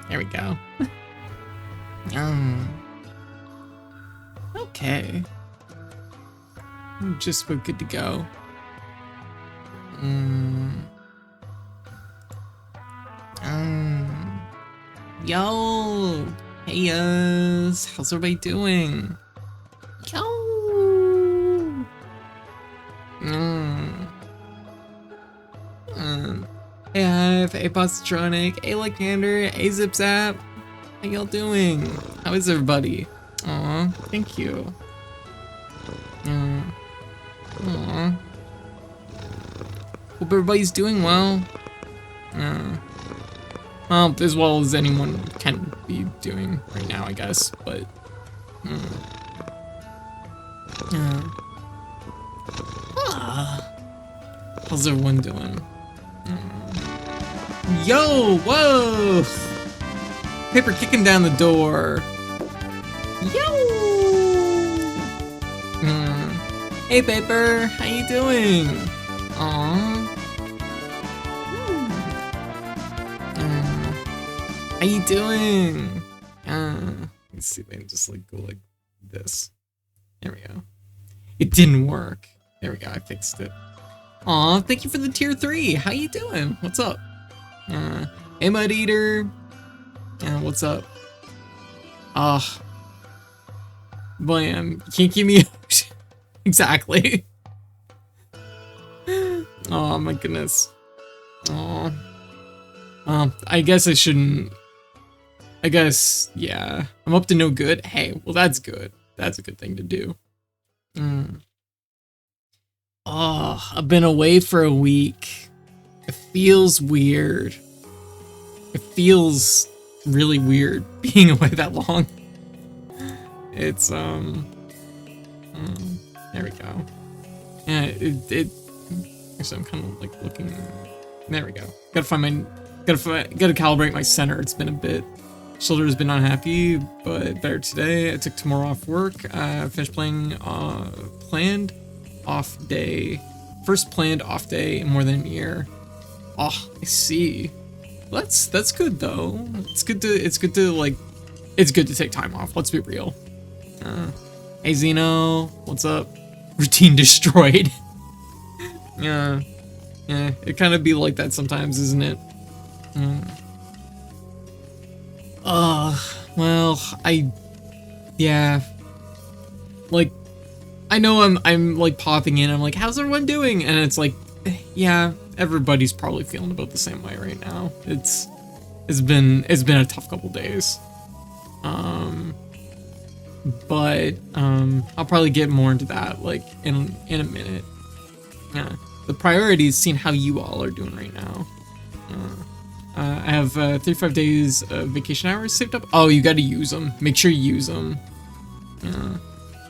There we go. Okay. I'm just about good to go. Yo! Hey, how's everybody doing? Yo! Hey, Hive, hey, Positronic, hey, Lycander, hey, ZipZap. How y'all doing? How is everybody? Aw, thank you. Aw. Hope everybody's doing well. Well, as well as anyone can be doing right now, I guess, but... How's everyone doing? Yo, whoa! Paper kicking down the door. Yo! Hey, Paper, how you doing? Aww. How you doing? Let's see if I can just like go like this. There we go. It didn't work. There we go, I fixed it. Aw, thank you for the tier 3. How you doing? What's up? Hey, Mud Eater. What's up? Blam. Can't keep me out. Exactly. Oh my goodness. Aw. I guess I shouldn't. I guess, yeah. I'm up to no good. Hey, well, that's good. That's a good thing to do. Oh, I've been away for a week. It feels weird. It feels really weird being away that long. It's, there we go. Yeah, so I'm kind of like looking, there we go. Gotta calibrate my center. It's been a bit. Shoulder's been unhappy, but better today. I took tomorrow off work. Finished playing planned off day. First planned off day in more than a year. Oh, I see. Well, that's good though. It's good to take time off. Let's be real. Hey Zeno, what's up? Routine destroyed. Yeah, it kind of be like that sometimes, isn't it? Well, yeah. Like, I know I'm like popping in, I'm like, how's everyone doing? And it's like, yeah, everybody's probably feeling about the same way right now. It's been a tough couple days. But I'll probably get more into that like in a minute. Yeah. The priority is seeing how you all are doing right now. I have 35 days of vacation hours saved up. Oh, you gotta use them. Make sure you use them.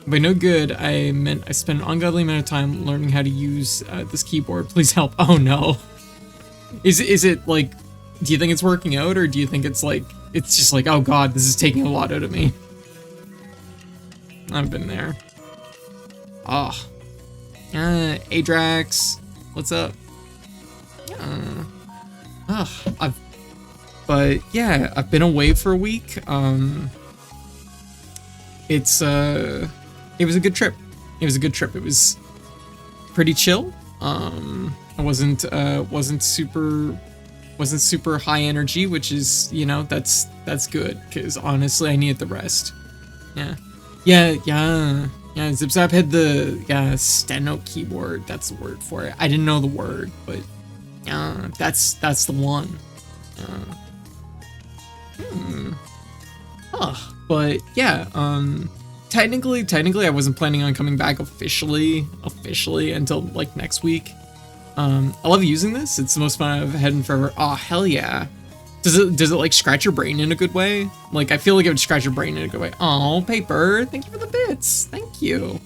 By no good, I meant I spent an ungodly amount of time learning how to use this keyboard. Please help. Oh no. Is it like, do you think it's working out, or do you think it's like, it's just like, oh god, this is taking a lot out of me? I've been there. Oh. Adrax, what's up? But yeah, I've been away for a week. It was a good trip. It was pretty chill. I wasn't super high energy, which is, you know, that's good, because honestly I needed the rest. Yeah, ZipZap had the steno keyboard. That's the word for it. I didn't know the word, but that's the one. But yeah, technically I wasn't planning on coming back officially until like next week. I love using this. It's the most fun I've had in forever. Oh, hell yeah. Does it like scratch your brain in a good way? Like, I feel like it would scratch your brain in a good way. Oh, Paper, thank you for the bits. Thank you.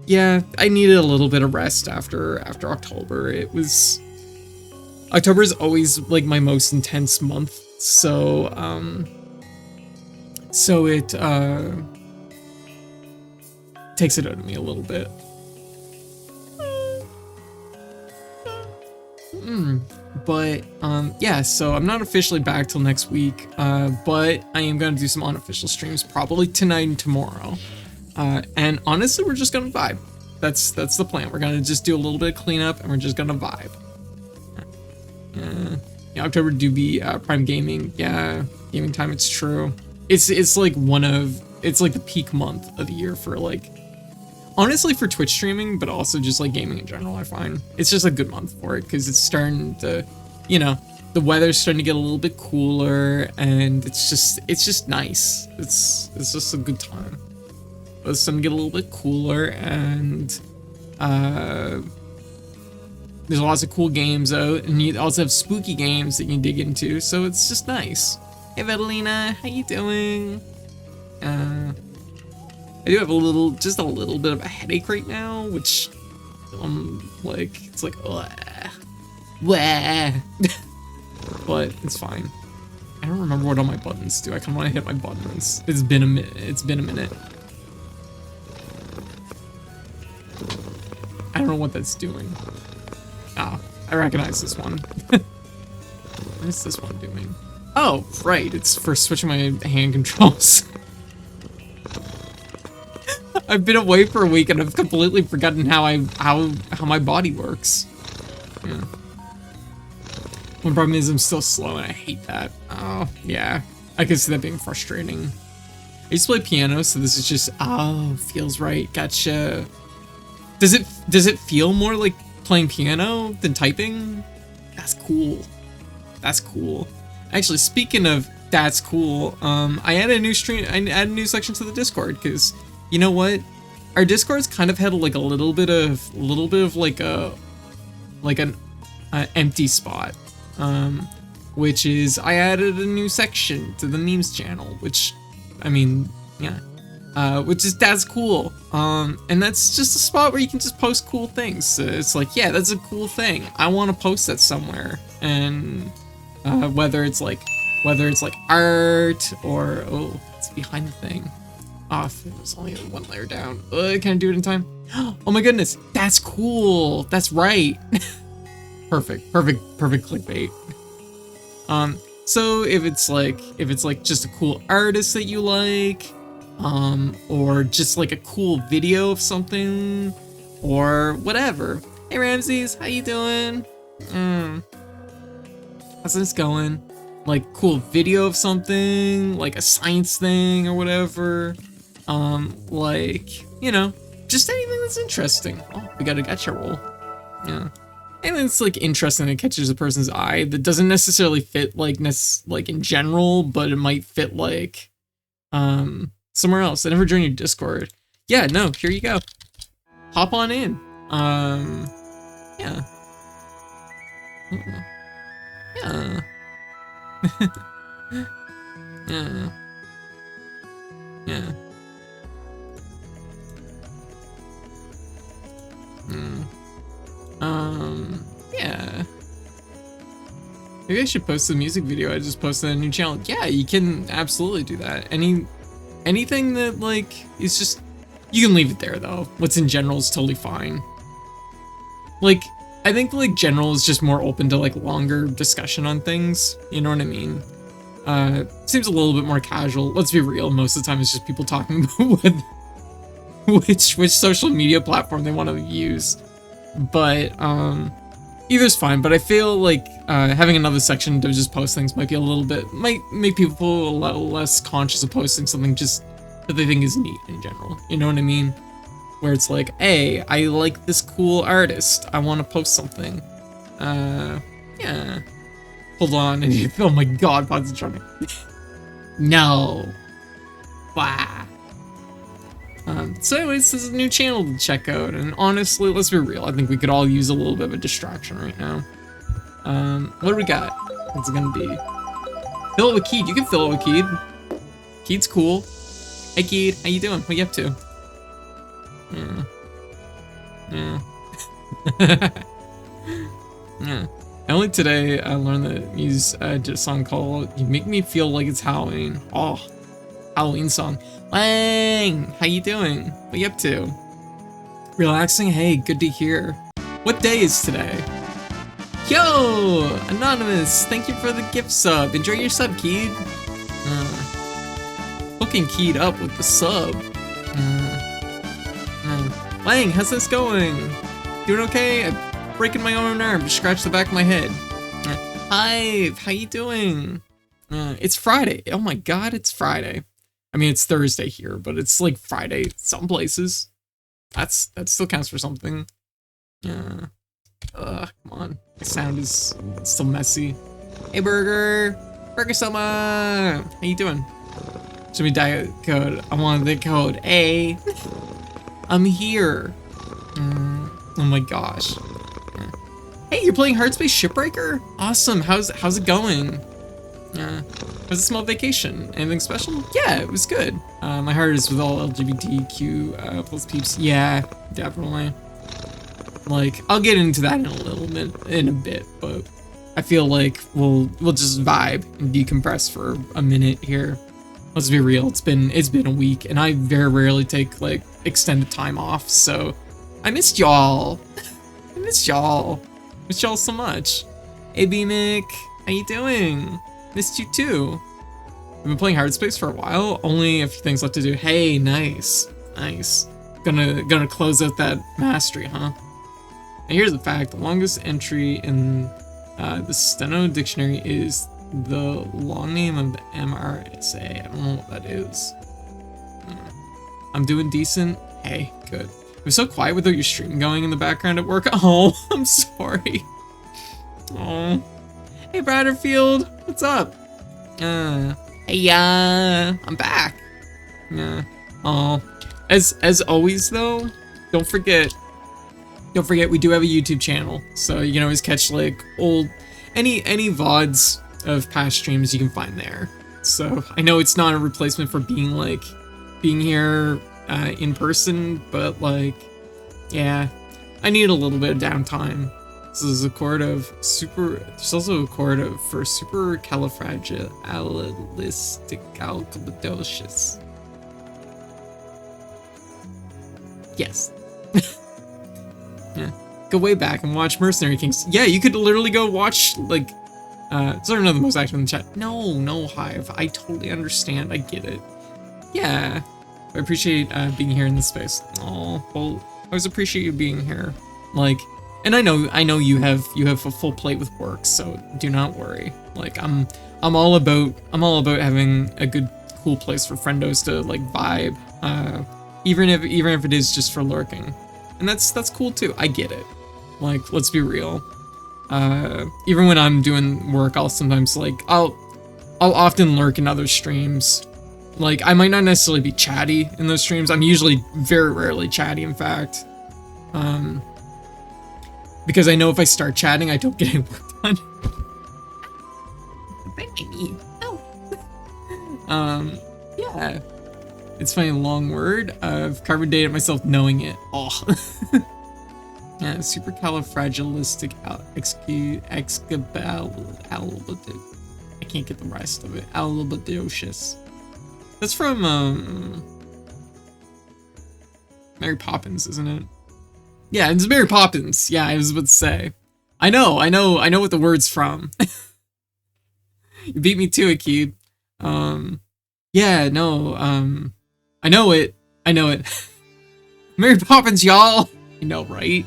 Yeah, I needed a little bit of rest after October. October is always like my most intense month, so it takes it out of me a little bit. But yeah, so I'm not officially back till next week, but I am gonna do some unofficial streams probably tonight and tomorrow. And honestly, we're just gonna vibe. That's the plan. We're gonna just do a little bit of cleanup and we're just gonna vibe. Yeah, October do be Prime Gaming. Yeah, gaming time. It's true. It's like it's like the peak month of the year for like, honestly, for Twitch streaming, but also just like gaming in general. I find it's just a good month for it because it's starting to, you know, the weather's starting to get a little bit cooler and it's just nice. It's just a good time. But it's starting to get a little bit cooler and there's lots of cool games out, and you also have spooky games that you can dig into, so it's just nice. Hey Vedalina, how you doing? I do have just a little bit of a headache right now, which like, it's like, wah. But it's fine. I don't remember what all my buttons do. I kind of want to hit my buttons. It's been a minute. I don't know what that's doing. Ah, I recognize this one. What is this one doing? Oh, right, it's for switching my hand controls. I've been away for a week and I've completely forgotten how my body works. Yeah. One problem is I'm still slow and I hate that. Oh, yeah. I can see that being frustrating. I used to play piano, so this is just, oh, feels right. Gotcha. Does it feel more like playing piano than typing? That's cool. That's cool. Actually, speaking of that's cool, I added a new stream. I added a new section to the Discord because, you know what, our Discord's kind of had like a little bit of like an empty spot, which is I added a new section to the memes channel, which, I mean, yeah. Which is that's cool. And that's just a spot where you can just post cool things. It's like, yeah, that's a cool thing. I want to post that somewhere. And whether it's like art or, oh, it's behind the thing. Oh, it was only one layer down. Can I do it in time? Oh my goodness, that's cool. That's right. Perfect clickbait. So if it's like just a cool artist that you like, or just like a cool video of something, or whatever. Hey Ramses, how you doing? How's this going? Like cool video of something, like a science thing or whatever. Like, you know, just anything that's interesting. Oh, we got a gacha roll. Yeah. Anything that's like interesting that catches a person's eye that doesn't necessarily fit like in general, but it might fit like somewhere else. I never joined your Discord. Yeah, no, here you go. Hop on in. Yeah. Yeah. Yeah. Yeah. Yeah. Maybe I should post the music video I just posted on a new channel. Yeah, you can absolutely do that. Anything that like is just, you can leave it there though. What's in general is totally fine. Like, I think like general is just more open to like longer discussion on things. You know what I mean? Seems a little bit more casual. Let's be real. Most of the time it's just people talking about which social media platform they want to use. But either's fine. But I feel like having another section to just post things might make people a little less conscious of posting something just that they think is neat in general. You know what I mean? Where it's like, hey, I like this cool artist. I want to post something. Yeah. Hold on. Oh my god, Pods is charming. No. Wow. So anyways, this is a new channel to check out, and honestly, let's be real, I think we could all use a little bit of a distraction right now. What do we got? What's it gonna be? Fill it with Keed. You can fill it with Keed. Keed's cool. Hey Keed, how you doing? What you up to? Yeah. Yeah. Only today I learned that Muse did a song called "You Make Me Feel Like It's Halloween." Oh, Halloween song. Lang, how you doing? What you up to? Relaxing? Hey, good to hear. What day is today? Yo, Anonymous, thank you for the gift sub. Enjoy your sub, Keed. Looking keyed up with the sub. Lang, how's this going? Doing okay? I'm breaking my own arm to scratch the back of my head. Hive, how you doing? It's Friday. Oh my god, it's Friday. I mean, it's Thursday here, but it's like Friday some places. That still counts for something. Come on. The sound is still messy. Hey, Burger Summer! How you doing? Show me diet code. I want the code A. I'm here. Oh my gosh. Hey, you're playing Heartspace Shipbreaker? Awesome. How's it going? How's the small vacation? Anything special? Yeah, it was good. My heart is with all LGBTQ plus peeps. Yeah, definitely. Like, I'll get into that in a bit, but I feel like we'll just vibe and decompress for a minute here. Let's be real, it's been a week, and I very rarely take like extended time off, so I missed y'all. I missed y'all so much. Hey B-Mick, how you doing? Missed you too. I've been playing Heartspace for a while, only a few things left to do. Hey, nice. Gonna close out that mastery, huh? And here's the fact, the longest entry in the Steno dictionary is the long name of MRSA. I don't know what that is. I'm doing decent. Hey, good. It was so quiet without your stream going in the background at work. Oh, I'm sorry. Oh. Hey, Bradderfield, what's up? Hey, I'm back. Oh. As always, though, don't forget, we do have a YouTube channel, so you can always catch like any VODs of past streams you can find there. So I know it's not a replacement for being here in person, but like, yeah, I need a little bit of downtime. This is a chord of there's also a chord of for supercalifragilisticexpialidocious. Yes. Yeah. Go way back and watch Mercenary Kings. Yeah, you could literally go watch, like, sorry, another most active in the chat. No, Hive. I totally understand. I get it. Yeah. I appreciate being here in this space. Oh, well, I always appreciate you being here. Like, and I know you have a full plate with work, so do not worry. Like, I'm all about having a good, cool place for friendos to like vibe. Even if it is just for lurking. And that's cool too. I get it. Like, let's be real. Even when I'm doing work, I'll sometimes like I'll often lurk in other streams. Like, I might not necessarily be chatty in those streams. I'm usually very rarely chatty, in fact. Because I know if I start chatting, I don't get any work done. Yeah. It's funny, long word. I've carbon dated myself knowing it. Oh. Yeah, supercalifragilisticexpialidocious. I can't get the rest of it. Alibadocious. That's from, Mary Poppins, isn't it? Yeah, it's Mary Poppins. Yeah, I was about to say. I know what the word's from. You beat me to it, Keeb. Yeah, no, I know it. Mary Poppins, y'all! I know, right?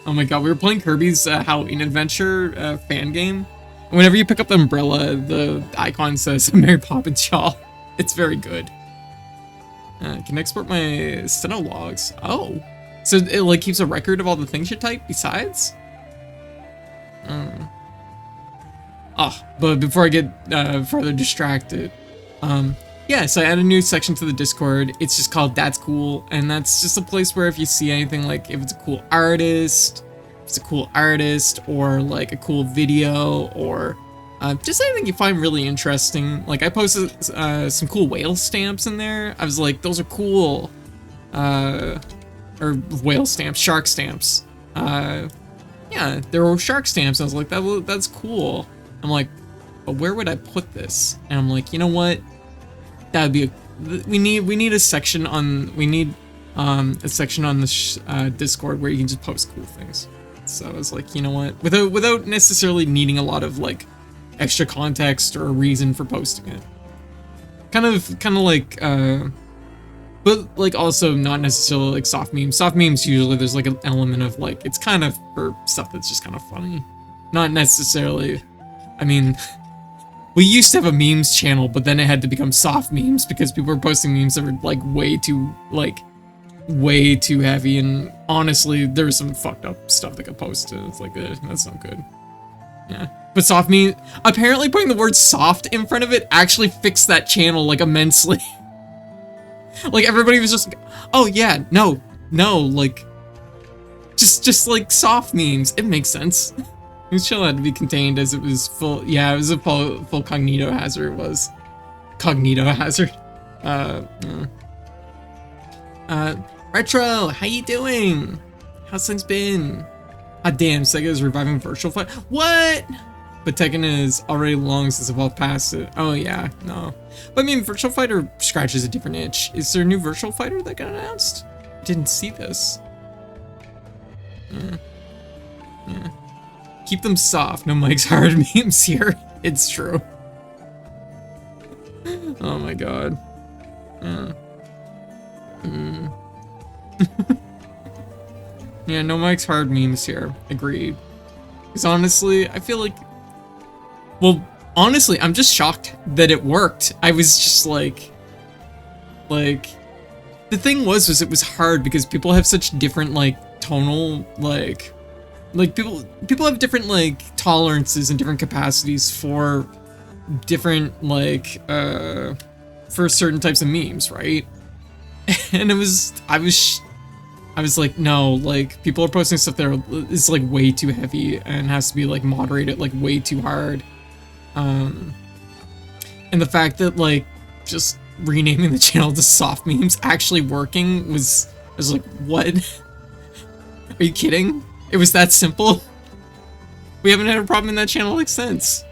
Oh my god, we were playing Kirby's Halloween Adventure fan game. And whenever you pick up the umbrella, the icon says Mary Poppins, y'all. It's very good. Can export my steno logs. Oh. So it like keeps a record of all the things you type besides? Oh, but before I get further distracted, yeah, so I added a new section to the Discord. It's just called That's Cool, and that's just a place where if you see anything, like if it's a cool artist, or like a cool video, or just anything you find really interesting. Like I posted some cool whale stamps in there. I was like, those are cool. Or whale stamps, shark stamps. Yeah, there were shark stamps. I was like, that's cool. I'm like, but where would I put this? And I'm like, you know what? That would be we need a section on the Discord where you can just post cool things. So I was like, you know what? Without necessarily needing a lot of like extra context or a reason for posting it. Kind of like, but like also not necessarily like soft memes. Soft memes usually there's like an element of like, it's kind of for stuff that's just kind of funny. Not necessarily, I mean, we used to have a memes channel, but then it had to become soft memes because people were posting memes that were like way too heavy, and honestly, there was some fucked up stuff that got posted. It's like, that's not good. Yeah. But soft meme, apparently putting the word soft in front of it actually fixed that channel like immensely. Like everybody was just like, oh yeah, no, like, just like soft memes. It makes sense. This channel had to be contained as it was full. Yeah, it was a full cognito hazard. It was cognito hazard. Retro, how you doing? How's things been? Ah, damn, Sega is reviving Virtual Fighter. What? But Tekken is already long since evolved past it. Oh yeah, no. But I mean, Virtual Fighter scratches a different itch. Is there a new Virtual Fighter that got announced? Didn't see this. Yeah. Keep them soft. No Mike's hard memes here. It's true. Oh my god. Yeah, no Mike's hard memes here. Agreed. Because honestly, I feel like... Well, honestly, I'm just shocked that it worked. I was just like... The thing was it was hard because people have such different, like, tonal, like people have different like tolerances and different capacities for different like for certain types of memes, right? And I was like, no, like people are posting stuff that is like way too heavy and has to be like moderated like way too hard. And the fact that like just renaming the channel to soft memes actually working was like, what? Are you kidding? It was that simple? We haven't had a problem in that channel like since.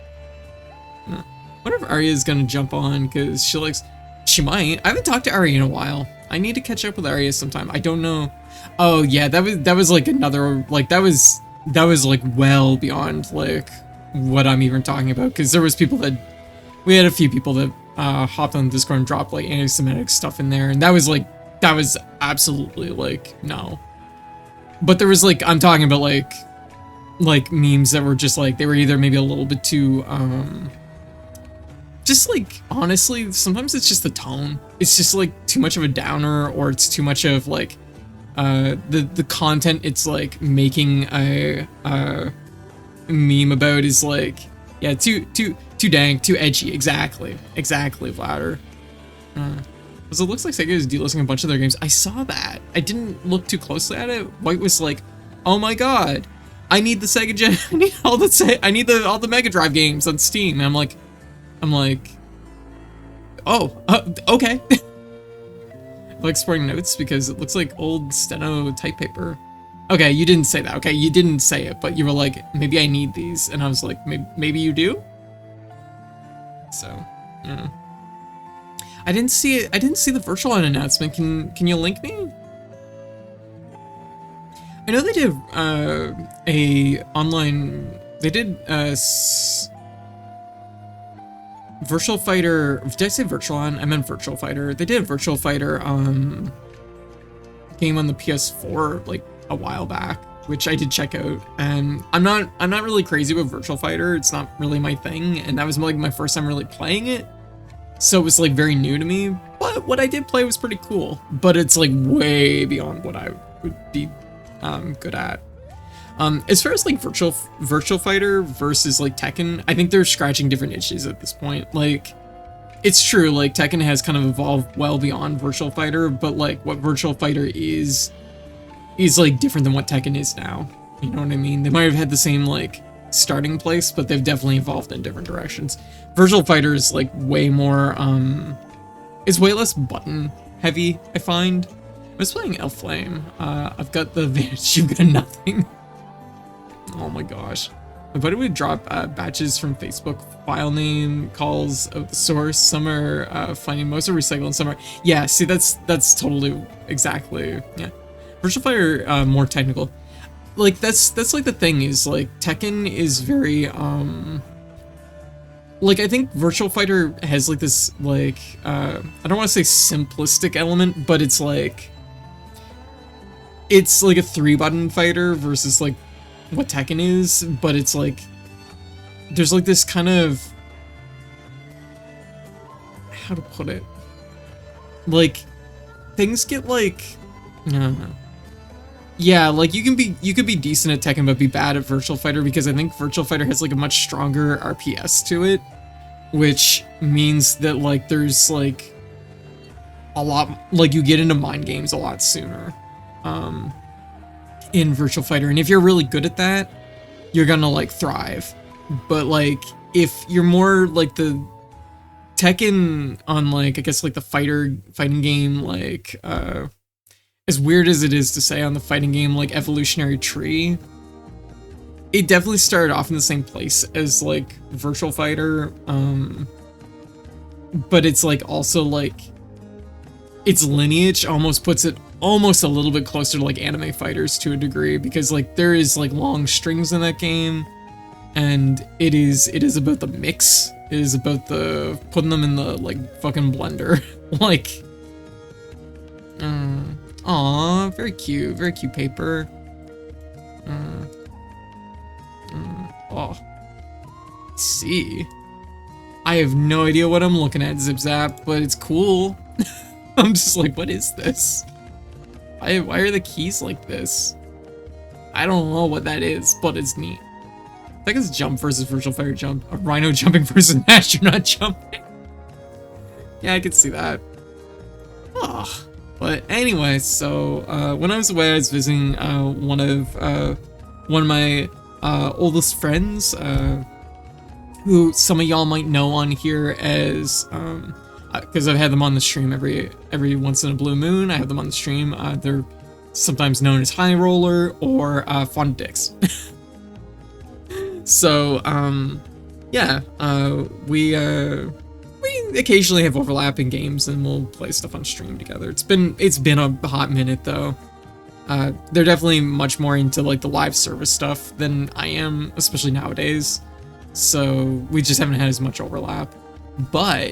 I wonder if Arya's gonna jump on, because she might. I haven't talked to Arya in a while. I need to catch up with Arya sometime. I don't know. Oh yeah, that was like another, like that was like well beyond like what I'm even talking about, because there was people that, we had a few people that hopped on Discord and dropped like anti-Semitic stuff in there, and that was absolutely like, no. But there was like, I'm talking about like memes that were just like, they were either maybe a little bit too, just like, honestly, sometimes it's just the tone. It's just like too much of a downer, or it's too much of like, the content it's like making a meme about is like, yeah, too dank, too edgy. Exactly, Vlader. So it looks like Sega is delisting a bunch of their games. I saw that. I didn't look too closely at it. White was like, "Oh my god, I need the Sega Gen. I need all the Mega Drive games on Steam." And I'm like, oh, okay. I like sporting notes because it looks like old steno type paper. Okay, you didn't say that. Okay, you didn't say it, but you were like, maybe I need these, and I was like, maybe you do. So, yeah. I didn't see it. I didn't see the Virtual On announcement. Can you link me? I know they did a online. They did Virtual Fighter. Did I say Virtual On? I meant Virtual Fighter. They did a Virtual Fighter game on the PS4 like a while back, which I did check out. And I'm not really crazy with Virtual Fighter. It's not really my thing, and that was like my first time really playing it. So it was like very new to me, but what I did play was pretty cool. But it's like way beyond what I would be good at. As far as like Virtual Fighter versus like Tekken, I think they're scratching different itches at this point. Like, it's true, like Tekken has kind of evolved well beyond Virtual Fighter, but like what Virtual Fighter is like different than what Tekken is now. You know what I mean? They might have had the same like starting place, but they've definitely evolved in different directions. Virtual Fighter is like way more, it's way less button heavy, I find. I was playing Elf Flame. I've got the advantage, you've got nothing. Oh my gosh. My buddy would drop batches from Facebook, file name, calls of the source. Some are finding, most are recycled, some are, yeah, see, that's totally, exactly, yeah. Virtual Fighter, more technical. like that's like the thing is like Tekken is very like I think Virtual Fighter has like this like I don't want to say simplistic element, but it's like a 3-button fighter versus like what Tekken is, but it's like there's like this kind of, how to put it, like things get like, I don't know. Yeah, like you could be decent at Tekken but be bad at Virtual Fighter, because I think Virtual Fighter has like a much stronger RPS to it, which means that like there's like a lot, like you get into mind games a lot sooner in Virtual Fighter, and if you're really good at that, you're gonna like thrive. But like if you're more like the Tekken on like, I guess like the fighting game, like as weird as it is to say, on the fighting game like evolutionary tree, it definitely started off in the same place as like Virtual Fighter, but it's like also like its lineage almost puts it almost a little bit closer to like anime fighters to a degree, because like there is like long strings in that game, and it is about the mix. It is about the putting them in the like fucking blender. Like aw, very cute paper. Oh, see, I have no idea what I'm looking at, Zip Zap, but it's cool. I'm just like, what is this? Why are the keys like this? I don't know what that is, but it's neat. I think it's jump versus Virtual Fighter jump. A Rhino jumping versus an astronaut jumping. Yeah, I could see that. Oh. But anyway, so when I was away, I was visiting one of my oldest friends, who some of y'all might know on here as, because I've had them on the stream every once in a blue moon. I have them on the stream. They're sometimes known as High Roller or Fond Dicks. So yeah, we occasionally have overlapping games, and we'll play stuff on stream together. It's been a hot minute though. They're definitely much more into like the live service stuff than I am, especially nowadays. So we just haven't had as much overlap. But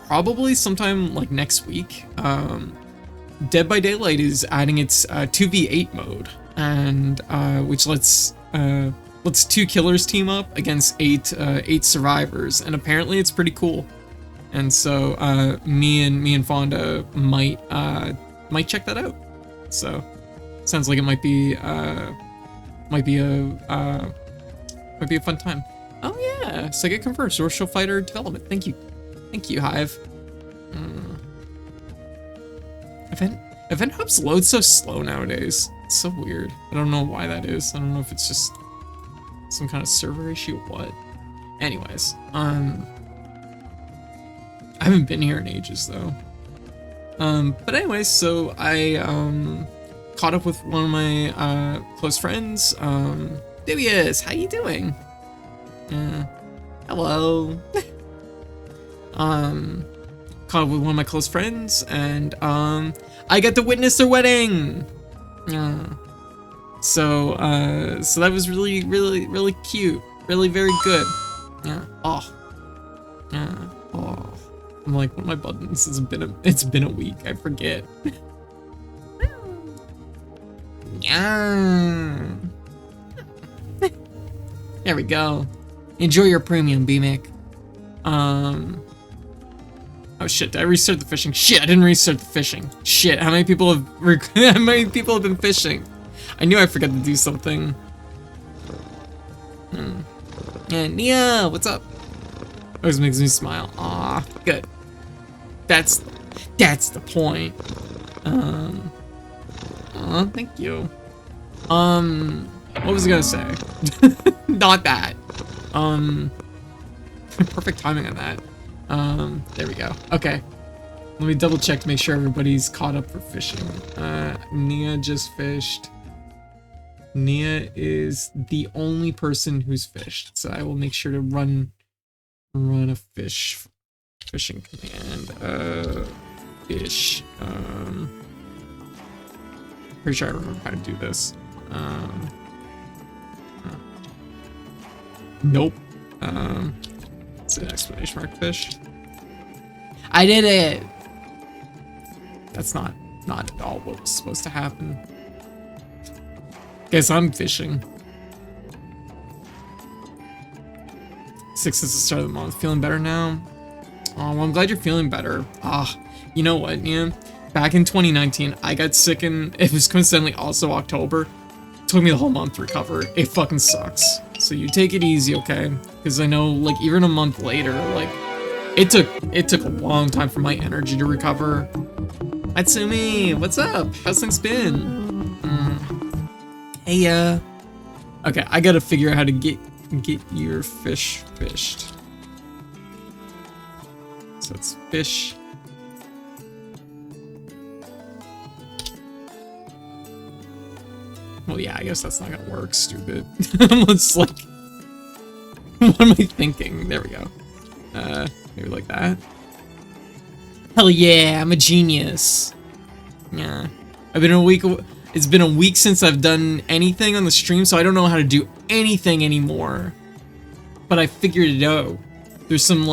probably sometime like next week, Dead by Daylight is adding its 2v8 mode, and which lets 2 killers team up against 8 survivors, and apparently it's pretty cool. And so me and Fonda might check that out. So sounds like it might be a fun time. Oh yeah, Sega confirms Virtual Fighter development. Thank you, Hive. Event hubs load so slow nowadays. It's so weird. I don't know why that is. I don't know if it's just some kind of server issue or what. Anyways, I haven't been here in ages though. But anyways, so I caught up with one of my close friends. There he is. How you doing? Hello. Caught up with one of my close friends, and I got to witness their wedding. So that was really cute, really very good. Yeah. Oh. I'm like, what are my buttons? It's been a week. I forget. Yeah. There we go. Enjoy your premium, B-Mick. Oh shit, did I restart the fishing? Shit, I didn't restart the fishing. Shit, how many people have been fishing? I knew I forgot to do something. Yeah, Nia, what's up? Always makes me smile. Aw, good. That's the point. Aw, thank you. What was I gonna say? Not that. Perfect timing on that. There we go. Okay. Let me double check to make sure everybody's caught up for fishing. Nia just fished. Nia is the only person who's fished, so I will make sure to run a fishing command. Fish. Pretty sure I remember how to do this. Nope. It's an exclamation mark fish. I did it! That's not at all what was supposed to happen. Guess I'm fishing. 6 is the start of the month. Feeling better now? Oh, well, I'm glad you're feeling better. You know what, man? Back in 2019, I got sick and it was coincidentally also October. It took me the whole month to recover. It fucking sucks. So you take it easy, okay? Because I know, like, even a month later, like, it took a long time for my energy to recover. Atsumi, what's up? How's things been? Hey, okay, I gotta figure out how to get your fish fished. So it's fish. Well, yeah, I guess that's not gonna work, stupid. Let's like, what am I thinking? There we go. Maybe like that. Hell yeah, I'm a genius. Yeah, I've been a week. It's been a week since I've done anything on the stream, so I don't know how to do anything anymore. But I figured it out. There's some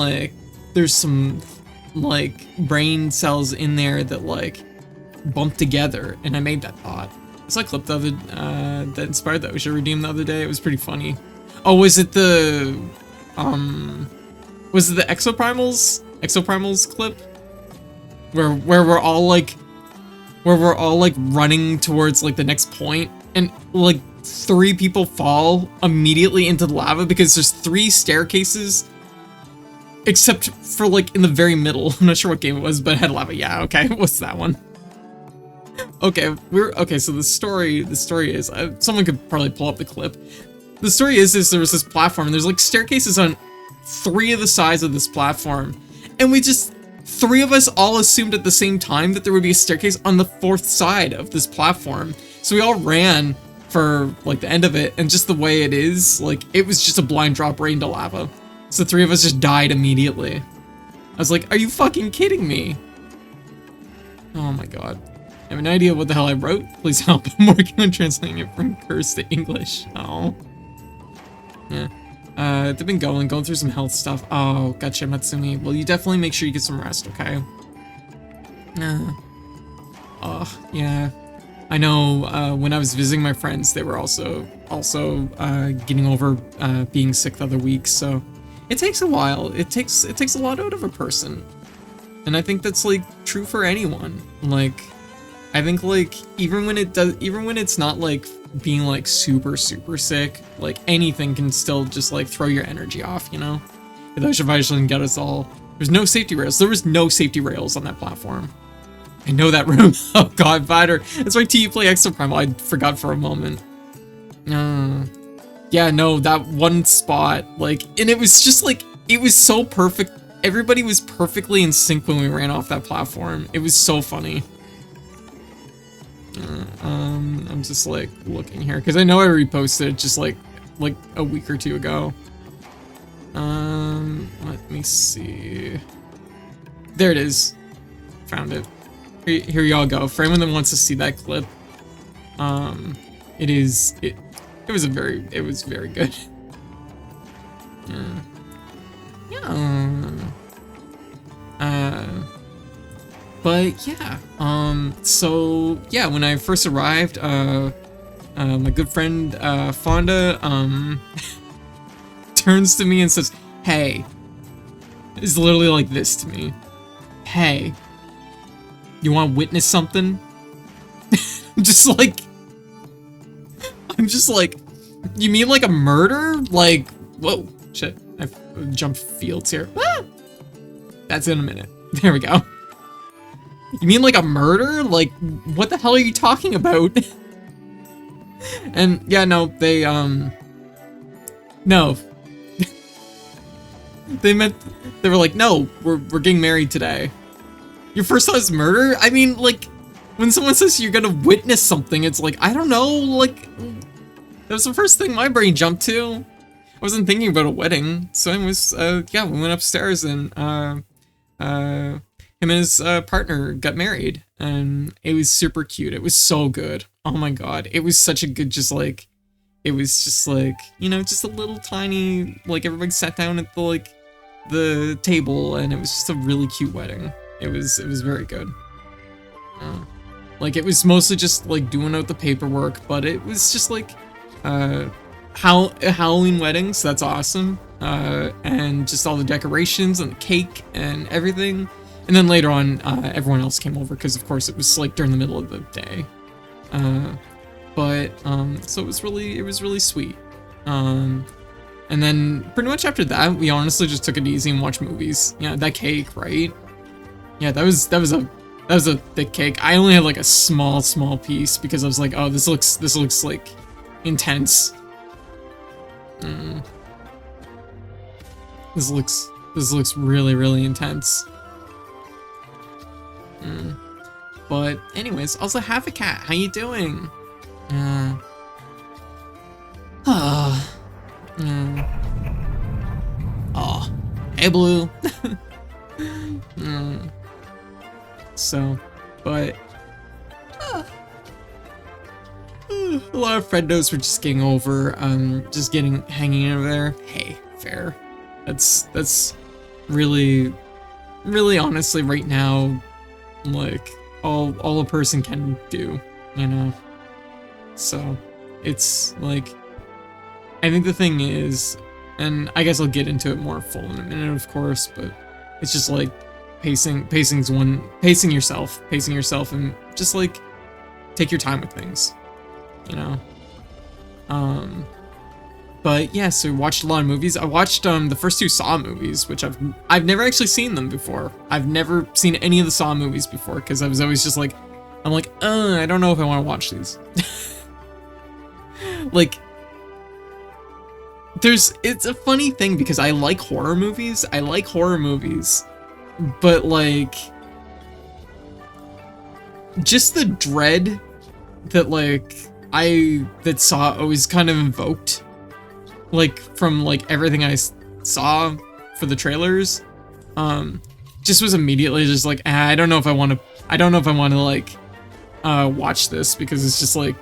brain cells in there that like bump together, and I made that thought. I saw a clip the other that inspired that we should redeem the other day. It was pretty funny. Oh, was it the Exoprimals clip? Where we're all like running towards like the next point, and like 3 people fall immediately into the lava because there's 3 staircases, except for like in the very middle. I'm not sure what game it was, but it had lava. Yeah, okay, what's that one? Okay, so the story is someone could probably pull up the clip. The story is there was this platform, and there's like staircases on 3 of the sides of this platform, and we just 3 of us all assumed at the same time that there would be a staircase on the 4th side of this platform. So we all ran for like the end of it, and just the way it is, like it was just a blind drop right into lava. So 3 of us just died immediately. I was like, are you fucking kidding me? Oh my god. I have an idea what the hell I wrote. Please help. I'm working on translating it from curse to English. Oh. Yeah. They've been going through some health stuff. Oh, gotcha, Matsumi. Well, you definitely make sure you get some rest, okay? Yeah. I know, when I was visiting my friends, they were also getting over, being sick the other week, so it takes a while. It takes a lot out of a person. And I think that's, like, true for anyone. Like, I think, like, even when it's not, like, being, like, super sick, like, anything can still just, like, throw your energy off, you know? That should eventually get us all. There's no safety rails. There was no safety rails on that platform. I know that room. Oh god, Vider. That's why you play Exoprimal. I forgot for a moment. Yeah, no, that one spot, like, and it was just, like, it was so perfect. Everybody was perfectly in sync when we ran off that platform. It was so funny. I'm just like looking here because I know I reposted just like a week or 2 ago. Let me see. There it is. Found it. Here y'all go. For anyone that wants to see that clip, it was very good. But yeah, so yeah, when I first arrived, my good friend, Fonda, turns to me and says, hey, it's literally like this to me. Hey, you want to witness something? I'm just like, you mean like a murder? Like, whoa, shit, I've jumped fields here. Ah! That's in a minute. There we go. You mean like a murder? Like, what the hell are you talking about? And yeah, no, they no. They were like, no, we're getting married today. Your first thought is murder? I mean, like, when someone says you're gonna witness something, it's like, I don't know, like, that was the first thing my brain jumped to. I wasn't thinking about a wedding, so I was, yeah, we went upstairs and, him him and his partner got married, and it was super cute. It was so good. Oh my god, it was such a good, just like, it was just like, you know, just a little tiny, like, everybody sat down at the table, and it was just a really cute wedding. It was very good. Like, it was mostly just like doing out the paperwork, but it was just like a Halloween wedding, so that's awesome. And just all the decorations and the cake and everything. And then later on, everyone else came over because, of course, it was like during the middle of the day. So it was really sweet. And then pretty much after that, we honestly just took it easy and watched movies. Yeah, that cake, right? Yeah, that was a thick cake. I only had like a small piece because I was like, oh, this looks like intense. This looks really intense. But anyways, also have a cat. How you doing? Oh, hey Blue. So, but a lot of friendos were just getting over, just hanging over there. Hey, fair. That's really honestly right now, like all a person can do, you know. So it's like, I think the thing is, and I guess I'll get into it more full in a minute, of course, but it's just like pacing yourself, and just like take your time with things, you know. But yeah, so we watched a lot of movies. I watched the first two Saw movies, which I've never actually seen them before. I've never seen any of the Saw movies before because I was always just like, I don't know if I want to watch these. Like, it's a funny thing because I like horror movies. But like, just the dread that Saw always kind of invoked, like from like everything I saw for the trailers, just was immediately just like, I don't know if I want to like watch this, because it's just like,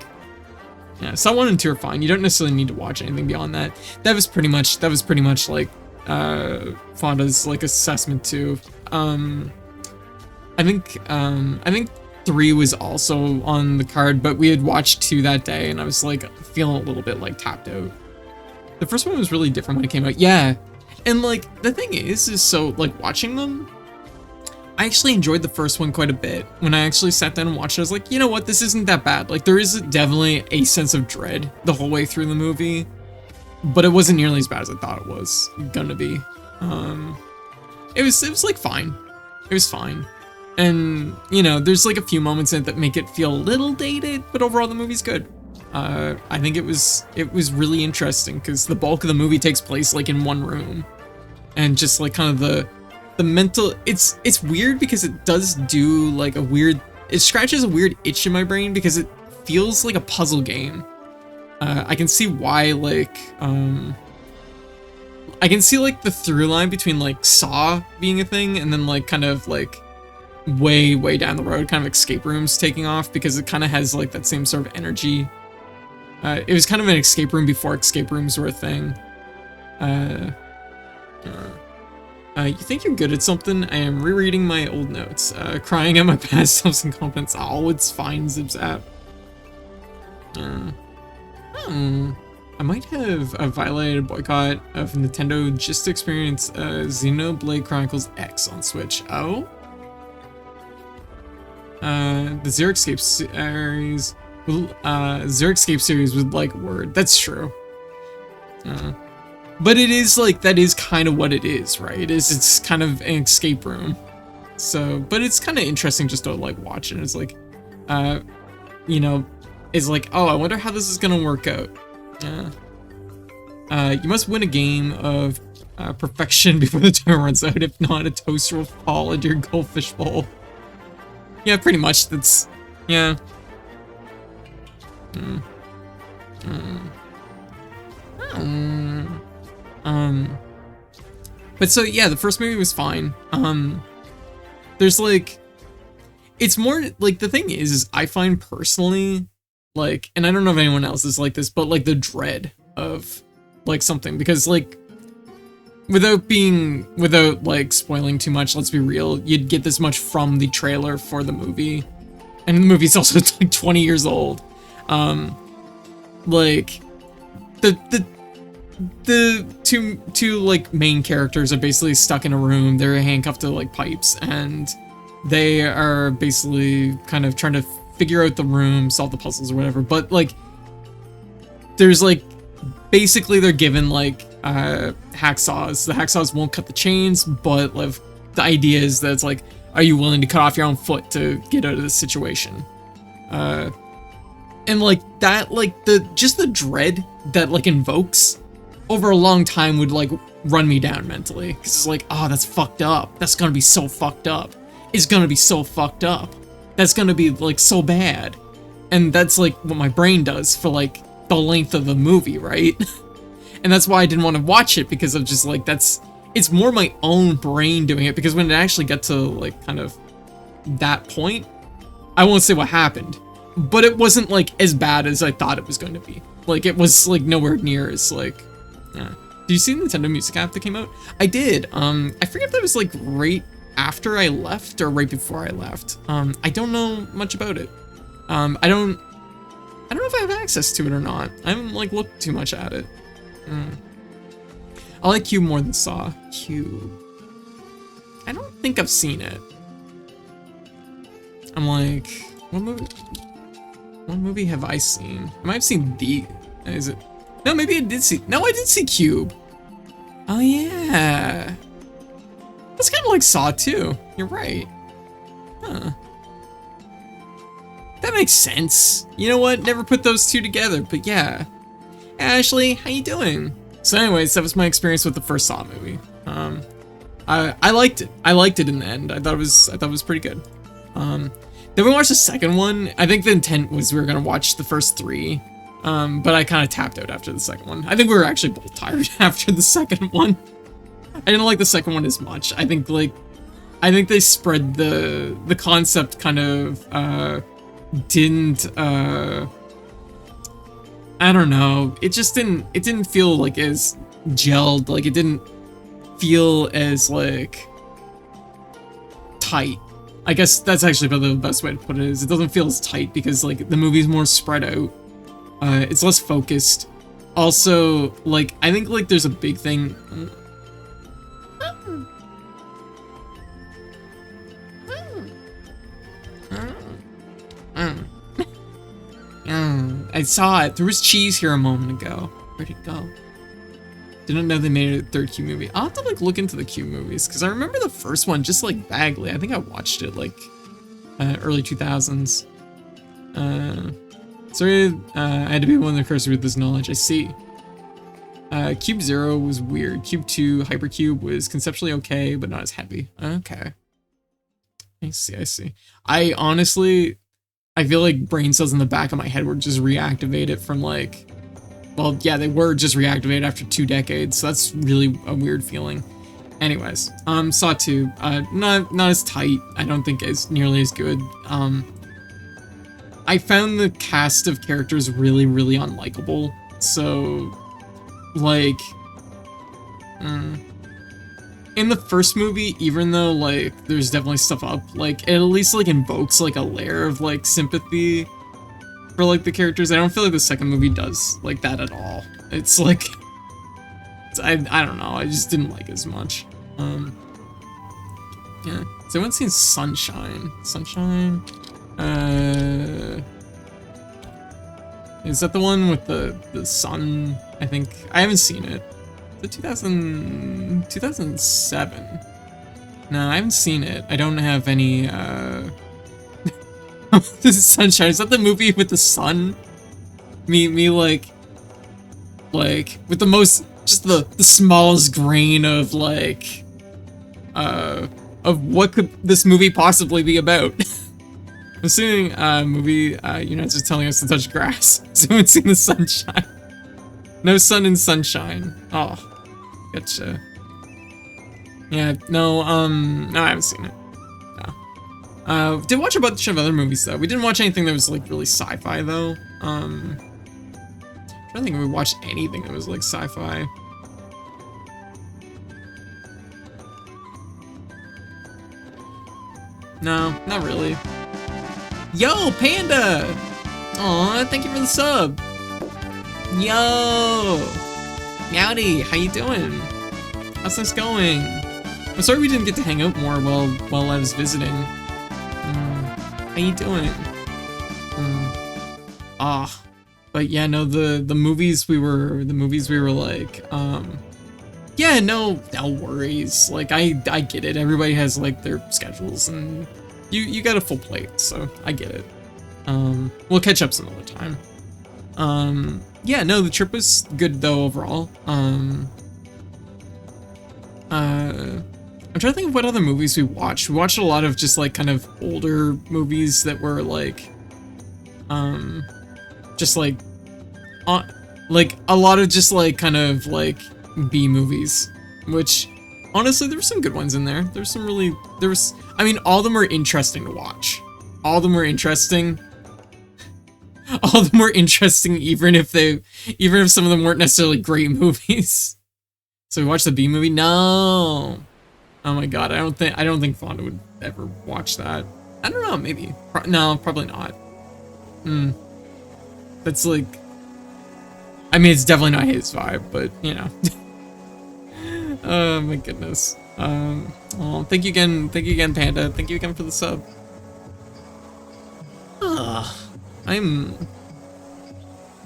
yeah, Saw 1 and 2 are fine. You don't necessarily need to watch anything beyond that. That was pretty much like Fonda's like assessment too. I think 3 was also on the card, but we had watched 2 that day, and I was like feeling a little bit like tapped out. The first one was really different when it came out, yeah. And like the thing is so like watching them, I actually enjoyed the first one quite a bit. When I actually sat down and watched it, I was like, you know what, this isn't that bad. Like, there is definitely a sense of dread the whole way through the movie, but it wasn't nearly as bad as I thought it was gonna be. It was like fine. It was fine. And, you know, there's like a few moments in it that make it feel a little dated, but overall the movie's good. I think it was really interesting because the bulk of the movie takes place like in one room, and just like kind of the mental, it's weird because it does do like it scratches a weird itch in my brain because it feels like a puzzle game. I can see why, like, I can see like the through line between like Saw being a thing and then like kind of like way down the road kind of escape rooms taking off, because it kind of has like that same sort of energy. It was kind of an escape room before escape rooms were a thing. You think you're good at something? I am rereading my old notes, crying at my past self's incompetence. Oh, it's fine, Zipzap. I might have violated a boycott of Nintendo just to experience Xenoblade Chronicles X on Switch. Oh? The Zero Escape series... Zero Escape series would like word. That's true. But it is like, that is kind of what it is, right? It's kind of an escape room. So, but it's kind of interesting just to like watch it. It's like, you know, it's like, oh, I wonder how this is gonna work out. You must win a game of perfection before the time runs out. If not, a toaster will fall into your goldfish bowl. Yeah, pretty much. That's, yeah. But so yeah, the first movie was fine. there's like, it's more like, the thing is I find personally, like, and I don't know if anyone else is like this, but like the dread of like something, because like, without like spoiling too much, let's be real, you'd get this much from the trailer for the movie, and the movie's also like 20 years old. Like the two like main characters are basically stuck in a room. They're handcuffed to like pipes, and they are basically kind of trying to figure out the room, solve the puzzles or whatever. But like, there's like, basically they're given like hacksaws. The hacksaws won't cut the chains, but like, the idea is that it's like, are you willing to cut off your own foot to get out of this situation? And like that, like just the dread that like invokes over a long time would like run me down mentally, because it's like, oh, that's fucked up. That's gonna be so fucked up. It's gonna be so fucked up. That's gonna be like so bad. And that's like what my brain does for like the length of the movie, right? And that's why I didn't want to watch it, because of just like, it's more my own brain doing it, because when it actually got to like kind of that point, I won't say what happened, but it wasn't like as bad as I thought it was going to be. Like, it was like nowhere near as like, yeah. Did you see the Nintendo Music app that came out? I did. I forget if that was like right after I left or right before I left. I don't know much about it. I don't know if I have access to it or not. I haven't like looked too much at it. I like Cube more than Saw. Cube. I don't think I've seen it. I'm like, what movie have I seen? I might have seen is it? No, maybe I did see, no, I did see Cube. Oh yeah. That's kind of like Saw 2. You're right. Huh. That makes sense. You know what? Never put those two together, but yeah. Ashley, how you doing? So anyways, that was my experience with the first Saw movie. I liked it. I liked it in the end. I thought it was pretty good. Then we watched the second one. I think the intent was we were gonna watch the first three, but I kind of tapped out after the second one. I think we were actually both tired after the second one. I didn't like the second one as much. I think they spread the concept kind of didn't I don't know. It didn't feel like as gelled. Like, it didn't feel as like tight. I guess that's actually probably the best way to put it, is it doesn't feel as tight because like the movie's more spread out. It's less focused. Also, like, I think like there's a big thing. I saw it. There was cheese here a moment ago. Where'd it go? Didn't know they made a third Cube movie. I'll have to like look into the Cube movies, because I remember the first one just like vaguely. I think I watched it like early 2000s. Sorry, I had to be one of the cursors with this knowledge. I see. Cube 0 was weird. Cube 2, Hypercube was conceptually okay, but not as heavy. Okay. I see. I honestly, I feel like brain cells in the back of my head were just reactivated from like, well, yeah, they were just reactivated after 2 decades, so that's really a weird feeling. Anyways, Saw 2, not as tight, I don't think as nearly as good. I found the cast of characters really, really unlikable, so, like, in the first movie, even though, like, there's definitely stuff up, like, it at least, like, invokes, like, a layer of, like, sympathy for, like, the characters. I don't feel like the second movie does, like, that at all. It's, like, I don't know, I just didn't like it as much. Yeah. Has anyone seen Sunshine? Sunshine? Is that the one with the sun, I think? I haven't seen it. The 2007. No, I haven't seen it. I don't have any, This is Sunshine. Is that the movie with the sun? Me like, with the most, just the smallest grain of, like, of what could this movie possibly be about? I'm assuming, movie, United's just telling us to touch grass. Has anyone seen the Sunshine? No sun in Sunshine. Oh. Gotcha. Yeah, no, I haven't seen it. No. Did watch a bunch of other movies though. We didn't watch anything that was like really sci-fi though. I don't think we watched anything that was like sci-fi. No, not really. Yo, Panda! Aw, thank you for the sub. Yo! Meowdy, how you doing? How's this going? I'm sorry we didn't get to hang out more while I was visiting. How you doing? But yeah, no, the movies we were like, yeah, no worries. Like I get it. Everybody has like their schedules, and you got a full plate, so I get it. We'll catch up some other time. Yeah, no, the trip was good though overall. I'm trying to think of what other movies we watched. We watched a lot of just like kind of older movies that were like, just like a lot of just like kind of like B movies, which honestly there were some good ones in there. I mean, all of them were interesting to watch. All of them were interesting. All of them were interesting, even if some of them weren't necessarily great movies. So we watched the B movie. No. Oh my god, I don't think Fonda would ever watch that. I don't know, maybe. No, probably not. That's like, I mean, it's definitely not his vibe, but you know. Oh my goodness. Oh, thank you again, Panda. Thank you again for the sub.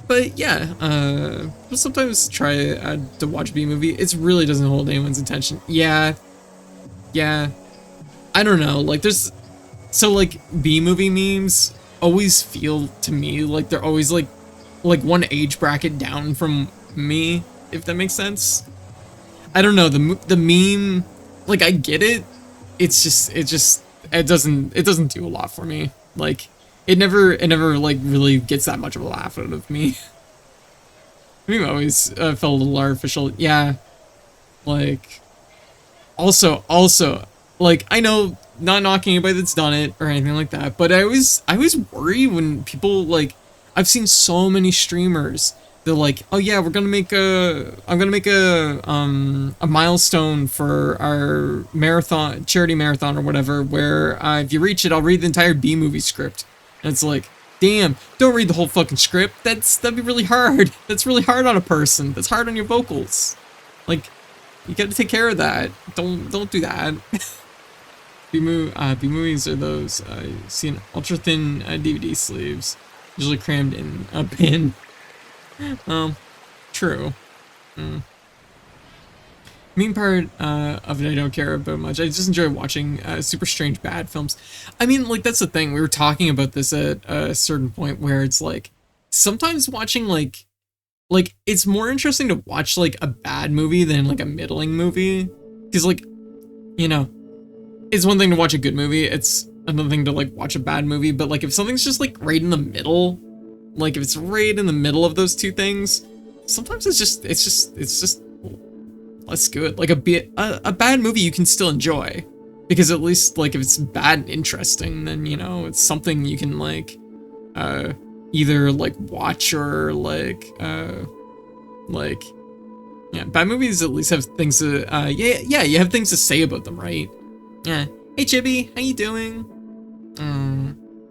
But yeah, we'll sometimes try to watch a B movie. It really doesn't hold anyone's attention. Yeah. I don't know, like like B movie memes always feel to me like they're always like one age bracket down from me, if that makes sense. I don't know, the meme, like I get it. It doesn't do a lot for me. Like it never like really gets that much of a laugh out of me. Meme always felt a little artificial. Yeah. Like also like I know, not knocking anybody that's done it or anything like that, but I always worry when people like, I've seen so many streamers, they're like, oh yeah, I'm gonna make a milestone for our charity marathon or whatever, where if you reach it, I'll read the entire B movie script. And it's like, damn, don't read the whole fucking script. That'd be really hard. That's really hard on a person. That's hard on your vocals. Like, you gotta take care of that. Don't do that. B movies are those you see in ultra thin DVD sleeves, usually crammed in a bin. True. Main part of it I don't care about much. I just enjoy watching super strange bad films. I mean, like that's the thing. We were talking about this at a certain point where it's like sometimes watching like it's more interesting to watch like a bad movie than like a middling movie, because like, you know, it's one thing to watch a good movie, it's another thing to like watch a bad movie. But like if something's just like right in the middle, like if it's right in the middle of those two things, sometimes it's just less good. Like a bad movie you can still enjoy, because at least like if it's bad and interesting, then you know it's something you can like either like watch or like yeah, bad movies at least have things to yeah, you have things to say about them, right? Yeah. Hey Chibi, how you doing?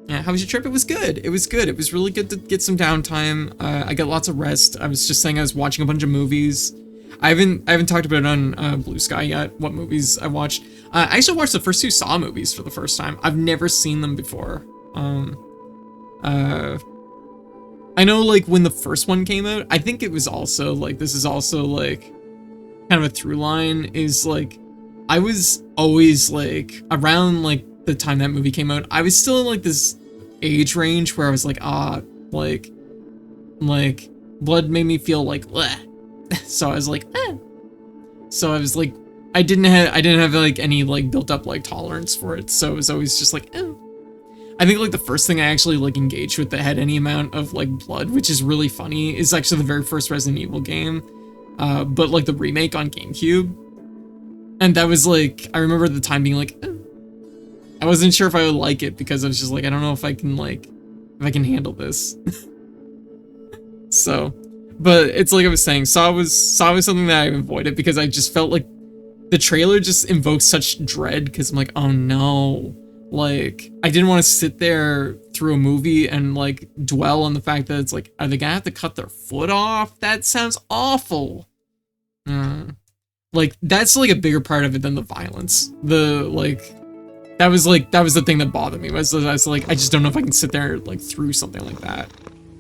Yeah, how was your trip? It was good. It was really good to get some downtime. I got lots of rest. I was just saying I was watching a bunch of movies. I haven't talked about it on Blue Sky yet, what movies I watched. I actually watched the first two Saw movies for the first time. I've never seen them before. I know like when the first one came out, I think it was also like, this is also like kind of a through line, is like I was always like around like the time that movie came out, I was still in like this age range where I was like, like blood made me feel like bleh. So I was like, eh. So I was like, I didn't have like any like built up like tolerance for it, so it was always just like, eh. I think like the first thing I actually like engaged with that had any amount of like blood, which is really funny, is actually the very first Resident Evil game, but like the remake on GameCube. And that was like, I remember at the time being like, I wasn't sure if I would like it because I was just like, I don't know if I can handle this. So, but it's like I was saying, Saw was something that I avoided because I just felt like the trailer just invokes such dread because I'm like, oh no. Like, I didn't want to sit there through a movie and like dwell on the fact that it's like, are they gonna have to cut their foot off? That sounds awful. Like, that's like a bigger part of it than the violence. That was the thing that bothered me. I was like, I just don't know if I can sit there like through something like that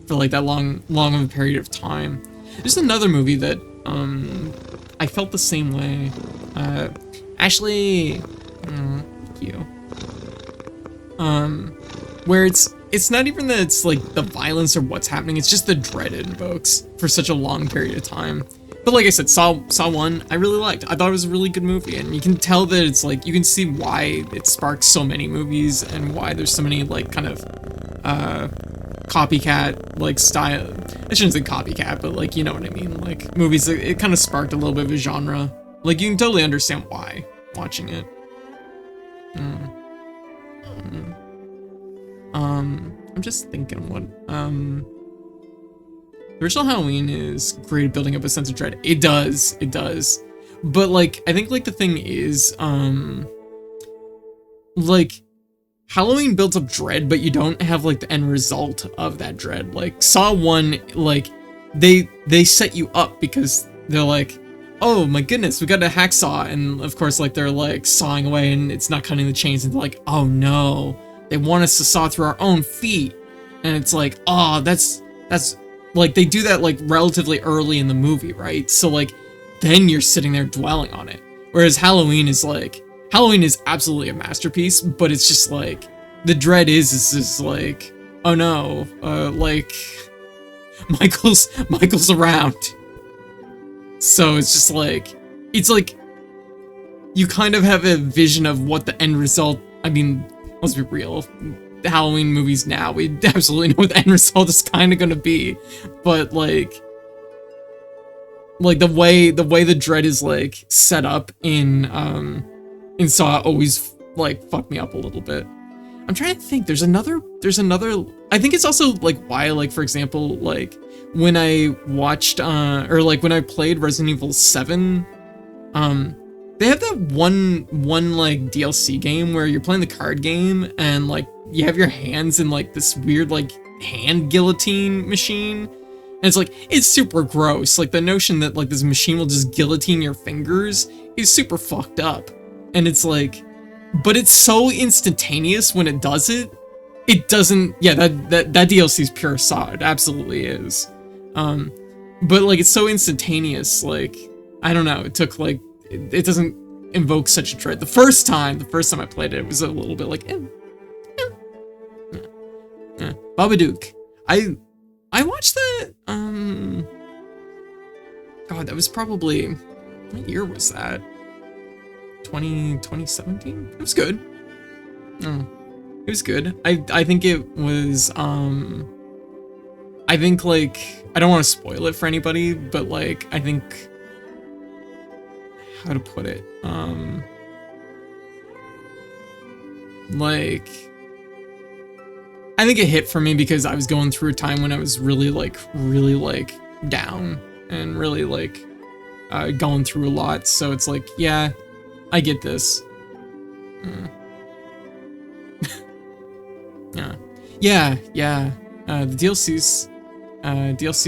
for like that long of a period of time. There's another movie that I felt the same way. Ashley, thank you. Where it's not even that it's like the violence or what's happening, it's just the dread it invokes for such a long period of time. But like I said, Saw 1, I really liked. I thought it was a really good movie, and you can tell that it's like, you can see why it sparks so many movies and why there's so many like kind of copycat like style. I shouldn't say copycat, but like, you know what I mean, like movies that it kind of sparked a little bit of a genre. Like, you can totally understand why watching it. I'm just thinking what the original Halloween is great at building up a sense of dread. It does. But like, I think like the thing is, like, Halloween builds up dread, but you don't have like the end result of that dread. Like Saw 1, like they set you up because they're like, oh my goodness, we got a hacksaw, and of course like they're like sawing away and it's not cutting the chains, and they're like, oh no, they want us to saw through our own feet. And it's like, oh, that's like, they do that like relatively early in the movie, right? So like, then you're sitting there dwelling on it. Whereas Halloween is absolutely a masterpiece, but it's just like, the dread is just like, oh no, like, Michael's around. So it's just like, you kind of have a vision of what the end result, I mean, let's be real, the Halloween movies now, we absolutely know what the end result is kind of gonna be, but like the way the dread is like set up in Saw always like fucked me up a little bit. I'm trying to think, there's another, I think it's also like why, like, for example, like when I watched or like when I played Resident Evil 7, they have that one like DLC game where you're playing the card game and like you have your hands in like this weird like hand guillotine machine, and it's like, it's super gross. Like the notion that like this machine will just guillotine your fingers is super fucked up. And it's like, but it's so instantaneous when it does it. It doesn't, yeah, that DLC is pure Saw, it absolutely is. But like, it's so instantaneous, like, I don't know, it took like, it doesn't invoke such a dread. The first time I played it, it was a little bit like, Babadook. I watched that, God, that was probably, what year was that? 2017? It was good. It was good. I think it was, I think like, I don't want to spoil it for anybody, but like, I think, how to put it, like, I think it hit for me because I was going through a time when I was really down and really like going through a lot. So it's like, yeah, I get this. Yeah. The DLC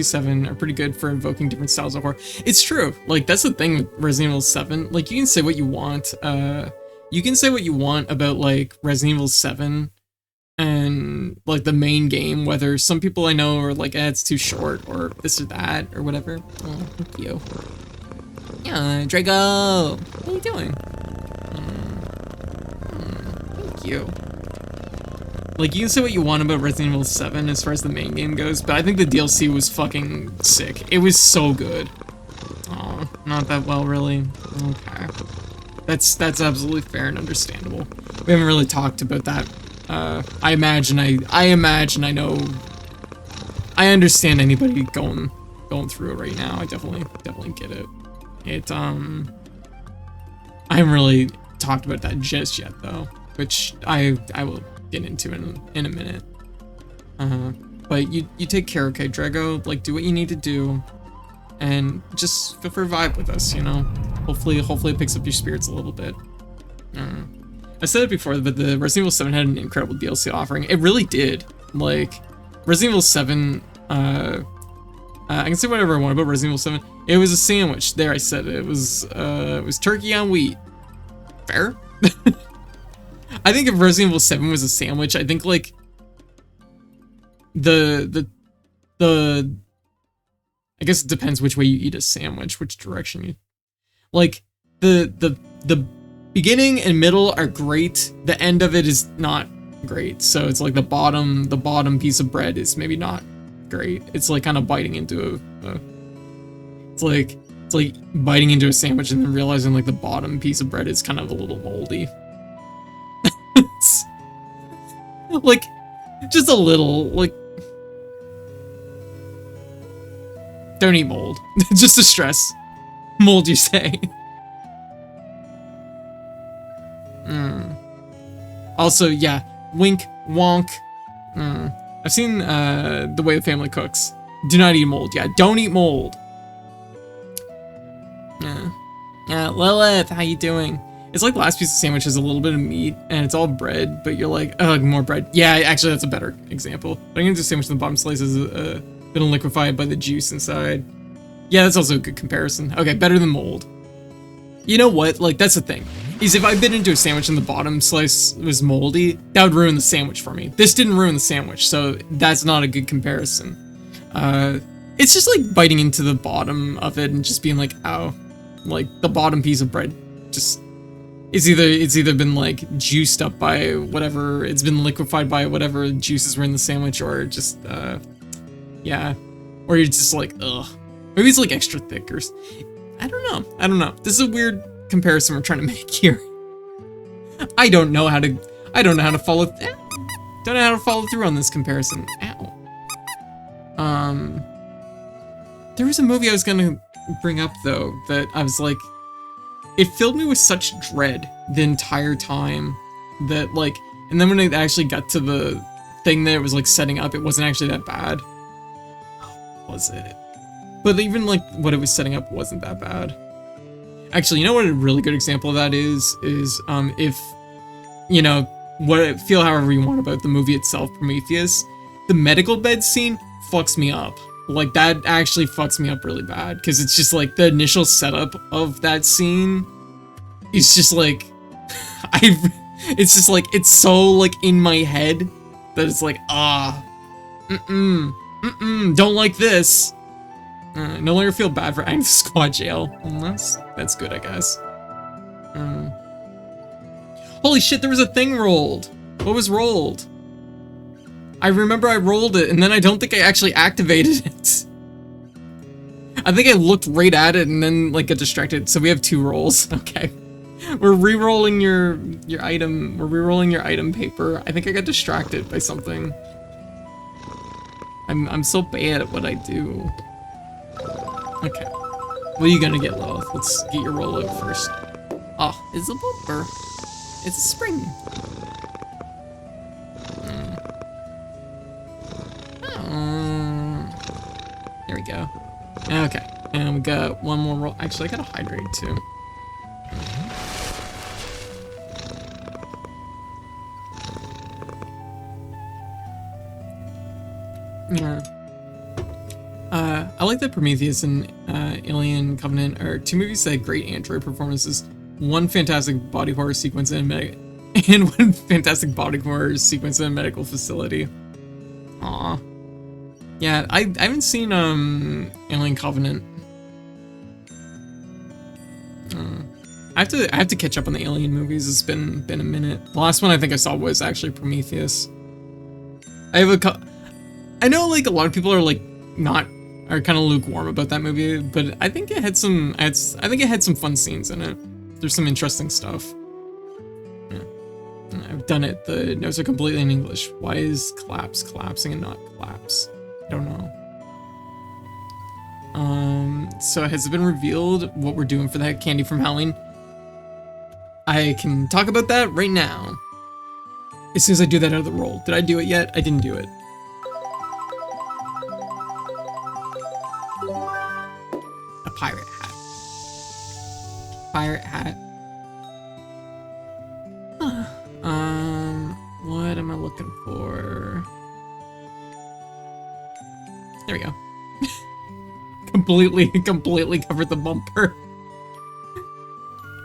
7 are pretty good for invoking different styles of horror. It's true. Like, that's the thing with Resident Evil 7. Like, you can say what you want. You can say what you want about, like, Resident Evil 7 and, like, the main game, whether some people I know are like, it's too short, or this or that, or whatever. Oh, thank you. Yeah, Drago! What are you doing? Thank you. Like, you can say what you want about Resident Evil 7 as far as the main game goes, but I think the DLC was fucking sick. It was so good. Oh, not that well, really. Okay. That's absolutely fair and understandable. We haven't really talked about that. I imagine I know. I understand anybody going through it right now. I definitely get it. I haven't really talked about that just yet, though. which I will get into in a minute. But you take care, okay, Drago? Like, do what you need to do, and just feel free to vibe with us, you know? Hopefully it picks up your spirits a little bit. I said it before, but the Resident Evil 7 had an incredible DLC offering. It really did. Like, Resident Evil 7, I can say whatever I want about Resident Evil 7. It was a sandwich. There, I said it. It was turkey on wheat. Fair? I think if Resident Evil 7 was a sandwich, I think, like, I guess it depends which way you eat a sandwich, which direction you, like, the beginning and middle are great, the end of it is not great, so it's like the bottom piece of bread is maybe not great. It's like kind of biting into it's like biting into a sandwich and then realizing like the bottom piece of bread is kind of a little moldy. It's like just a little, like, don't eat mold. Just to stress. Mold, you say. Also, yeah, wink, wonk. I've seen The Way the Family Cooks. Do not eat mold. Yeah, don't eat mold. Yeah, Lilith, how you doing? It's like the last piece of sandwich has a little bit of meat, and it's all bread, but you're like, ugh, more bread. Yeah, actually, that's a better example. But I'm gonna do a sandwich, the bottom slice is been liquefied by the juice inside. Yeah, that's also a good comparison. Okay, better than mold. You know what? Like, that's the thing. Is if I bit into a sandwich and the bottom slice was moldy, that would ruin the sandwich for me. This didn't ruin the sandwich, so that's not a good comparison. It's just like biting into the bottom of it and just being like, ow. Like, the bottom piece of bread just... It's either been, like, juiced up by whatever, it's been liquefied by whatever juices were in the sandwich, or just, yeah. Or you're just like, ugh. Maybe it's, like, extra thick, or... I don't know. This is a weird comparison we're trying to make here. I don't know how to follow... Don't know how to follow through on this comparison. Ow. There was a movie I was gonna bring up, though, that I was like... It filled me with such dread the entire time that, like... And then when it actually got to the thing that it was, like, setting up, it wasn't actually that bad. Was it? But even, like, what it was setting up wasn't that bad. Actually, you know what a really good example of that is if, you know, feel however you want about the movie itself, Prometheus, the medical bed scene fucks me up. Like, that actually fucks me up really bad, because it's just, like, the initial setup of that scene is just, like, it's just, like, it's so, like, in my head that it's, like, don't like this. No longer feel bad for adding to squad jail. That's good, I guess. Holy shit, there was a thing rolled. What was rolled? I remember I rolled it, and then I don't think I actually activated it. I think I looked right at it and then, like, got distracted. So we have 2 rolls. Okay. We're re-rolling your item. We're re-rolling your item paper. I think I got distracted by something. I'm so bad at what I do. Okay. What are you gonna get, Lilith? Let's get your roll out first. Oh, it's a bumper. It's a spring. There we go. Okay, and we got one more roll. Actually, I got a hydrate too. Yeah. I like that Prometheus and Alien Covenant are 2 movies that had great android performances. One fantastic body horror sequence in one fantastic body horror sequence in a medical facility. Aw. Yeah, I haven't seen Alien Covenant. I have to catch up on the Alien movies. It's been a minute. The last one I think I saw was actually Prometheus. I know, like, a lot of people are like are kind of lukewarm about that movie, but I think it had some fun scenes in it. There's some interesting stuff. Yeah. I've done it. The notes are completely in English. Why is collapse collapsing and not collapse? I don't know. So has it been revealed what we're doing for that candy from Halloween? I can talk about that right now. As soon as I do that out of the roll. Did I do it yet? I didn't do it. A pirate hat. Pirate hat. Huh. What am I looking for? There we go. completely covered the bumper.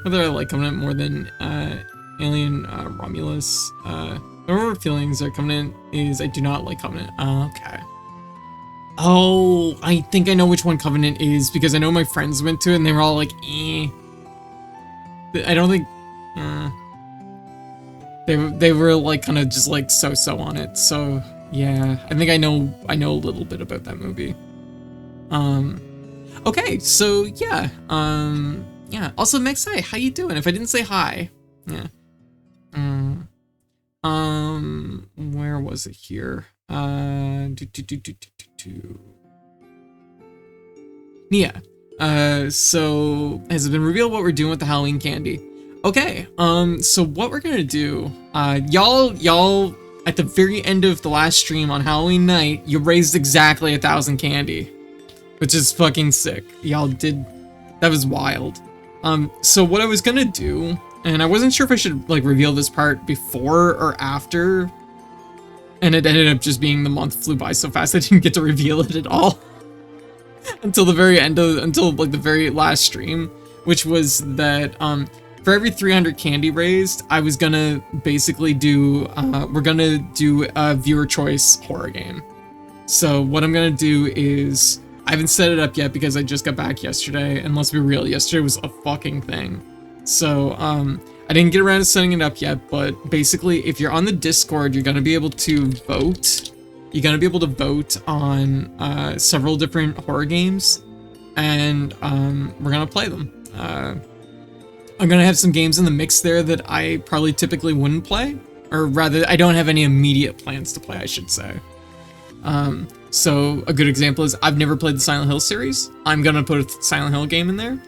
Whether I like Covenant more than Alien Romulus. My feelings are Covenant is I do not like Covenant. Okay. Oh, I think I know which one Covenant is because I know my friends went to it and they were all like, eh. I don't think. They were like kind of just like so on it. So yeah, I think I know a little bit about that movie. Okay, so yeah. Yeah. Also, Max, hi, how you doing? If I didn't say hi, yeah. Where was it here? Yeah. So has it been revealed what we're doing with the Halloween candy? Okay. So what we're gonna do? Y'all, at the very end of the last stream on Halloween night, you raised exactly 1,000 candy, which is fucking sick. Y'all did. That was wild. So what I was gonna do, and I wasn't sure if I should like reveal this part before or after, and it ended up just being the month flew by so fast I didn't get to reveal it at all until the very end of until like the very last stream, which was that for every 300 candy raised, I was gonna basically do we're gonna do a viewer choice horror game. So what I'm gonna do is I haven't set it up yet because I just got back yesterday, and let's be real, yesterday was a fucking thing. So, I didn't get around to setting it up yet, but basically, if you're on the Discord, you're gonna be able to vote. You're gonna be able to vote on, several different horror games, and, we're gonna play them. I'm gonna have some games in the mix there that I probably typically wouldn't play, or rather, I don't have any immediate plans to play, I should say. So a good example is I've never played the Silent Hill series. I'm gonna put a Silent Hill game in there.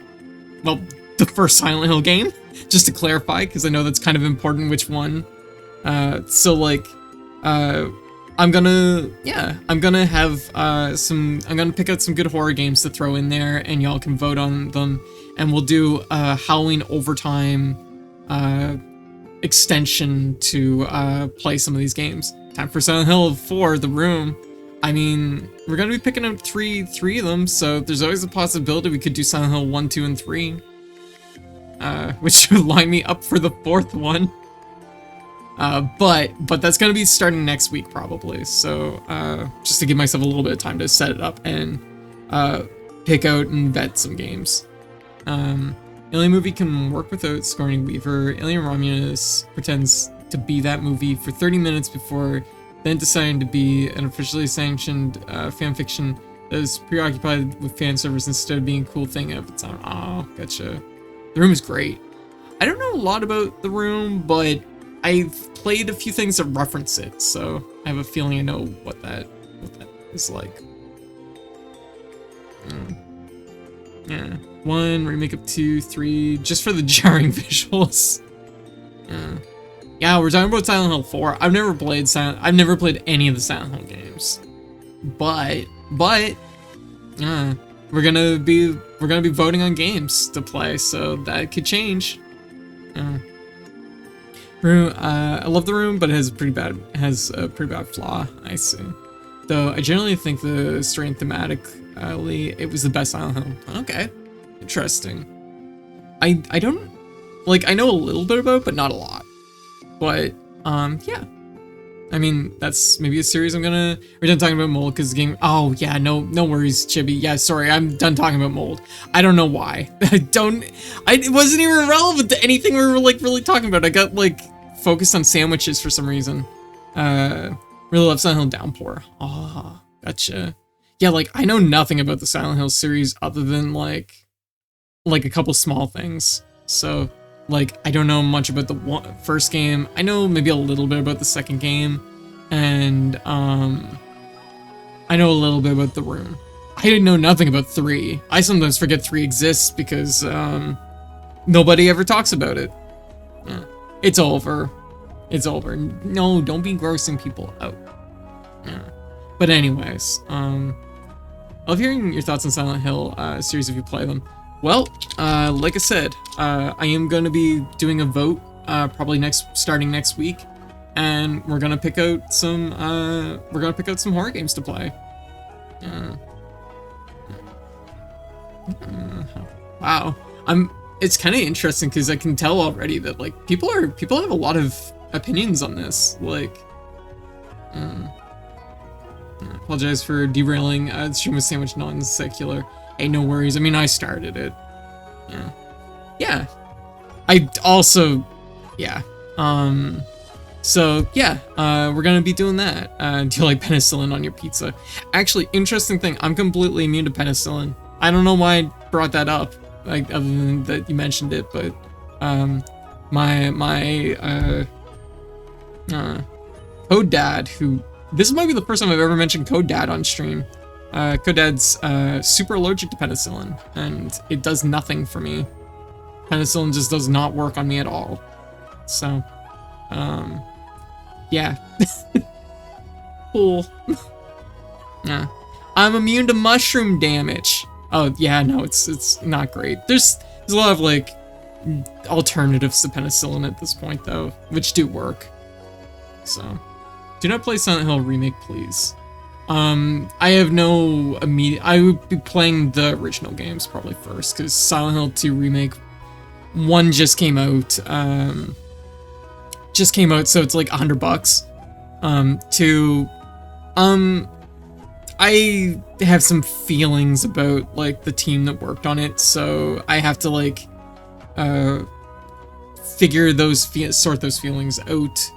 Well, the first Silent Hill game, just to clarify, because I know that's kind of important which one. So like, I'm gonna have I'm gonna pick out some good horror games to throw in there, and y'all can vote on them, and we'll do a Halloween overtime extension to play some of these games. Time for Silent Hill 4, The Room. I mean, we're gonna be picking up three of them, so there's always a possibility we could do Silent Hill 1, 2, and 3. Which would line me up for the 4th one. But that's gonna be starting next week probably, so just to give myself a little bit of time to set it up and pick out and vet some games. Alien movie can work without Sigourney Weaver. Alien Romulus pretends to be that movie for 30 minutes before then deciding to be an officially sanctioned fanfiction that is preoccupied with fan service instead of being a cool thing of its own. Oh, gotcha. The Room is great. I don't know a lot about The Room, but I've played a few things that reference it, so I have a feeling I know what that is like. Yeah. 1, remake of 2, 3, just for the jarring visuals. Yeah, we're talking about Silent Hill 4. I've never played any of the Silent Hill games. But we're gonna be voting on games to play, so that could change. I love The Room, but it has a pretty bad flaw, I see. Though I generally think the story and thematically it was the best Silent Hill. Okay. Interesting. I don't like, I know a little bit about it, but not a lot. But yeah. I mean, that's maybe a series we're done talking about Mold because the game. Oh yeah, no worries, Chibi. Yeah, sorry, I'm done talking about Mold. I don't know why. It wasn't even relevant to anything we were like really talking about. I got like focused on sandwiches for some reason. Really love Silent Hill Downpour. Ah, gotcha. Yeah, like I know nothing about the Silent Hill series other than like a couple small things. So like, I don't know much about the first game. I know maybe a little bit about the second game. And, I know a little bit about The Room. I didn't know nothing about 3. I sometimes forget 3 exists because, nobody ever talks about it. Yeah. It's over. It's over. No, don't be grossing people out. Yeah. But anyways, I love hearing your thoughts on Silent Hill series if you play them. Well, like I said, I am going to be doing a vote probably starting next week, and we're gonna pick out some horror games to play. Wow, it's kind of interesting because I can tell already that like people have a lot of opinions on this. Like, I apologize for derailing. The stream was sandwich non-secular. Hey, no worries. I mean, I started it. Yeah. I also, yeah. So yeah, we're gonna be doing that. Do you like penicillin on your pizza? Actually, interesting thing. I'm completely immune to penicillin. I don't know why I brought that up, like other than that you mentioned it, but my Code Dad, who this might be the first time I've ever mentioned Code Dad on stream. Code Dad's super allergic to penicillin, and it does nothing for me. Penicillin just does not work on me at all. So, yeah. Cool. Yeah. I'm immune to mushroom damage. Oh, yeah, no, it's not great. There's a lot of, like, alternatives to penicillin at this point, though, which do work. So, do not play Silent Hill Remake, please. I have no immediate... I would be playing the original games probably first, because Silent Hill 2 Remake 1 just came out, so it's like $100. 2, I have some feelings about, like, the team that worked on it, so I have to, like, sort those feelings out.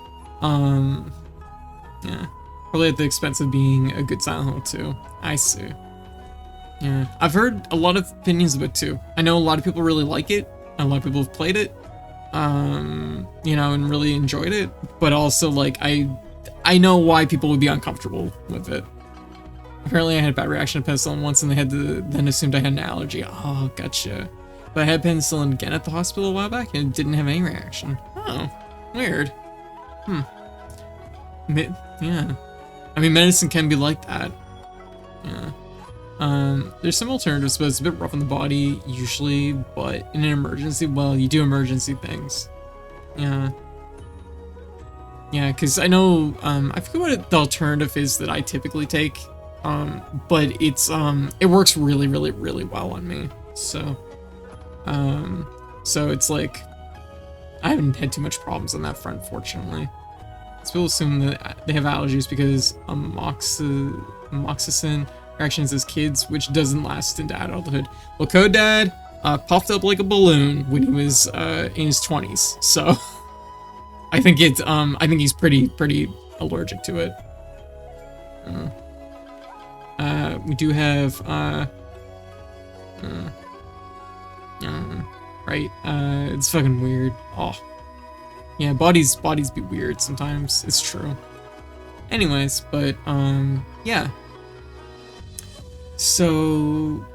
Yeah. Probably at the expense of being a good Silent Hill 2. I see. Yeah. I've heard a lot of opinions about it, too. I know a lot of people really like it. A lot of people have played it. You know, and really enjoyed it. But also, like, I know why people would be uncomfortable with it. Apparently I had a bad reaction to penicillin once and they had to then assumed I had an allergy. Oh, gotcha. But I had penicillin again at the hospital a while back and didn't have any reaction. Oh, weird. Yeah. I mean, medicine can be like that. Yeah. There's some alternatives, but it's a bit rough on the body, usually, but in an emergency, well, you do emergency things. Yeah. Yeah, because I know, I forget what the alternative is that I typically take, but it works really, really, really well on me, so it's like, I haven't had too much problems on that front, fortunately. So people assume that they have allergies because amoxicillin reactions as kids, which doesn't last into adulthood. Well, Code Dad puffed up like a balloon when he was in his 20s, so I think he's pretty allergic to it. We do have right, it's fucking weird. Oh. Yeah, bodies be weird sometimes. It's true. Anyways, but yeah. So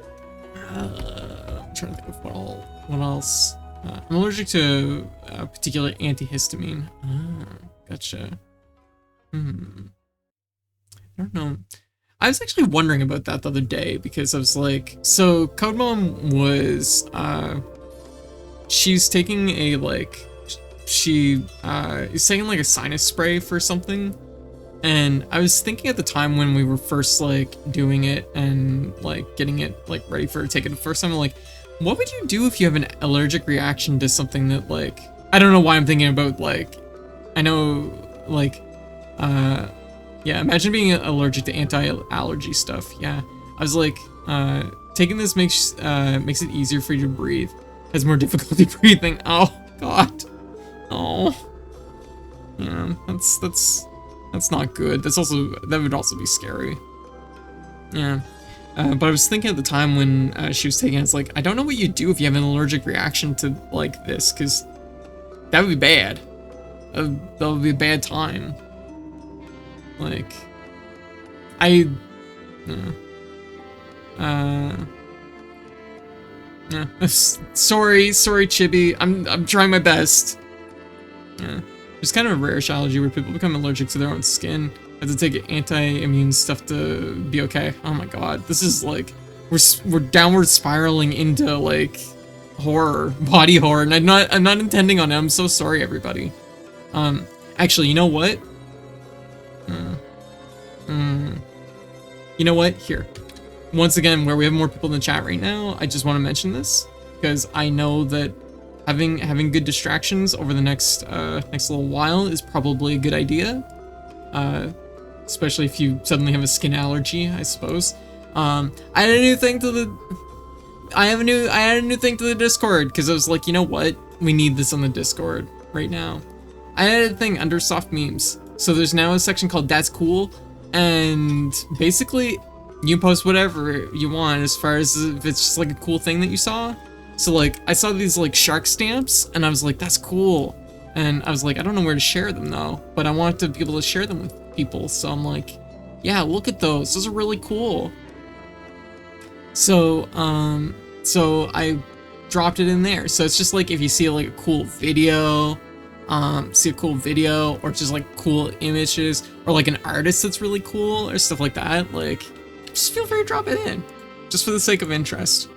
I'm trying to think of what else. I'm allergic to a particular antihistamine. Gotcha. I don't know. I was actually wondering about that the other day because I was like, so Code Mom was she's taking a like she is taking like a sinus spray for something, and I was thinking at the time when we were first like doing it and like getting it like ready for her to take it the first time, I'm like, what would you do if you have an allergic reaction to something that like, I don't know why I'm thinking about like, I know like yeah, imagine being allergic to anti-allergy stuff. Yeah, I was like, taking this makes it easier for you to breathe, has more difficulty breathing. Oh god. Oh, yeah, that's not good. That would also be scary. Yeah, but I was thinking at the time when she was taking it, it's like, I don't know what you do if you have an allergic reaction to like this, because that would be bad. That would be a bad time. Like, sorry, Chibi. I'm trying my best. Yeah. It's kind of a rare allergy where people become allergic to their own skin. Have to take anti-immune stuff to be okay. Oh my god, this is like we're downward spiraling into like horror, body horror, and I'm not intending on it. I'm so sorry, everybody. Actually, you know what? You know what? Here. Once again, where we have more people in the chat right now, I just want to mention this because I know that having good distractions over the next little while is probably a good idea. Especially if you suddenly have a skin allergy, I suppose. I added a new thing to the Discord because I was like, you know what? We need this on the Discord right now. I added a thing under soft memes. So there's now a section called That's Cool, and basically you post whatever you want as far as if it's just like a cool thing that you saw. So like I saw these like shark stamps and I was like, that's cool. And I was like, I don't know where to share them though, but I wanted to be able to share them with people. So I'm like, yeah, look at those. Those are really cool. So I dropped it in there. So it's just like if you see like a cool video, or just like cool images or like an artist that's really cool or stuff like that, like just feel free to drop it in just for the sake of interest.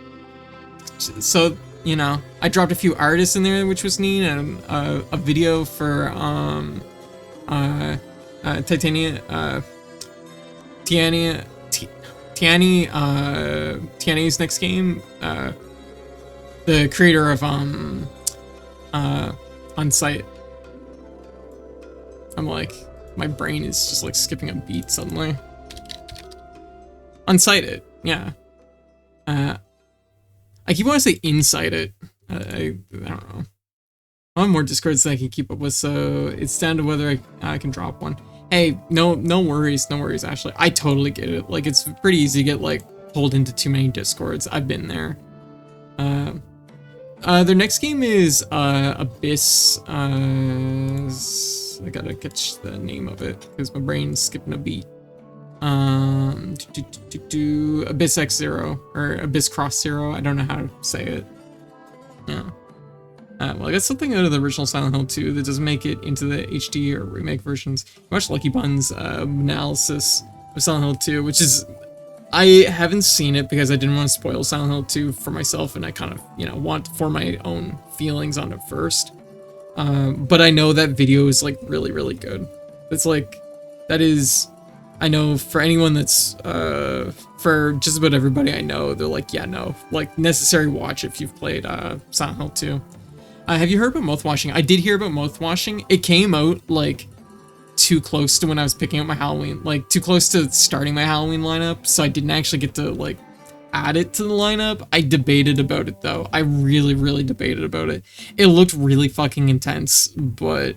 So, you know, I dropped a few artists in there, which was neat, and a video for Tiany's next game, the creator of Unsight. I'm like, my brain is just like skipping a beat suddenly. Unsighted, yeah. I keep wanting to say Insight It. I don't know. I have more Discords than I can keep up with, so it's down to whether I can drop one. Hey, no worries, Ashley. I totally get it. Like, it's pretty easy to get like pulled into too many Discords. I've been there. Their next game is Abyss. I gotta catch the name of it because my brain's skipping a beat. Abyss X Zero or Abyss Cross Zero. I don't know how to say it. Yeah. Well, I got something out of the original Silent Hill 2 that doesn't make it into the HD or remake versions. Watch Lucky Bun's analysis of Silent Hill 2, which is, I haven't seen it because I didn't want to spoil Silent Hill 2 for myself, and I kind of, you know, want to form my own feelings on it first. But I know that video is like really, really good. It's like, that is, I know for anyone that's, for just about everybody I know, they're like, yeah, no, like necessary watch if you've played Silent Hill 2. Have you heard about mouthwashing? I did hear about mouthwashing. It came out like too close to when I was picking up my Halloween, like too close to starting my Halloween lineup, so I didn't actually get to like add it to the lineup. I debated about it though. I really, really debated about it. It looked really fucking intense, but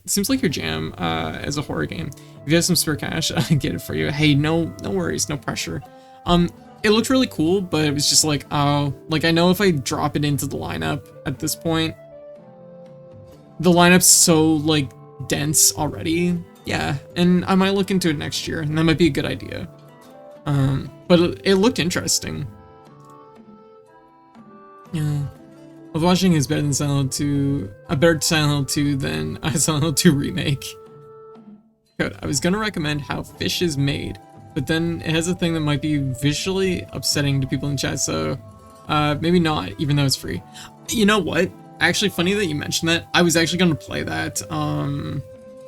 seems like your jam as a horror game. If you have some spare cash, I can get it for you. Hey, no worries, no pressure. It looked really cool, but it was just like, oh, like I know if I drop it into the lineup at this point, the lineup's so like dense already. Yeah, and I might look into it next year, and that might be a good idea. But it looked interesting. Yeah. Watching is better than Silent Hill 2, a better Silent Hill 2 than a Silent Hill 2 remake. Good. I was gonna recommend How Fish is Made, but then it has a thing that might be visually upsetting to people in chat, so maybe not, even though it's free. You know what? Actually, funny that you mentioned that. I was actually gonna play that,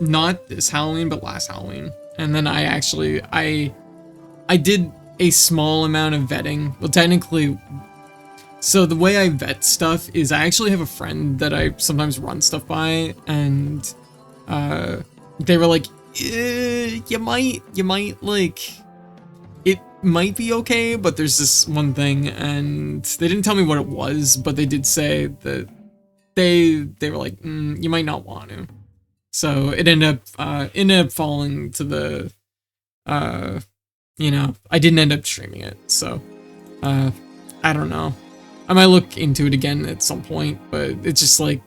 not this Halloween, but last Halloween. And then I did a small amount of vetting. Well, technically, so the way I vet stuff is I actually have a friend that I sometimes run stuff by, and they were like, you might like, it might be okay, but there's this one thing, and they didn't tell me what it was, but they did say that they were like, you might not want to. So it ended up falling to the, you know, I didn't end up streaming it, so I don't know. I might look into it again at some point, but it's just like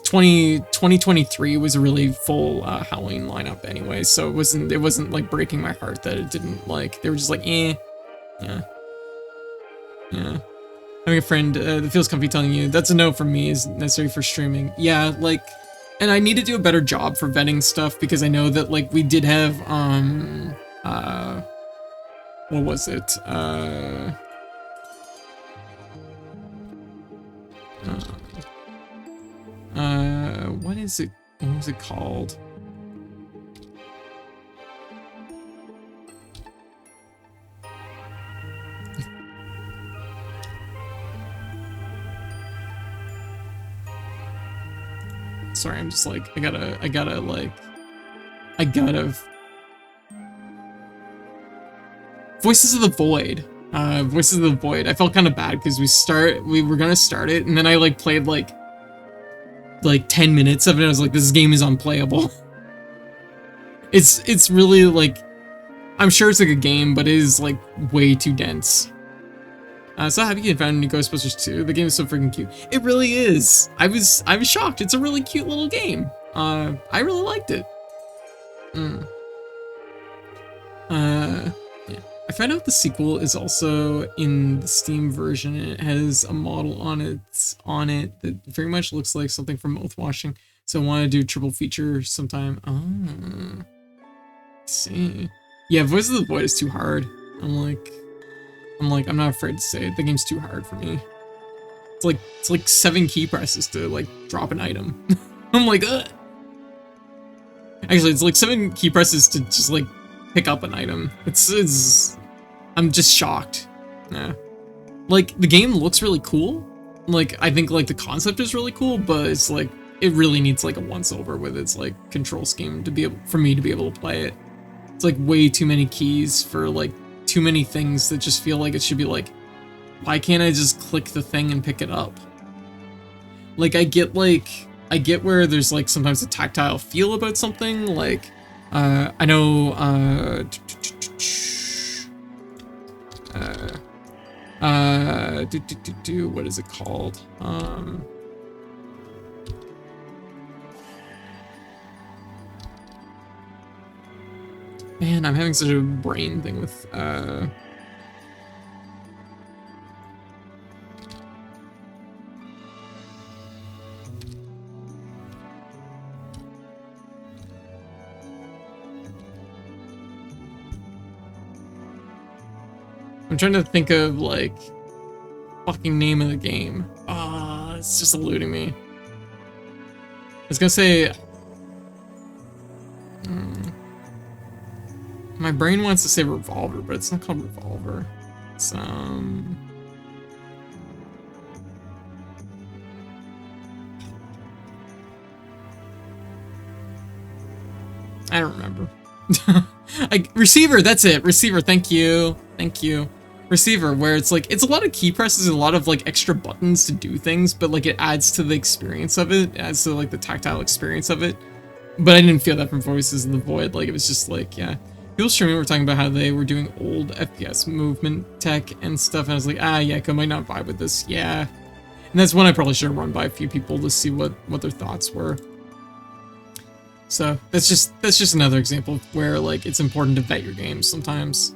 2023 was a really full Halloween lineup anyway, so it wasn't like breaking my heart that it didn't, like, they were just like, yeah. Having a friend that feels comfy telling you that's a no from me is necessary for streaming. Yeah, like And I need to do a better job for vetting stuff because I know that like we did have what was it? What is it? What was it called? Sorry, I'm just like, I gotta. Voices of the Void. Voices of the Void. I felt kind of bad because we were gonna start it, and then I like played like 10 minutes of it. I was like, this game is unplayable. It's really like, I'm sure it's a good game, but it is like way too dense. So happy you found new Ghostbusters 2. The game is so freaking cute. It really is. I was shocked. It's a really cute little game. I really liked it. Yeah. I found out the sequel is also in the Steam version, and it has a model on it that very much looks like something from Oathwashing. So I want to do a triple feature sometime. Oh, I see. Yeah, Voice of the Void is too hard. I'm not afraid to say it. The game's too hard for me. It's like 7 key presses to like drop an item. I'm like, ugh. Actually, it's like 7 key presses to just like pick up an item. I'm just shocked. Yeah. Like the game looks really cool. Like I think like the concept is really cool, but it's like it really needs like a once over with its like control scheme for me to be able to play it. It's like way too many keys for like too many things that just feel like it should be like, why can't I just click the thing and pick it up? Like I get where there's like sometimes a tactile feel about something. Like I know what is it called? Man, I'm having such a brain thing with I'm trying to think of like fucking name of the game. It's just eluding me. I was gonna say my brain wants to say Revolver, but it's not called Revolver. It's I don't remember. Receiver, that's it. Receiver, thank you. Thank you. Receiver, where it's like, it's a lot of key presses and a lot of like extra buttons to do things, but like it adds to the experience of it, adds to like the tactile experience of it. But I didn't feel that from Voices in the Void. Like it was just like, yeah. People streaming were talking about how they were doing old FPS movement tech and stuff, and I was like, yeah, I might not vibe with this. Yeah. And that's one I probably should have run by a few people to see what their thoughts were. So that's just another example of where like it's important to vet your games sometimes.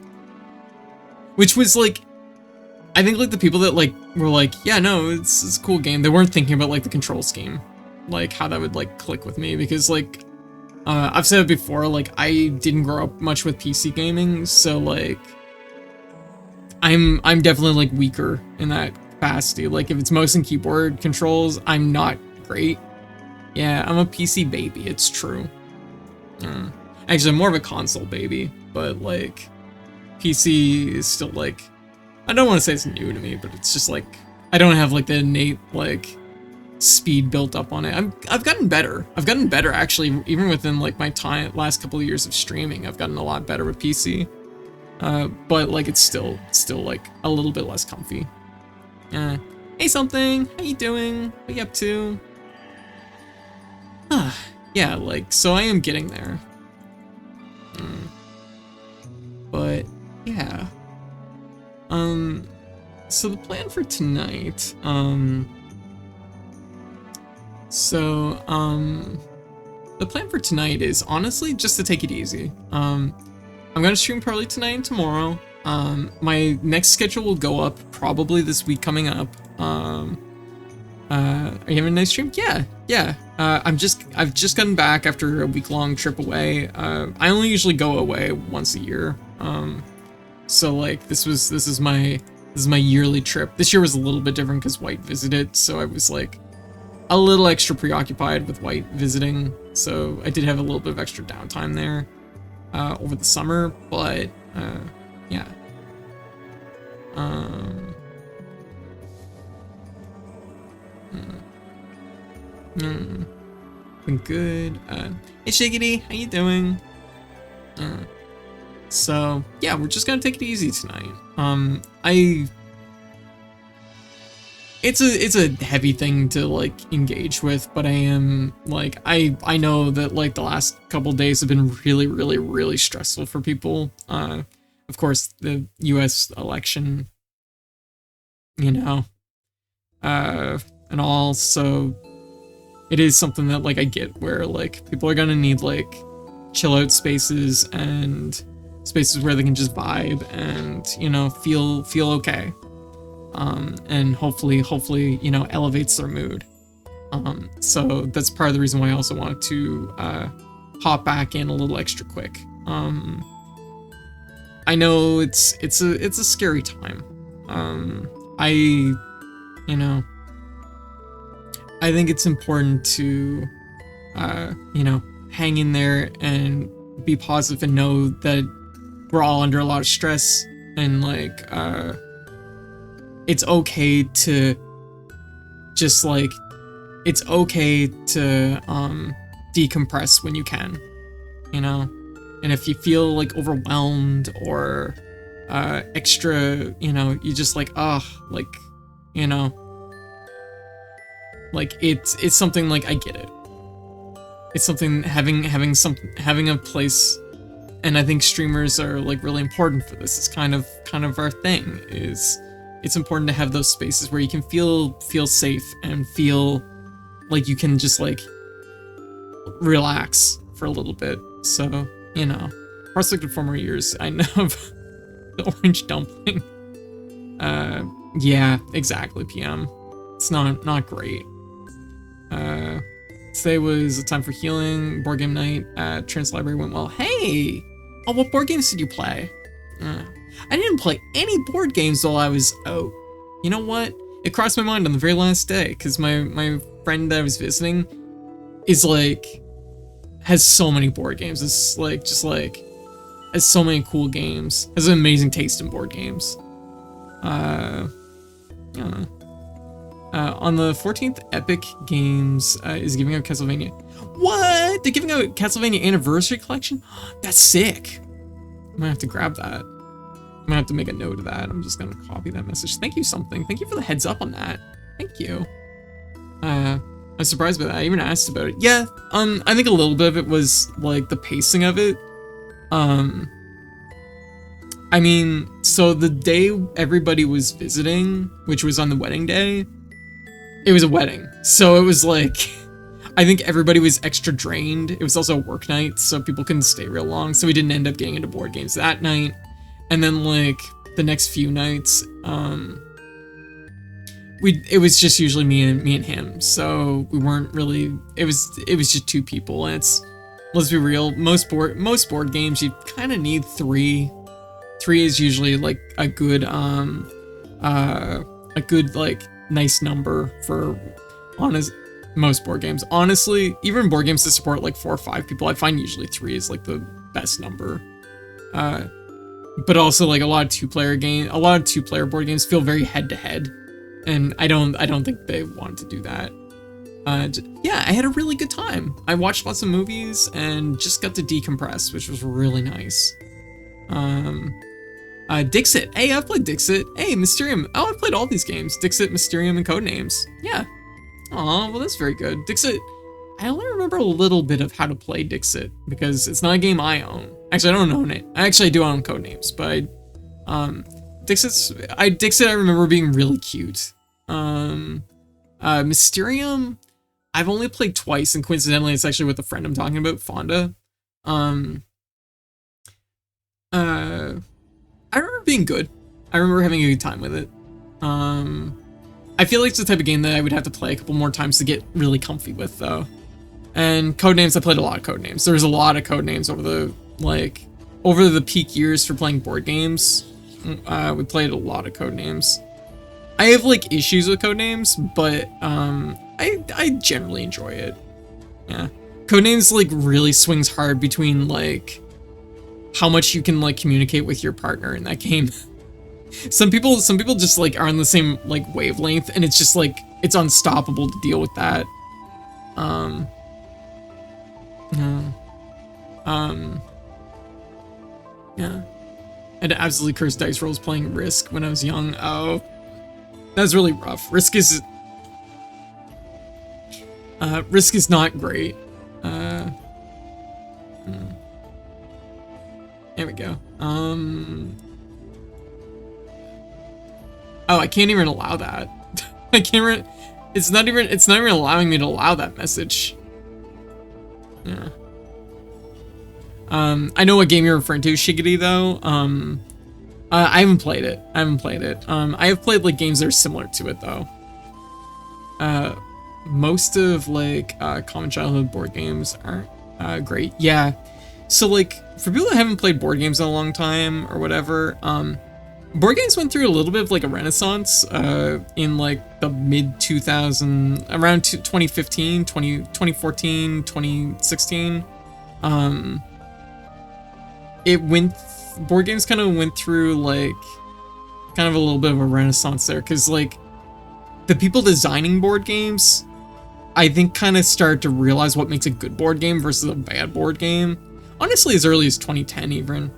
Which was like, I think like the people that like were like, yeah, no, it's a cool game. They weren't thinking about like the control scheme, like how that would like click with me, because like I've said it before, like I didn't grow up much with PC gaming, so like I'm definitely like weaker in that capacity. Like if it's mouse and keyboard controls, I'm not great. Yeah, I'm a PC baby, it's true. Actually, I'm more of a console baby, but like PC is still like, I don't want to say it's new to me, but it's just like, I don't have like the innate like speed built up on it. I've gotten better. I've gotten better actually, even within like my last couple of years of streaming. I've gotten a lot better with PC. But like it's still like a little bit less comfy. Hey something, how you doing? What you up to? Yeah, like, so I am getting there. But yeah. So the plan for tonight, the plan for tonight is honestly just to take it easy. I'm gonna stream probably tonight and tomorrow. My next schedule will go up probably this week coming up. Are you having a nice stream? Yeah, yeah. I've just gotten back after a week-long trip away. I only usually go away once a year. So like this is my yearly trip. This year was a little bit different because White visited, so I was like a little extra preoccupied with White visiting. So I did have a little bit of extra downtime there over the summer, but yeah. Been good. Hey Shiggity, how you doing? So yeah, we're just gonna take it easy tonight. It's a heavy thing to like engage with, but I am like I know that like the last couple days have been really stressful for people. Of course the US election, you know, and all, so it is something that like I get where like people are gonna need like chill out spaces and spaces where they can just vibe and, you know, feel okay. And hopefully, you know, elevates their mood. So that's part of the reason why I also wanted to hop back in a little extra quick. I know it's a scary time. I think it's important to you know, hang in there and be positive and know that we're all under a lot of stress, and like it's okay to just like decompress when you can, you know. And if you feel like overwhelmed or extra, you know, you just like like, you know, like it's something like I get it. It's something having a place, and I think streamers are like really important for this. It's kind of our thing. Is it's important to have those spaces where you can feel safe and feel like you can just like relax for a little bit. So, you know, prospective for more years. I know of the orange dumpling. Yeah, exactly, PM. It's not great. Today was a time for healing. Board game night at Trans Library went well. Hey! Oh, what board games did you play? I didn't play any board games while I was out. You know what? It crossed my mind on the very last day, because my friend that I was visiting is like, has so many board games. It's like, just like, has so many cool games. Has an amazing taste in board games. Yeah. On the 14th, Epic Games is giving out Castlevania. What? They're giving out Castlevania Anniversary Collection? That's sick. I'm gonna have to grab that. I'm gonna have to make a note of that. I'm just gonna copy that message. Thank you, something. Thank you for the heads up on that. Thank you. I was surprised by that. I even asked about it. Yeah, I think a little bit of it was like the pacing of it. I mean, so the day everybody was visiting, which was on the wedding day, it was a wedding. So it was like, I think everybody was extra drained. It was also a work night, so people couldn't stay real long. So we didn't end up getting into board games that night. And then like the next few nights, it was just usually me and him. So we weren't really, it was just two people. And it's, let's be real, most board games you kind of need three. Three is usually like a good like nice number for most board games. Honestly, even board games that support like 4 or 5 people, I find usually 3 is like the best number. But also like a lot of two-player board games feel very head-to-head, and I don't think they want to do that. Yeah, I had a really good time. I watched lots of movies and just got to decompress, which was really nice. Dixit. Hey, I've played Dixit. Hey, Mysterium. Oh, I've played all these games. Dixit, Mysterium, and Codenames. Yeah. Aw, well, that's very good. Dixit, I only remember a little bit of how to play Dixit, because it's not a game I own. Actually, I don't own it. Actually, I do own Codenames, but Dixit, I remember being really cute. Mysterium, I've only played twice, and coincidentally, it's actually with the friend I'm talking about, Fonda. I remember being good. I remember having a good time with it. I I feel like it's the type of game that I would have to play a couple more times to get really comfy with, though. And Codenames, I played a lot of Codenames. There was a lot of Codenames over the peak years for playing board games. We played a lot of Codenames. I have like issues with Codenames, but I generally enjoy it. Yeah, Codenames like really swings hard between like how much you can like communicate with your partner in that game. Some people just like are on the same like wavelength, and it's just like it's unstoppable to deal with that. Yeah. I had to absolutely curse dice rolls playing Risk when I was young. Oh, that was really rough. Risk is not great. There we go. Oh, I can't even allow that. I can't. It's not even allowing me to allow that message. Yeah. I know what game you're referring to, Shiggity, though. I haven't played it. I have played like games that are similar to it, though. Most of like common childhood board games aren't great. Yeah. So like for people that haven't played board games in a long time or whatever, board games went through a little bit of like a renaissance in like the mid 2000, around 2015, 2014, 2016. Board games kind of went through like kind of a little bit of a renaissance there, because like the people designing board games, I think, kind of started to realize what makes a good board game versus a bad board game. Honestly, as early as 2010 even.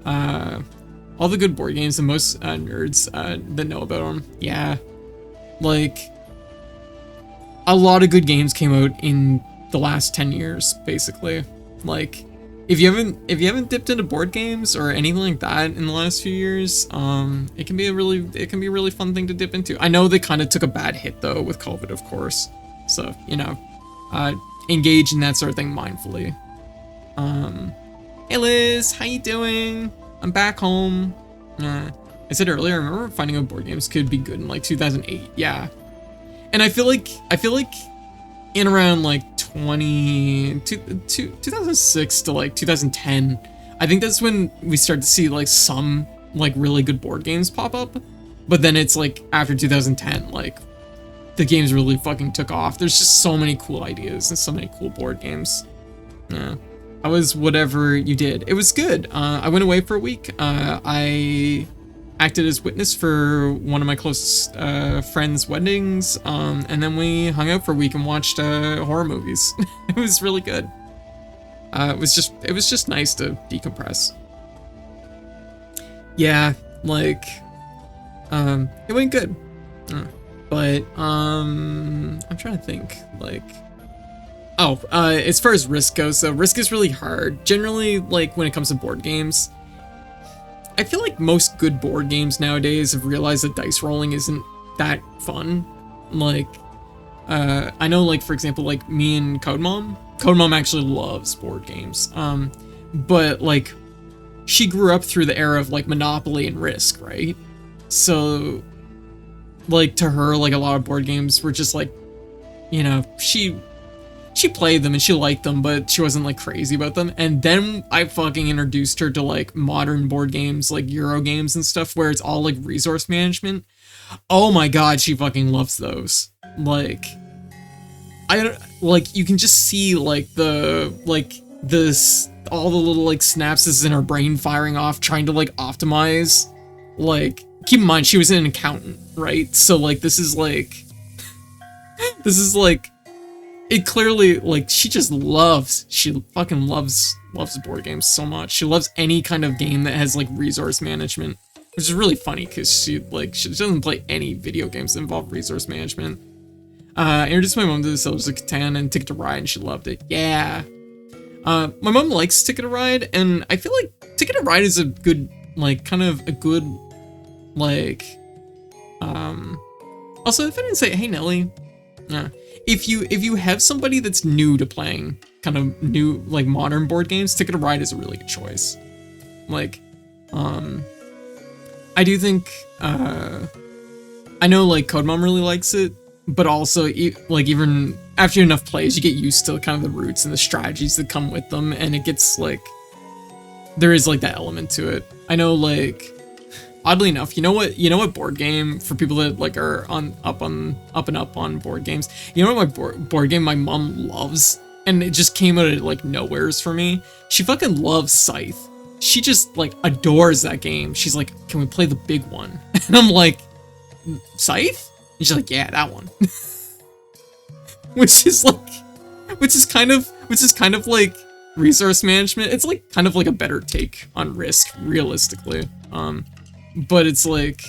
All the good board games and most nerds that know about them, yeah, like a lot of good games came out in the last 10 years, basically. Like if you haven't dipped into board games or anything like that in the last few years, it can be a really fun thing to dip into. I know they kind of took a bad hit though with COVID, of course. So, you know, engage in that sort of thing mindfully. Hey Liz, how you doing? I'm back home. I said earlier, I remember finding out board games could be good in like 2008. Yeah. And I feel like in around like 2006 to like 2010, I think that's when we start to see like some like really good board games pop up. But then it's like after 2010, like the games really fucking took off. There's just so many cool ideas and so many cool board games. Yeah. How was whatever you did? It was good. I went away for a week. I acted as witness for one of my closest friends' weddings, and then we hung out for a week and watched horror movies. It was really good. It was just nice to decompress. Yeah, like it went good. But I'm trying to think, like, as far as Risk goes, so Risk is really hard. Generally, like, when it comes to board games, I feel like most good board games nowadays have realized that dice rolling isn't that fun. Like, I know, like, for example, like, me and Codemom actually loves board games. But, like, she grew up through the era of, like, Monopoly and Risk, right? So, like, to her, like, a lot of board games were just, like, you know, she played them and she liked them, but she wasn't like crazy about them. And then I fucking introduced her to like modern board games, like Euro games and stuff, where it's all like resource management. Oh my god, she fucking loves those. Like, you can just see like all the little like synapses in her brain firing off, trying to like optimize. Like, keep in mind, she was an accountant, right? So like this is like it clearly, like, she fucking loves board games so much. She loves any kind of game that has, like, resource management, which is really funny, because she doesn't play any video games that involve resource management. I introduced my mom to the Settlers of Catan and Ticket to Ride, and she loved it. Yeah. My mom likes Ticket to Ride, and I feel like Ticket to Ride is a good, like, kind of a good, like, also, if I didn't say, hey, Nelly, if you have somebody that's new to playing kind of new, like, modern board games, Ticket to Ride is a really good choice. Like, I do think, I know like CodeMom really likes it, but also like even after enough plays, you get used to kind of the roots and the strategies that come with them, and it gets like there is like that element to it. I know like oddly enough, you know what board game for people that like are up and up on board games. You know what my board game my mom loves, and it just came out of like nowheres for me. She fucking loves Scythe. She just like adores that game. She's like, "Can we play the big one?" And I'm like, "Scythe?" And she's like, "Yeah, that one." which is kind of like resource management. It's like kind of like a better take on Risk, realistically. But it's like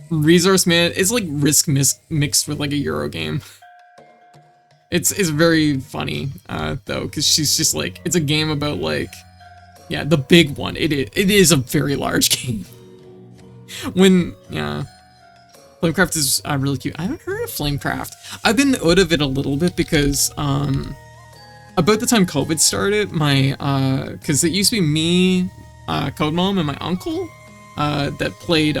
resource it's like Risk mixed with like a Euro game. It's very funny though, because she's just like, it's a game about like, yeah, the big one. It is a very large game. Flamecraft is really cute. I haven't heard of Flamecraft. I've been out of it a little bit because about the time COVID started, my because it used to be me, CodeMom, and my uncle that played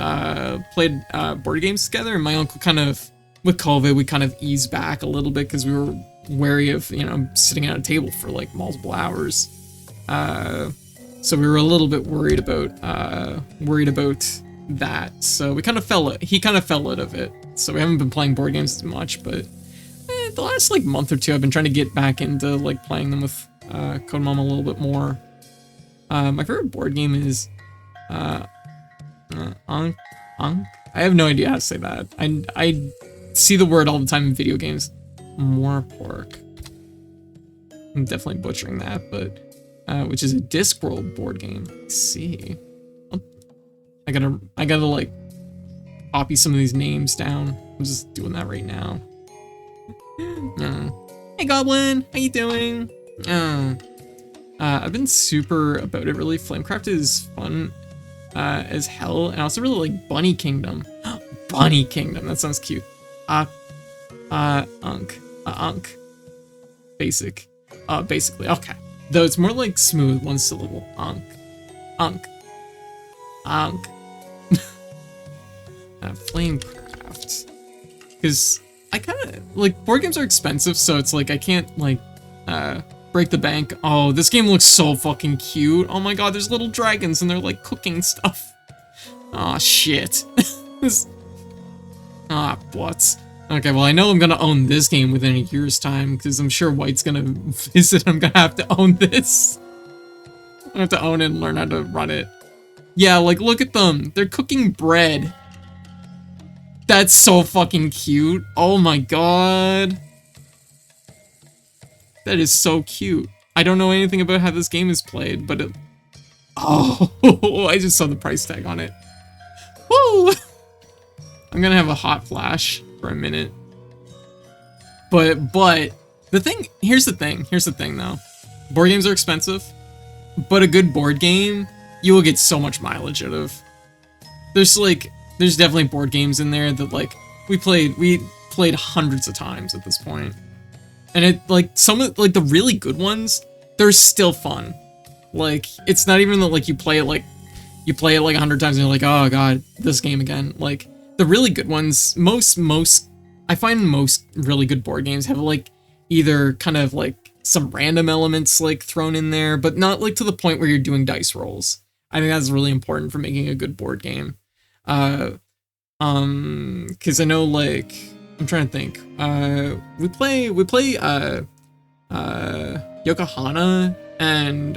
board games together, and my uncle kind of, with COVID, we kind of eased back a little bit because we were wary of, you know, sitting at a table for like multiple hours. So we were a little bit worried about that. So we kind of he kind of fell out of it. So we haven't been playing board games as much, but the last like month or two, I've been trying to get back into like playing them with CodeMom a little bit more. My favorite board game is Ankh. I have no idea how to say that. I see the word all the time in video games. More pork. I'm definitely butchering that, but which is a Discworld board game. Let's see. I gotta like copy some of these names down. I'm just doing that right now. Hey Goblin, how you doing? I've been super about it really. Flamecraft is fun as hell, and I also really like Bunny Kingdom. Bunny Kingdom, that sounds cute. Unk. Basically, okay. Though it's more like smooth, one syllable. Unk. Flamecraft. Because I kind of, like, board games are expensive, so it's like, I can't, like, break the bank. Oh, this game looks so fucking cute. Oh my god, there's little dragons and they're, like, cooking stuff. Aw, shit. Butts. Okay, well, I know I'm gonna own this game within a year's time, because I'm sure White's gonna visit. I'm gonna have to own this. I have to own it and learn how to run it. Yeah, like, look at them. They're cooking bread. That's so fucking cute. Oh my god. That is so cute. I don't know anything about how this game is played, but it... Oh, I just saw the price tag on it. Woo! I'm gonna have a hot flash for a minute. But, here's the thing though. Board games are expensive, but a good board game, you will get so much mileage out of. There's definitely board games in there that, like, we played hundreds of times at this point. And it, like, some of, like, the really good ones, they're still fun. Like, it's not even that, like, you play it like 100 times and you're like, oh god, this game again. Like, the really good ones, I find most really good board games have, like, either kind of, like, some random elements, like, thrown in there, but not, like, to the point where you're doing dice rolls. I think that's really important for making a good board game. Because I know, like, I'm trying to think. We play Yokohana and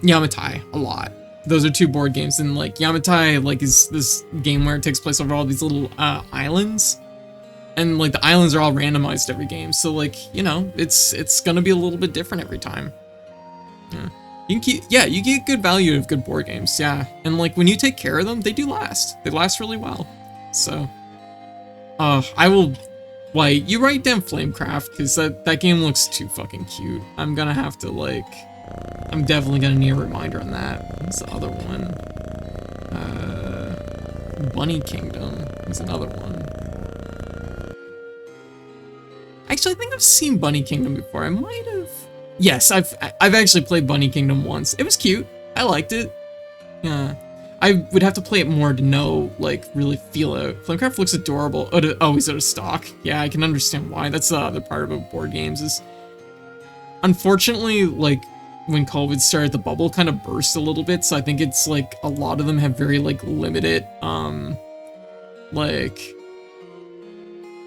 Yamatai a lot. Those are two board games, and like Yamatai, like, is this game where it takes place over all these little islands, and like the islands are all randomized every game. So, like, you know, it's gonna be a little bit different every time. Yeah. You get good value of good board games, yeah. And like when you take care of them, they do last. They last really well. So, I will. White, you write down Flamecraft, because that game looks too fucking cute. I'm gonna have to, like, I'm definitely gonna need a reminder on that. What's the other one? Bunny Kingdom is another one. Actually, I think I've seen Bunny Kingdom before. I might have. Yes, I've actually played Bunny Kingdom once. It was cute. I liked it. Yeah. I would have to play it more to know, like, really feel it. Flamecraft looks adorable. Oh, he's out of stock. Yeah, I can understand why. That's the other part about board games is... Unfortunately, like, when COVID started, the bubble kind of burst a little bit, so I think it's, like, a lot of them have very, like, limited, like...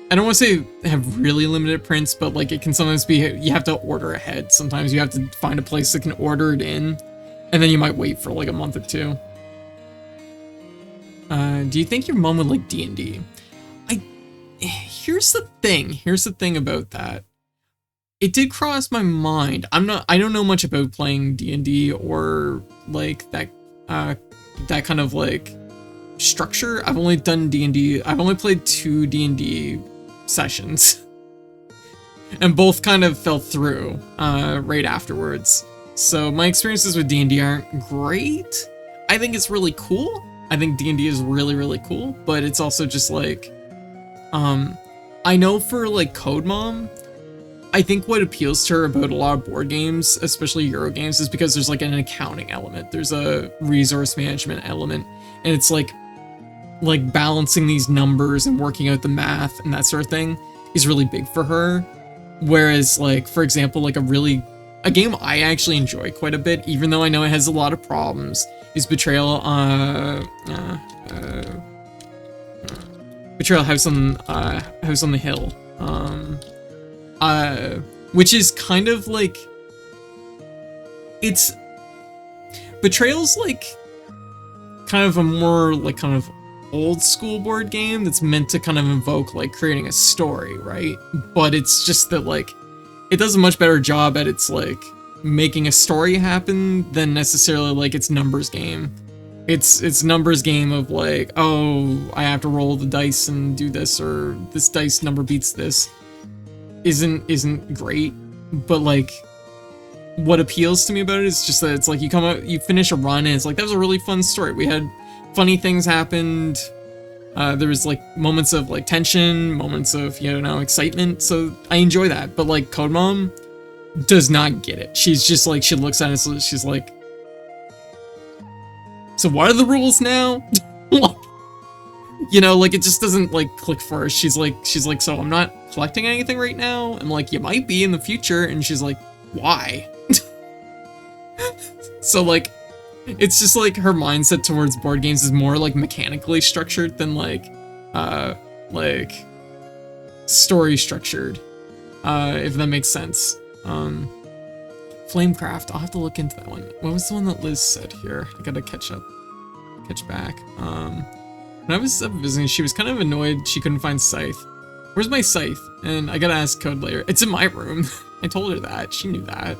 I don't want to say have really limited prints, but, like, it can sometimes be, you have to order ahead. Sometimes you have to find a place that can order it in, and then you might wait for, like, a month or two. Do you think your mom would like D&D? Here's the thing about that. It did cross my mind. I don't know much about playing D&D or like that kind of like structure. I've only done D&D. I've only played 2 D&D sessions. And both kind of fell through right afterwards. So my experiences with D&D aren't great. I think it's really cool. I think D&D is really, really cool, but it's also just like, I know for like Code Mom, I think what appeals to her about a lot of board games, especially Euro games, is because there's like an accounting element, there's a resource management element, and it's like balancing these numbers and working out the math and that sort of thing is really big for her. Whereas like, for example, like a game I actually enjoy quite a bit, even though I know it has a lot of problems, is Betrayal. Betrayal House on the Hill. Which is kind of like, it's Betrayal's like kind of a more like kind of old school board game that's meant to kind of invoke like creating a story, right? But it's just that like it does a much better job at its like making a story happen than necessarily like its numbers game. It's numbers game of like, oh, I have to roll the dice and do this, or this dice number beats this. Isn't great, but like what appeals to me about it is just that it's like you finish a run and it's like that was a really fun story. We had funny things happened. There was like moments of like tension, moments of, you know, excitement. So I enjoy that. But like Code Mom does not get it. She's just like, she looks at it, so she's like, so what are the rules now? You know, like it just doesn't like click for her. She's like, so I'm not collecting anything right now? I'm like, you might be in the future. And she's like, why? So like, it's just like her mindset towards board games is more like mechanically structured than like story structured, if that makes sense. Flamecraft, I'll have to look into that one. What was the one that Liz said here? I gotta catch back. When I was up visiting, she was kind of annoyed she couldn't find Scythe. Where's my Scythe? And I gotta ask Code later. It's in my room. I told her that. She knew that.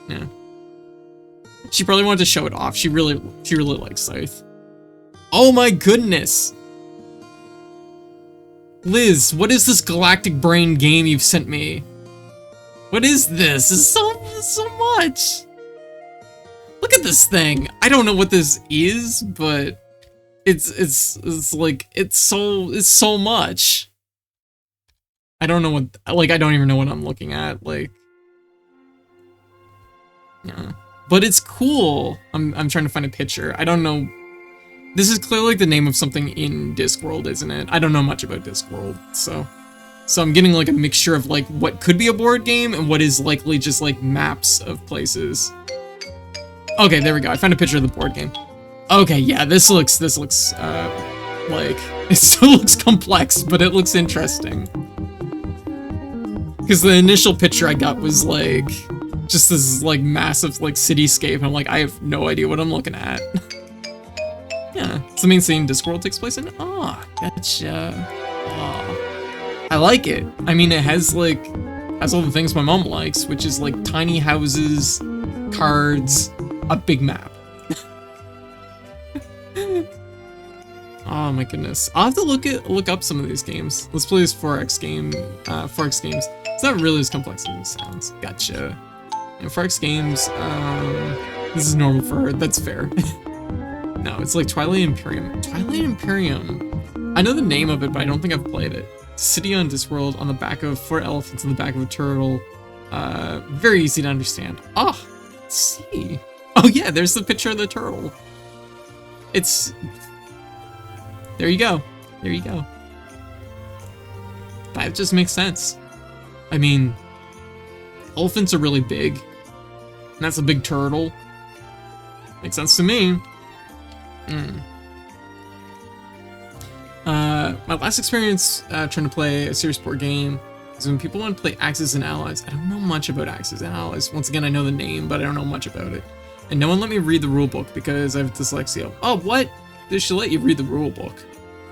Yeah. She probably wanted to show it off. She really likes Scythe. Oh my goodness! Liz, what is this galactic brain game you've sent me? What is this? It's so much! Look at this thing! I don't know what this is, but it's like, it's so much. I don't know what, like, I don't even know what I'm looking at, like. Yeah. But it's cool. I'm trying to find a picture. I don't know. This is clearly like the name of something in Discworld, isn't it? I don't know much about Discworld, so I'm getting like a mixture of like what could be a board game and what is likely just like maps of places. Okay, there we go. I found a picture of the board game. Okay, yeah, this looks like, it still looks complex, but it looks interesting. Because the initial picture I got was like just this like massive like cityscape, and I'm like, I have no idea what I'm looking at. Yeah, it's the main scene Discworld takes place in. Gotcha. I like it. I mean, it has all the things my mom likes, which is like tiny houses, cards, a big map. Oh my goodness. I'll have to look up some of these games. Let's play this 4X game. 4X games. It's not really as complex as it sounds. Gotcha. And 4X games, this is normal for her. That's fair. No, it's like Twilight Imperium. Twilight Imperium. I know the name of it, but I don't think I've played it. City on Discworld, on the back of 4 elephants on the back of a turtle. Very easy to understand. Oh, let's see. Oh yeah, there's the picture of the turtle. it's... There you go. There you go. That just makes sense. I mean, elephants are really big. And that's a big turtle. Makes sense to me. My last experience trying to play a serious board game is when people want to play Axis and Allies. I don't know much about Axis and Allies. Once again, I know the name, but I don't know much about it. And no one let me read the rulebook because I have dyslexia. Oh, what? They should let you read the rulebook.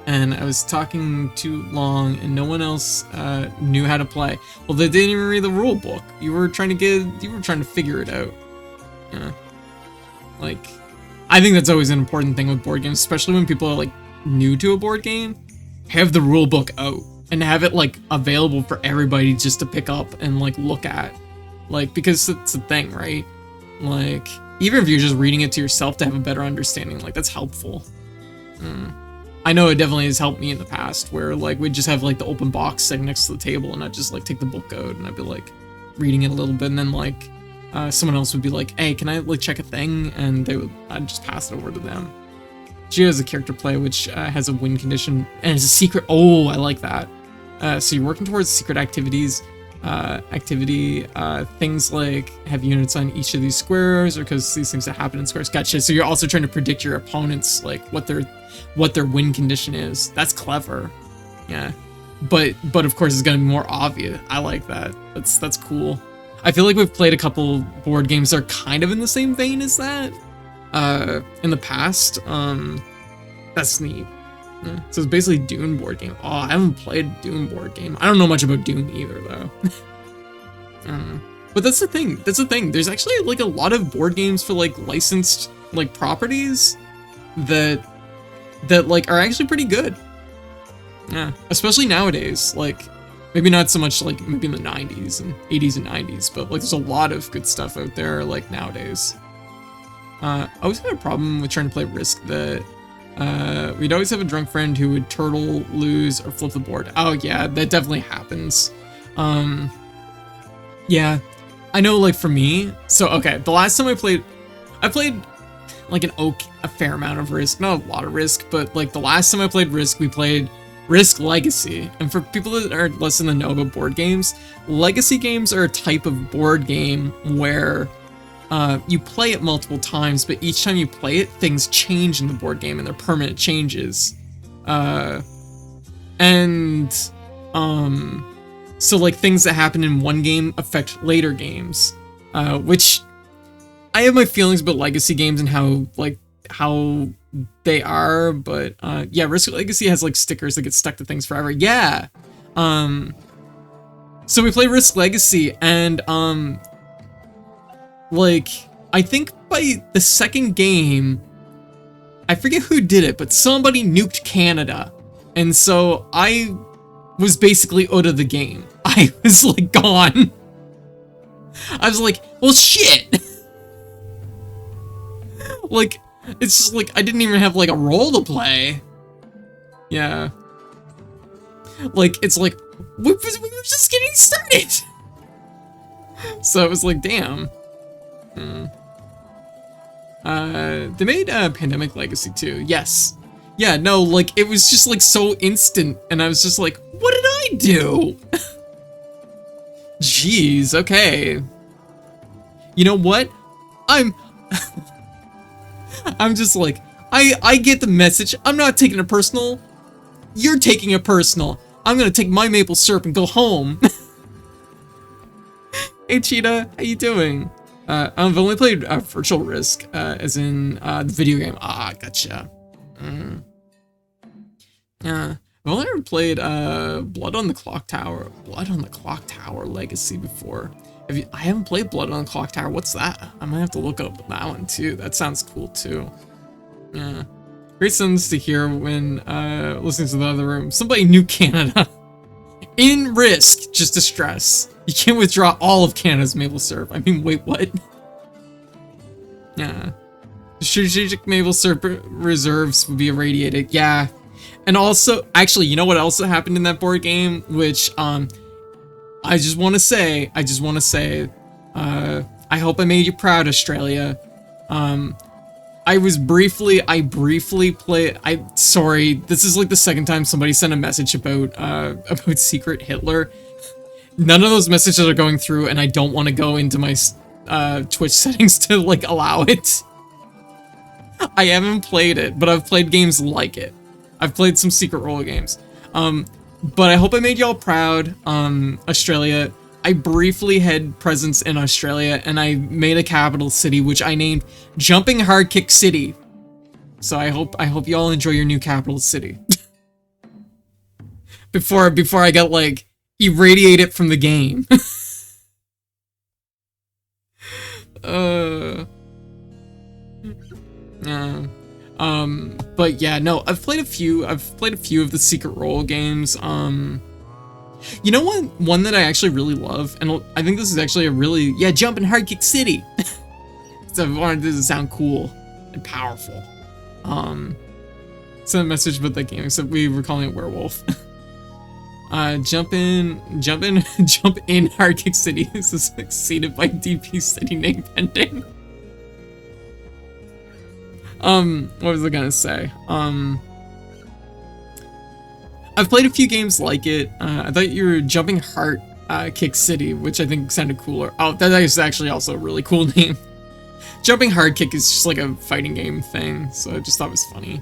And I was talking too long, and no one else knew how to play. Well, they didn't even read the rulebook. You were trying to figure it out. Yeah. Like, I think that's always an important thing with board games, especially when people are like new to a board game. Have the rulebook out and have it like available for everybody just to pick up and like look at. Like, because it's the thing, right? Like, even if you're just reading it to yourself to have a better understanding, like that's helpful. I know it definitely has helped me in the past where like we'd just have like the open box sitting next to the table and I'd just like take the book out and I'd be like reading it a little bit and then like someone else would be like, hey, can I like check a thing? And I'd just pass it over to them. Geo has a character play which has a win condition and it's a secret. Oh, I like that. So you're working towards secret activities. Things like have units on each of these squares or because these things that happen in squares. Gotcha. So you're also trying to predict your opponents, like what their win condition is. That's clever. Yeah. But of course it's gonna be more obvious. I like that. That's cool. I feel like we've played a couple board games that are kind of in the same vein as that in the past. That's neat. Yeah. So it's basically Dune board game. Oh, I haven't played Dune board game. I don't know much about Dune either though. But that's the thing. There's actually like a lot of board games for like licensed like properties that like are actually pretty good. Yeah, especially nowadays. Like maybe not so much like maybe in the 90s and 80s and 90s, but like there's a lot of good stuff out there like nowadays. I always had a problem with trying to play Risk that we'd always have a drunk friend who would turtle, lose, or flip the board. Oh yeah, that definitely happens. Yeah, I know like for me, so okay, the last time I played like a fair amount of Risk, not a lot of Risk, but like the last time I played Risk, we played Risk Legacy. And for people that are less in the know about board games, legacy games are a type of board game where you play it multiple times, but each time you play it, things change in the board game and they're permanent changes. So like things that happen in one game affect later games, which I have my feelings about legacy games and how they are, but yeah, Risk Legacy has like stickers that get stuck to things forever. Yeah. So we play Risk Legacy and like I think by the second game, I forget who did it, but somebody nuked Canada. And so I was basically out of the game. I was like gone. I was like, well shit. Like, it's just like, I didn't even have like a role to play. Yeah. Like, it's like, we were just getting started. So it was like, damn. They made Pandemic Legacy too. Yes. Yeah, no, like, it was just like so instant. And I was just like, what did I do? Jeez, okay. You know what? I'm just like, I get the message. I'm not taking it personal. You're taking it personal. I'm gonna take my maple syrup and go home. Hey Cheetah, how you doing? I've only played Virtual Risk, as in the video game. Ah, gotcha. Yeah, I've only ever played Blood on the Clock Tower Legacy before. I haven't played Blood on the Clock Tower. What's that? I might have to look up that one too. That sounds cool too. Yeah. Great sentence to hear when listening to the other room. Somebody knew Canada. In Risk, just to stress. You can't withdraw all of Canada's maple syrup. I mean, wait, what? Yeah. Strategic maple syrup reserves would be irradiated. Yeah. And also, actually, you know what else happened in that board game? Which, I just want to say, I hope I made you proud, Australia. I briefly played. Sorry, this is like the second time somebody sent a message about Secret Hitler. None of those messages are going through, and I don't want to go into my Twitch settings to like allow it. I haven't played it, but I've played games like it. I've played some secret role games. But I hope I made y'all proud. Australia. I briefly had presence in Australia, and I made a capital city, which I named Jumping Hard Kick City. So I hope y'all enjoy your new capital city. before I get like irradiated from the game. But yeah, no, I've played a few of the secret role games. You know what? One that I actually really love, and I think this is actually a really, Jumping Hard Kick City. So I wanted this to sound cool and powerful. Sent a message about that game, except we were calling it Werewolf. Jump in Hard Kick City. This is succeeded by DP City name pending. What was I gonna say? I've played a few games like it. I thought you were Jumping Heart Kick City, which I think sounded cooler. Oh, that is actually also a really cool name. Jumping Hard Kick is just like a fighting game thing, so I just thought it was funny.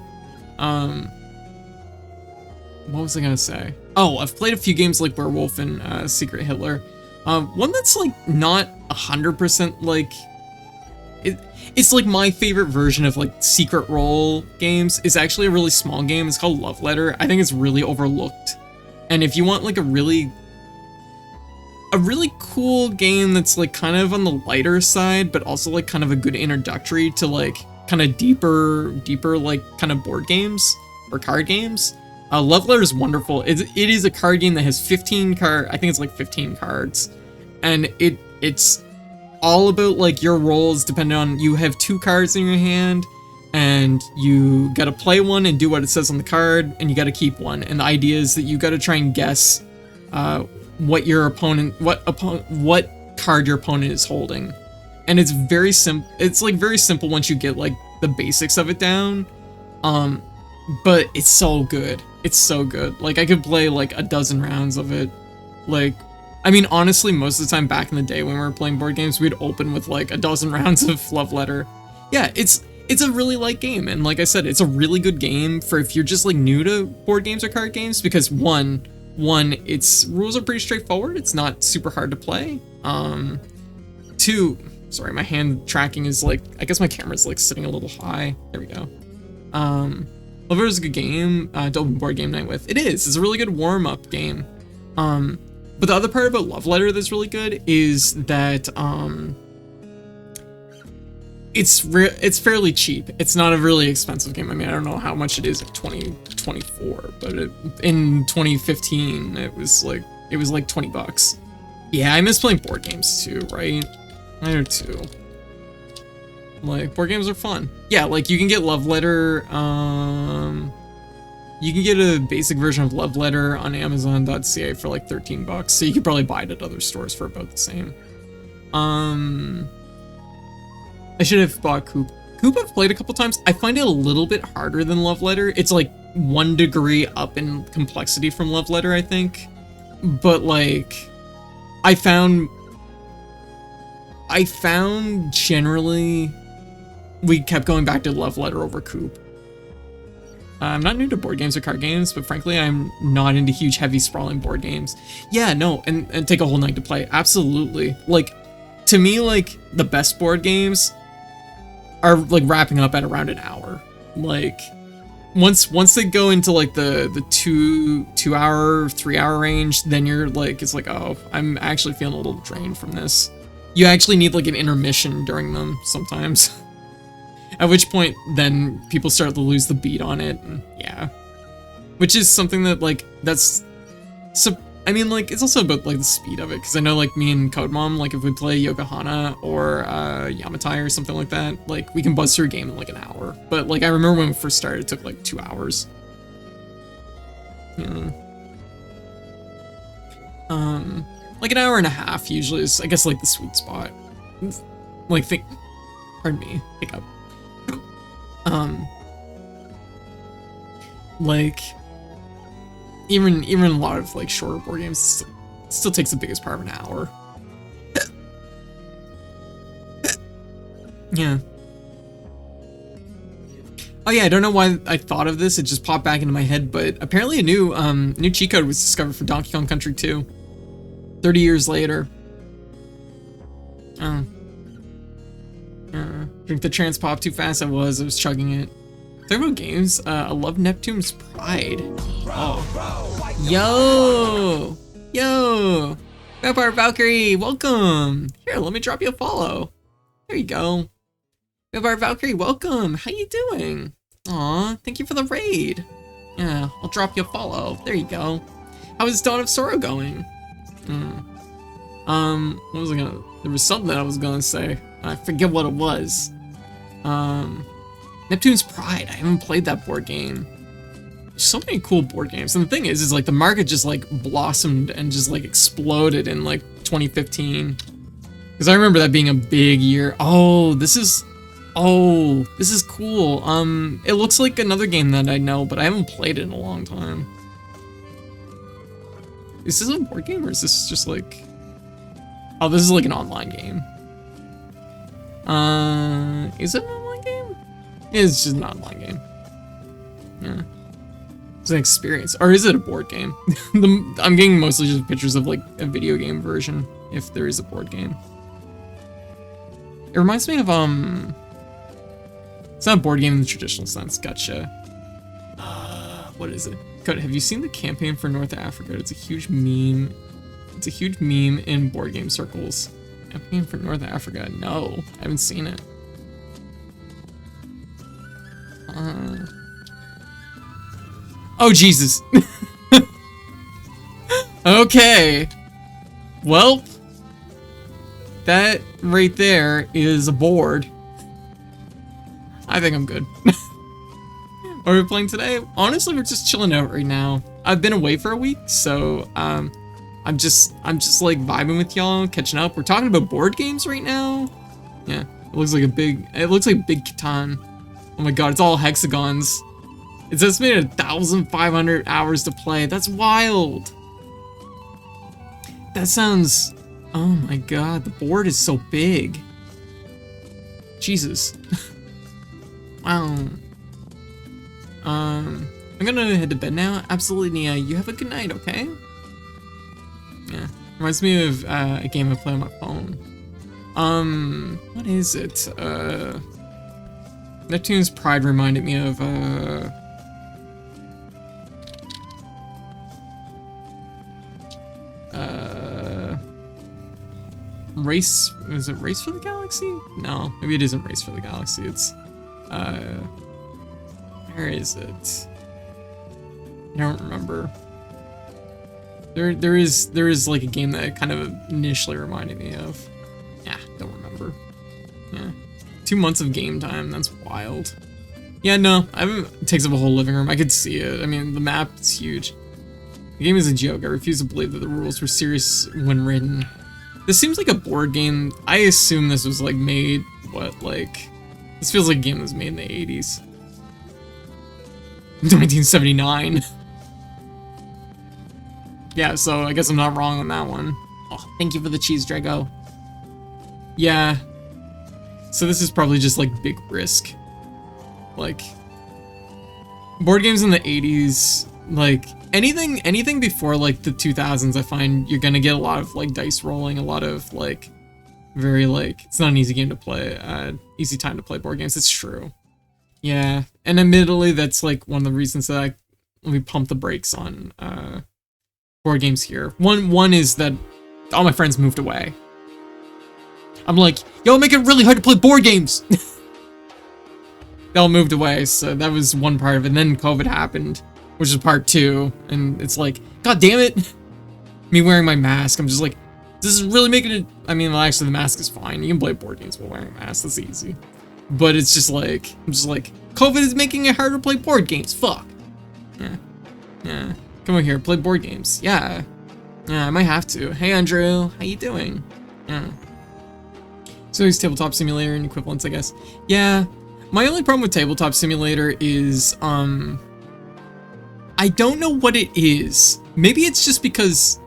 What was I gonna say? Oh, I've played a few games like Werewolf and Secret Hitler. One that's like not 100% like... It's like my favorite version of like secret role games is actually a really small game. It's called Love Letter. I think it's really overlooked. And if you want like a really cool game that's like kind of on the lighter side, but also like kind of a good introductory to like kind of deeper like kind of board games or card games, Love Letter is wonderful. It is a card game that has 15 I think it's like 15 cards, and it's all about like your roles depending on, you have 2 cards in your hand and you gotta play one and do what it says on the card, and you gotta keep one, and the idea is that you gotta try and guess what card your opponent is holding. And it's very simple. It's like very simple once you get like the basics of it down, but it's so good. It's so good. Like I could play like a dozen rounds of it. Like, I mean, honestly, most of the time back in the day when we were playing board games, we'd open with like a dozen rounds of Love Letter. Yeah, it's a really light game, and like I said, it's a really good game for if you're just like new to board games or card games, because one, its rules are pretty straightforward. It's not super hard to play. 2, sorry, my hand tracking is like, I guess my camera's like sitting a little high. There we go. Love Letter is a good game to open board game night with. It's a really good warm-up game. But the other part about Love Letter that's really good is that it's fairly cheap. It's not a really expensive game. I mean, I don't know how much it is in 2024, but in 2015 it was like $20. Yeah, I miss playing board games too, right? I do too. Like, board games are fun. Yeah, like you can get Love Letter, you can get a basic version of Love Letter on Amazon.ca for like $13, so you could probably buy it at other stores for about the same. I should have bought Coop. Coop I've played a couple times. I find it a little bit harder than Love Letter. It's like 1 degree up in complexity from Love Letter, I think. But like, I found generally we kept going back to Love Letter over Coop. I'm not new to board games or card games, but frankly, I'm not into huge, heavy, sprawling board games. Yeah, no, and take a whole night to play. Absolutely. Like, to me, like, the best board games are, like, wrapping up at around an hour. Like, once they go into, like, the 2 hour, 3 hour range, then you're, like, it's like, oh, I'm actually feeling a little drained from this. You actually need, like, an intermission during them sometimes. At which point, then people start to lose the beat on it, and yeah. Which is something that, like, so, I mean, like, it's also about, like, the speed of it, because I know, like, me and Codemom, like, if we play Yokohana or Yamatai or something like that, like, we can buzz through a game in, like, an hour. But, like, I remember when we first started, it took, like, 2 hours. Yeah. Like, an hour and a half usually is, I guess, like, the sweet spot. Like, pardon me, hiccup. Um, like, even a lot of like shorter board games still takes the biggest part of an hour. Yeah. Oh yeah, I don't know why I thought of this. It just popped back into my head, but apparently a new cheat code was discovered for Donkey Kong Country 2. 30 years later. Drink the trans pop too fast. I was chugging it. Talking about games, I love Neptune's Pride. Oh. Yo! Vampire Valkyrie, welcome! Here, let me drop you a follow. There you go. Vampire Valkyrie, welcome! How you doing? Aw, thank you for the raid. Yeah, I'll drop you a follow. There you go. How is Dawn of Sorrow going? What was I gonna... There was something that I was gonna say. I forget what it was. Neptune's Pride. I haven't played that board game. There's so many cool board games. And the thing is like the market just like blossomed and just like exploded in like 2015. Because I remember that being a big year. Oh, this is cool. It looks like another game that I know, but I haven't played it in a long time. Is this a board game or is this just like... Oh, this is like an online game. Is it an online game? It's just an online game. Yeah. It's an experience. Or is it a board game? I'm getting mostly just pictures of like a video game version, if there is a board game. It reminds me of, it's not a board game in the traditional sense, gotcha. What is it? God, have you seen the campaign for North Africa? It's a huge meme. It's a huge meme in board game circles. Campaign for North Africa? No, I haven't seen it. Oh, Jesus. Okay. Well, that right there is a board. I think I'm good. What are we playing today? Honestly, we're just chilling out right now. I've been away for a week, so I'm just like vibing with y'all, catching up. We're talking about board games right now. Yeah, it looks like Big Catan. Oh my god, it's all hexagons. It's estimated 1,500 hours to play. That's wild. That sounds... Oh my god, the board is so big. Jesus. Wow. I'm gonna head to bed now. Absolutely, Nia. You have a good night, okay? Yeah. Reminds me of a game I play on my phone. What is it? Neptune's Pride reminded me of Race, is it Race for the Galaxy? No, maybe it isn't Race for the Galaxy. It's where is it? I don't remember. There is like a game that it kind of initially reminded me of. Yeah, don't remember. Yeah, 2 months of game time. That's wild. Yeah, no, it takes up a whole living room. I could see it. I mean, the map is huge. The game is a joke. I refuse to believe that the rules were serious when written. This seems like a board game. I assume this was like made, this feels like a game that was made in the 80s. 1979. Yeah, so I guess I'm not wrong on that one. Oh, thank you for the cheese, Drago. Yeah. So this is probably just like big risk. Like, board games in the 80s, like, anything before like the 2000s, I find you're gonna get a lot of like dice rolling, a lot of like very like, it's not an easy game to play, easy time to play board games. It's true. Yeah, and admittedly, that's like one of the reasons that let me pump the brakes on board games here. One is that all my friends moved away. I'm like, yo, make it really hard to play board games. They all moved away, so that was one part of it. And then COVID happened, which is part 2, and it's like, god damn it. Me wearing my mask, I'm just like, this is really making it... I mean, well, actually, the mask is fine. You can play board games while wearing a mask, that's easy. But it's just like, I'm just like, COVID is making it harder to play board games, fuck. Yeah. Come over here, play board games. Yeah, I might have to. Hey, Andrew, how you doing? Yeah. So it's Tabletop Simulator and equivalents, I guess. Yeah. My only problem with Tabletop Simulator is, I don't know what it is. Maybe it's just because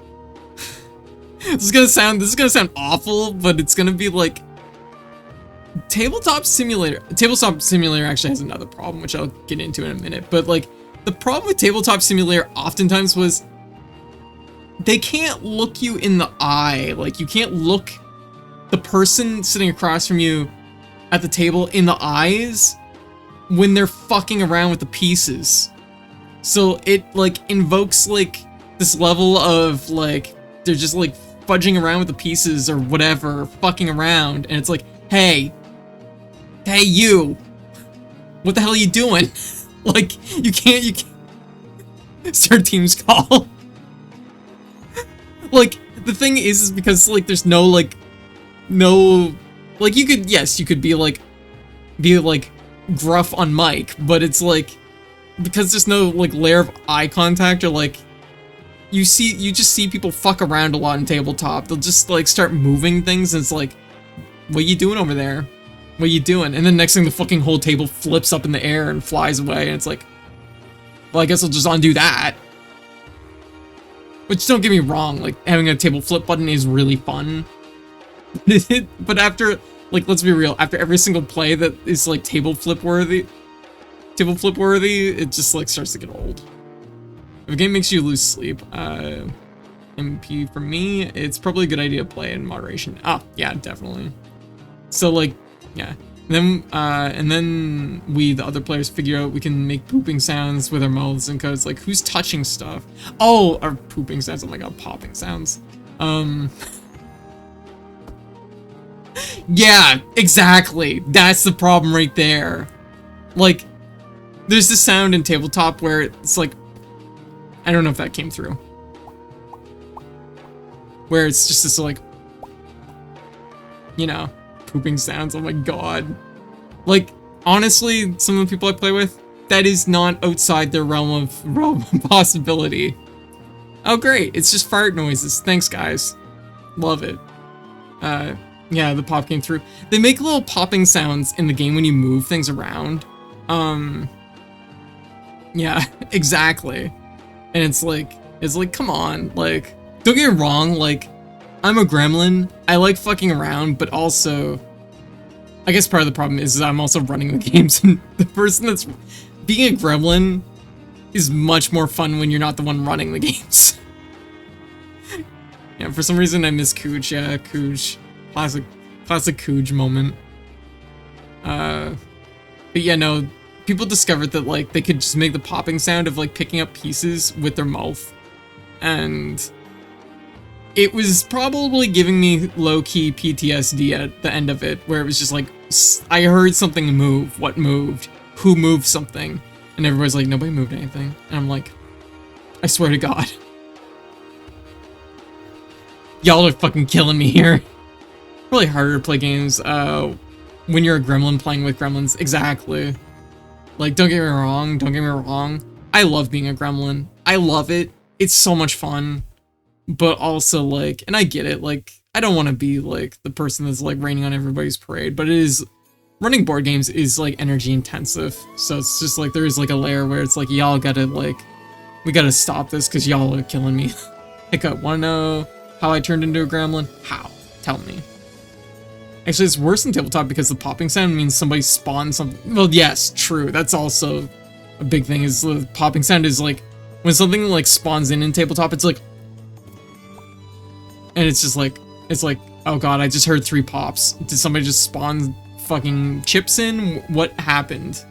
this is gonna sound awful, but it's gonna be like Tabletop Simulator actually has another problem, which I'll get into in a minute, but like the problem with Tabletop Simulator oftentimes was they can't look you in the eye. Like, you can't look the person sitting across from you at the table in the eyes when they're fucking around with the pieces. So it like invokes like this level of like they're just like fudging around with the pieces or whatever, fucking around, and it's like, hey you, what the hell are you doing? Like, you can't start Teams call. Like, the thing is because like there's no like you could be like gruff on mic, but it's like because there's no like layer of eye contact, or like you just see people fuck around a lot in tabletop. They'll just like start moving things, and it's like, what you doing over there? What you doing? And then next thing, the fucking whole table flips up in the air and flies away, and it's like, well, I guess I'll just undo that. Which, don't get me wrong, like, having a table flip button is really fun. But after, like, let's be real, after every single play that is, like, table flip worthy, it just, like, starts to get old. If a game makes you lose sleep, MP for me, it's probably a good idea to play in moderation. Ah, yeah, definitely. So, like, yeah. And then we, the other players, figure out we can make pooping sounds with our mouths and codes. Like, who's touching stuff? Oh, our pooping sounds. Oh my god, popping sounds. Yeah, exactly. That's the problem right there. Like, there's this sound in tabletop where it's like, I don't know if that came through. Where it's just this like, you know, pooping sounds. Oh my god. Like, honestly, some of the people I play with, that is not outside their realm of possibility. Oh great, it's just fart noises. Thanks guys. Love it. Yeah, the pop came through. They make little popping sounds in the game when you move things around. Yeah, exactly. And it's like, come on, like, don't get me wrong, like, I'm a gremlin, I like fucking around, but also, I guess part of the problem is I'm also running the games, and the person that's being a gremlin is much more fun when you're not the one running the games. Yeah, for some reason I miss Cooge. Yeah, Cooge. Classic Cooge moment. But yeah, no, people discovered that, like, they could just make the popping sound of, like, picking up pieces with their mouth. And it was probably giving me low-key PTSD at the end of it, where it was just like, I heard something move. What moved? Who moved something? And everybody's like, nobody moved anything. And I'm like, I swear to God. Y'all are fucking killing me here. Really harder to play games when you're a gremlin playing with gremlins. Exactly. Like, don't get me wrong. I love being a gremlin. I love it. It's so much fun. But also, like, and I get it, like, I don't want to be, like, the person that's, like, raining on everybody's parade, but it is, running board games is, like, energy intensive, so it's just, like, there is, like, a layer where it's, like, y'all gotta, like, we gotta stop this, because y'all are killing me. Like, wanna know how I turned into a gremlin? How? Tell me. Actually, it's worse in tabletop, because the popping sound means somebody spawned something. Well, yes, true, that's also a big thing, is the popping sound is, like, when something, like, spawns in tabletop, it's, like, and it's just like, oh god, I just heard 3 pops. Did somebody just spawn fucking chips in? What happened?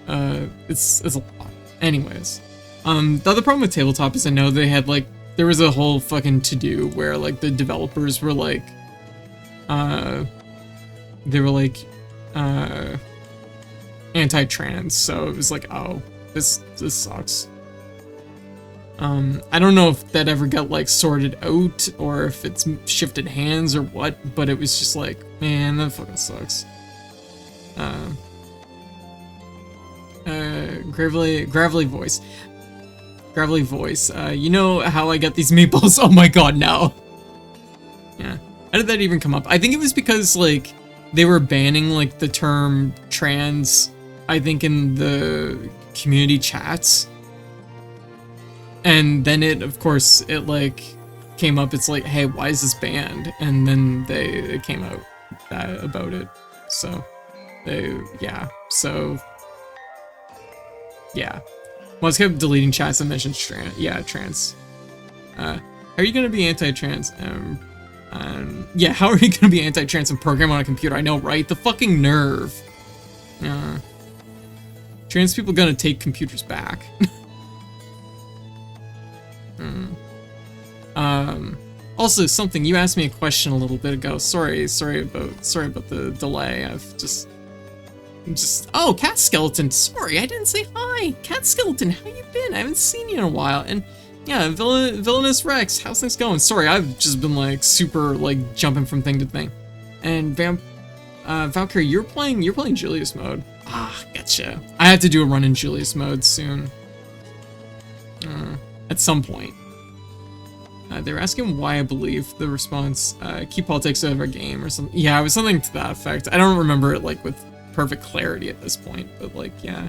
It's a lot. Anyways. The other problem with tabletop is I know they had, like, there was a whole fucking to-do where, like, the developers were, like, they were, like, anti-trans, so it was like, oh, this sucks. I don't know if that ever got, like, sorted out, or if it's shifted hands or what, but it was just like, man, that fucking sucks. Gravelly voice. You know how I get these meatballs? Oh my god, no. Yeah. How did that even come up? I think it was because, like, they were banning like the term trans, I think, in the community chats. And then it like came up, it's like, hey, why is this banned? And then it came out about it. So yeah. Well, it's kept deleting chats that mentions trans. How are you gonna be anti-trans? Yeah, how are you gonna be anti-trans and program on a computer? I know, right? The fucking nerve. Trans people gonna take computers back. Also, something you asked me a question a little bit ago. Sorry about the delay. Oh, Cat Skeleton. Sorry, I didn't say hi. Cat Skeleton, how you been? I haven't seen you in a while. And yeah, Villainous Rex, how's things going? Sorry, I've just been like super like jumping from thing to thing. And Valkyrie, you're playing Julius mode. Ah, gotcha. I have to do a run in Julius mode soon. At some point. They were asking why I believe the response, keep politics out of our game or something. Yeah, it was something to that effect. I don't remember it like with perfect clarity at this point, but like, yeah.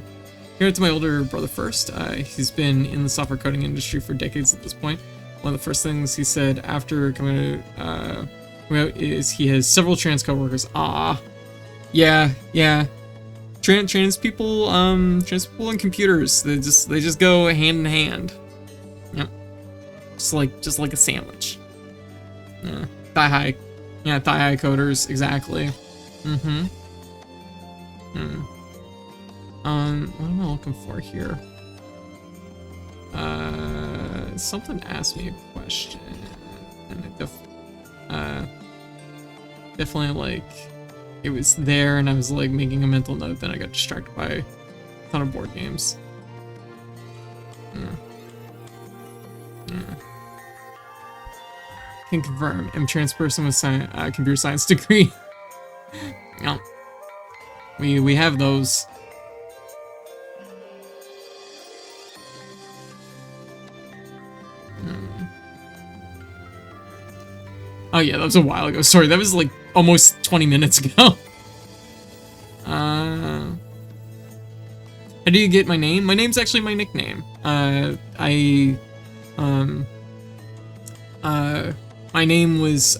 Here to my older brother first. He's been in the software coding industry for decades at this point. One of the first things he said after coming out is he has several trans coworkers. Ah, yeah. Trans people and computers, they just go hand in hand. Yep. Just like a sandwich. Yeah. Thigh high coders, exactly. What am I looking for here? Something asked me a question, and I definitely like, it was there, and I was like making a mental note, then I got distracted by a ton of board games. Can confirm, I'm a trans person with computer science degree. No. We have those. Oh yeah, that was a while ago. Sorry, that was like almost 20 minutes ago. How do you get my name? My name's actually my nickname. My name was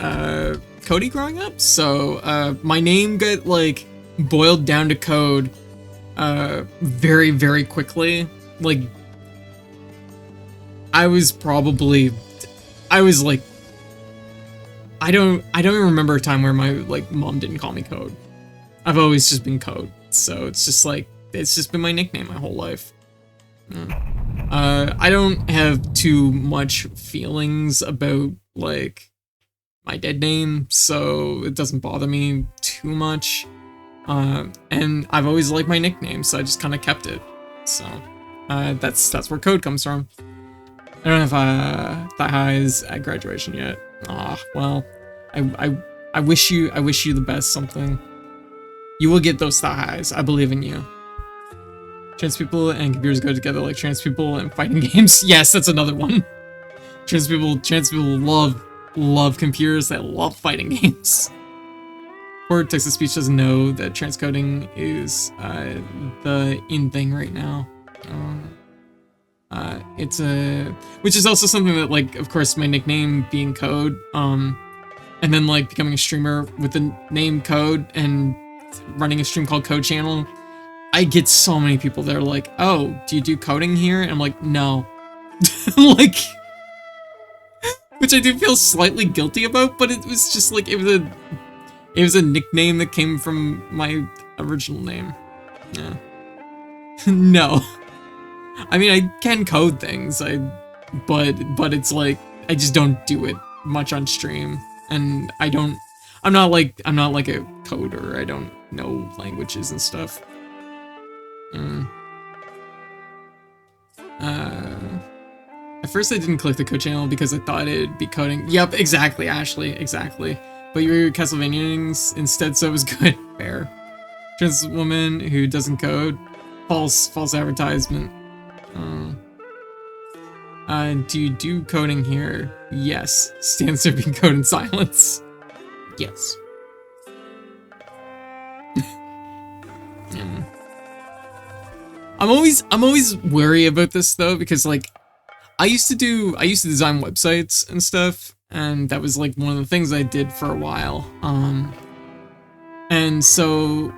Cody growing up, so my name got like boiled down to Code very, very quickly. Like, I don't even remember a time where my like mom didn't call me Code. I've always just been Code, so it's just like, it's just been my nickname my whole life. I don't have too much feelings about like my dead name, so it doesn't bother me too much. And I've always liked my nickname, so I just kind of kept it. So that's where Code comes from. I don't have thigh highs at graduation yet. Ah, well, I wish you the best. Something. You will get those thigh highs. I believe in you. Trans people and computers go together like trans people and fighting games. Yes, that's another one. Trans people love computers. They love fighting games. Poor text-to-speech doesn't know that transcoding is the in thing right now. Which is also something that, like, of course, my nickname being Code, and then like becoming a streamer with the name Code and running a stream called CodeChannel. I get so many people that are like, "Oh, do you do coding here?" And I'm like, "No," like, which I do feel slightly guilty about, but it was just like it was a nickname that came from my original name. Yeah. No. I mean, I can code things, but it's like, I just don't do it much on stream, and I'm not like a coder. I don't know languages and stuff. At first I didn't click the code channel because I thought it'd be coding. Yep, exactly, Ashley, exactly. But you were Castlevanians instead, so it was good. Fair. Trans woman who doesn't code. False advertisement. Do you do coding here? Yes. Stand sipping code in silence. Yes. I'm always wary about this though, because like I used to design websites and stuff, and that was like one of the things I did for a while. And so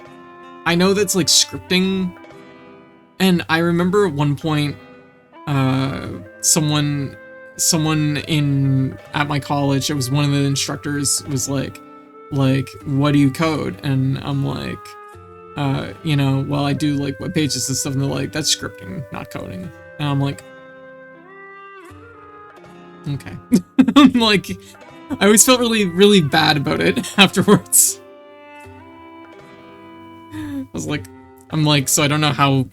I know that's like scripting, and I remember at one point someone at my college, it was one of the instructors, was like, what do you code? And I'm like, you know, well, I do like web pages and stuff, and they're like, that's scripting, not coding. And I'm like, okay. I'm like, I always felt really bad about it afterwards. I'm like, so I don't know how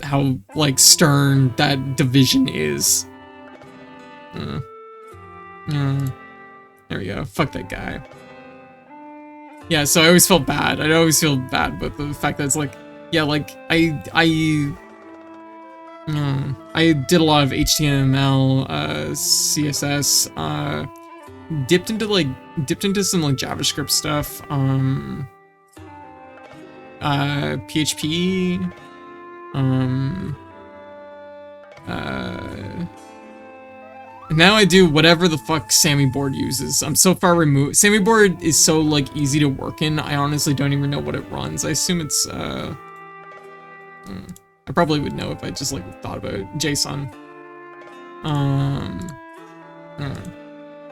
like stern that division is. There we go. Fuck that guy. Yeah, so I always felt bad. I'd always feel bad about the fact that it's like, yeah, like I did a lot of HTML, CSS, dipped into some like JavaScript stuff, PHP, now I do whatever the fuck Sammy Board uses. I'm so far removed. Sammy Board is so like easy to work in, I honestly don't even know what it runs. I assume it's I probably would know if I just like thought about it. JSON.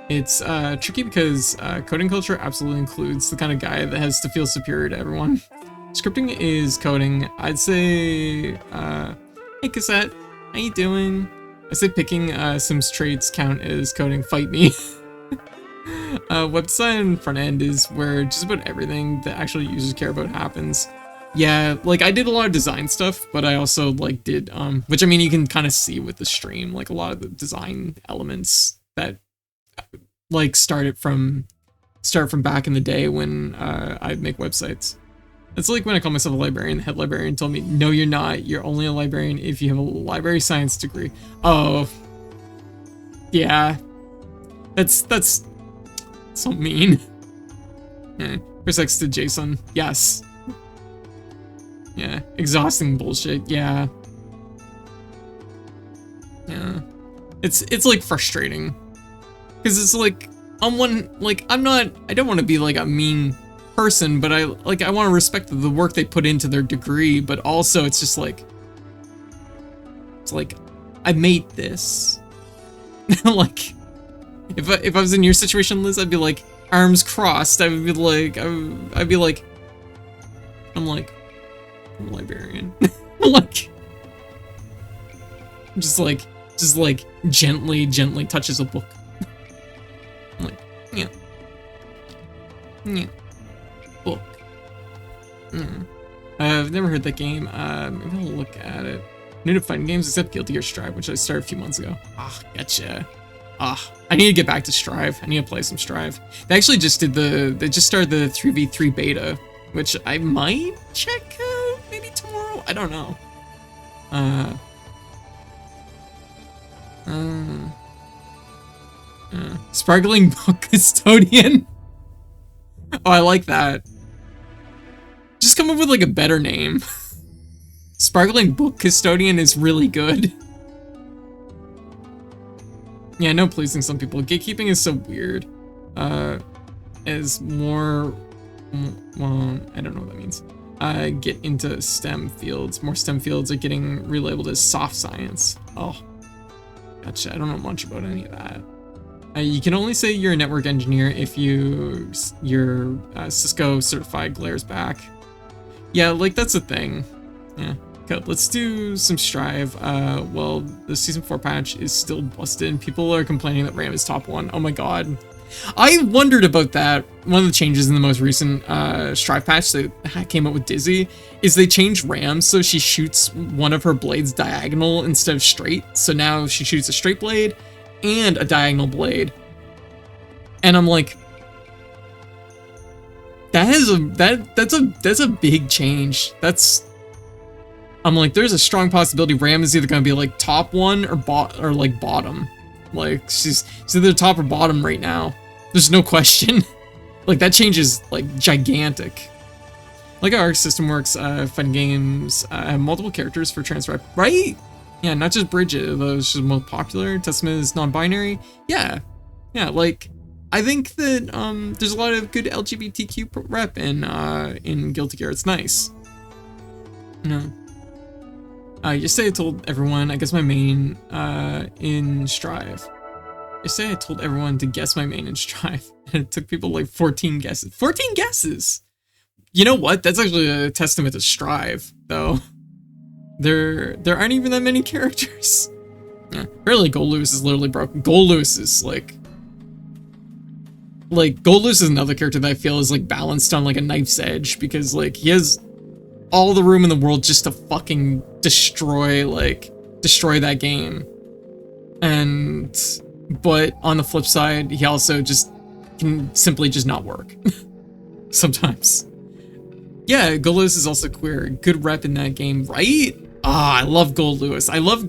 It's tricky because coding culture absolutely includes the kind of guy that has to feel superior to everyone. Scripting is coding. I'd say, hey Cassette, how you doing? I say picking Sims traits count as coding. Fight me. Web design and front end is where just about everything that actually users care about happens. Yeah, like I did a lot of design stuff, but I also like did, which I mean you can kind of see with the stream, like a lot of the design elements that like start from back in the day when I'd make websites. It's like when I call myself a librarian, the head librarian told me, no, you're not. You're only a librarian if you have a library science degree. Oh, yeah. That's so mean. Yeah. For sex to JSON. Yes. Yeah. Exhausting bullshit. Yeah. Yeah. It's like frustrating. Because it's like, on one, like, I don't want to be like a mean person, but I want to respect the work they put into their degree, but also it's just like, it's like, I made this. Like, if I was in your situation, Liz, I'd be like, arms crossed. I would be like, I'd be like, I'm a librarian. Like, just like gently touches a book. I'm like, yeah. Book. I've never heard that game. Maybe I'll look at it. New to fighting games except Guilty Gear Strive, which I started a few months ago. Ah, gotcha. I need to get back to Strive. I need to play some Strive. They actually just they just started the 3v3 beta, which I might check out maybe tomorrow. I don't know. Sparkling Book Custodian. Oh, I like that. Just come up with like a better name. Sparkling Book Custodian is really good. Yeah, I know pleasing some people. Gatekeeping is so weird. As more, well, I don't know what that means. Get into STEM fields. More STEM fields are getting relabeled as soft science. Oh, gotcha. I don't know much about any of that. You can only say you're a network engineer if your Cisco certified glares back. Yeah, like that's a thing. Yeah. Okay, let's do some Strive. Well, the season 4 patch is still busted. People are complaining that RAM is top 1. Oh my god. I wondered about that. One of the changes in the most recent Strive patch that came out with Dizzy is they changed RAM so she shoots one of her blades diagonal instead of straight. So now she shoots a straight blade and a diagonal blade. And I'm like, that's a big change. I'm like, there's a strong possibility RAM is either gonna be like top 1 or like bottom. Like she's either top or bottom right now. There's no question. Like that change is like gigantic. Like how our system works, fighting games have multiple characters for transfer, right? Yeah, not just Bridget, though she's the most popular. Testament is non-binary. Yeah, like, I think that there's a lot of good LGBTQ rep in Guilty Gear. It's nice. No. Yesterday I told everyone, I guess my main in Strive. Yesterday I told everyone to guess my main in Strive, and it took people like 14 guesses. 14 guesses! You know what? That's actually a testament to Strive, though. There aren't even that many characters. Yeah, apparently Goldlewis is literally broken. Goldlewis is like Goldlewis is another character that I feel is like balanced on like a knife's edge, because like he has all the room in the world just to fucking destroy that game. But on the flip side, he also just can simply just not work. Sometimes. Yeah, Goldlewis is also queer. Good rep in that game, right? Ah, I love Goldlewis. I love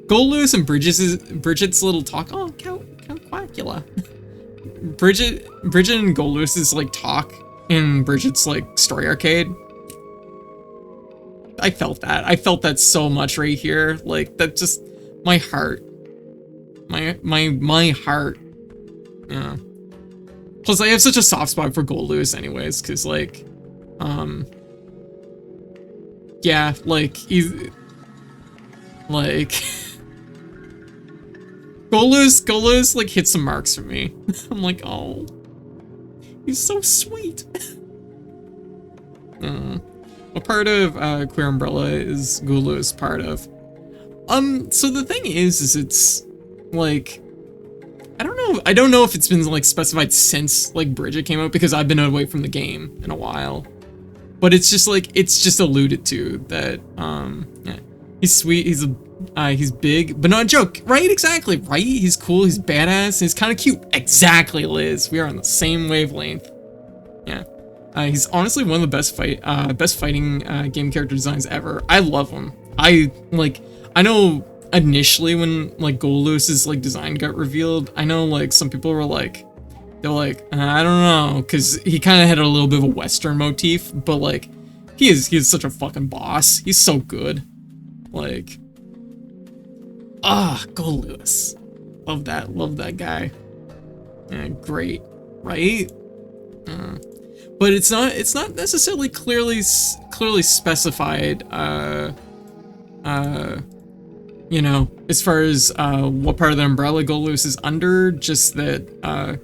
Goldlewis and Bridget's little talk. Oh, Count Quackula. Bridget and Goldlewis's like talk in Bridget's like story arcade. I felt that so much right here. Like, that just, my heart. My heart. Yeah. Plus, I have such a soft spot for Goldlewis anyways, because like, yeah, like, he's, like, Goldlewis, like, hits some marks for me. I'm like, oh, he's so sweet. What part of Queer Umbrella is Goldlewis part of? So the thing is it's like, I don't know if it's been like specified since like Bridget came out, because I've been away from the game in a while. But it's just like, it's just alluded to that, yeah, he's sweet, he's big, but not a joke, right? Exactly, right? He's cool, he's badass, he's kind of cute. Exactly, Liz. We are on the same wavelength. Yeah. He's honestly one of the best fighting game character designs ever. I love him. I know initially when like Goldlewis's like design got revealed, I know like some people were like, they're like, I don't know, because he kind of had a little bit of a Western motif, but like, he is such a fucking boss. He's so good. Like, Goldlewis. Love that guy. Yeah, great, right? But it's not necessarily clearly specified, you know, as far as what part of the umbrella Goldlewis is under, just that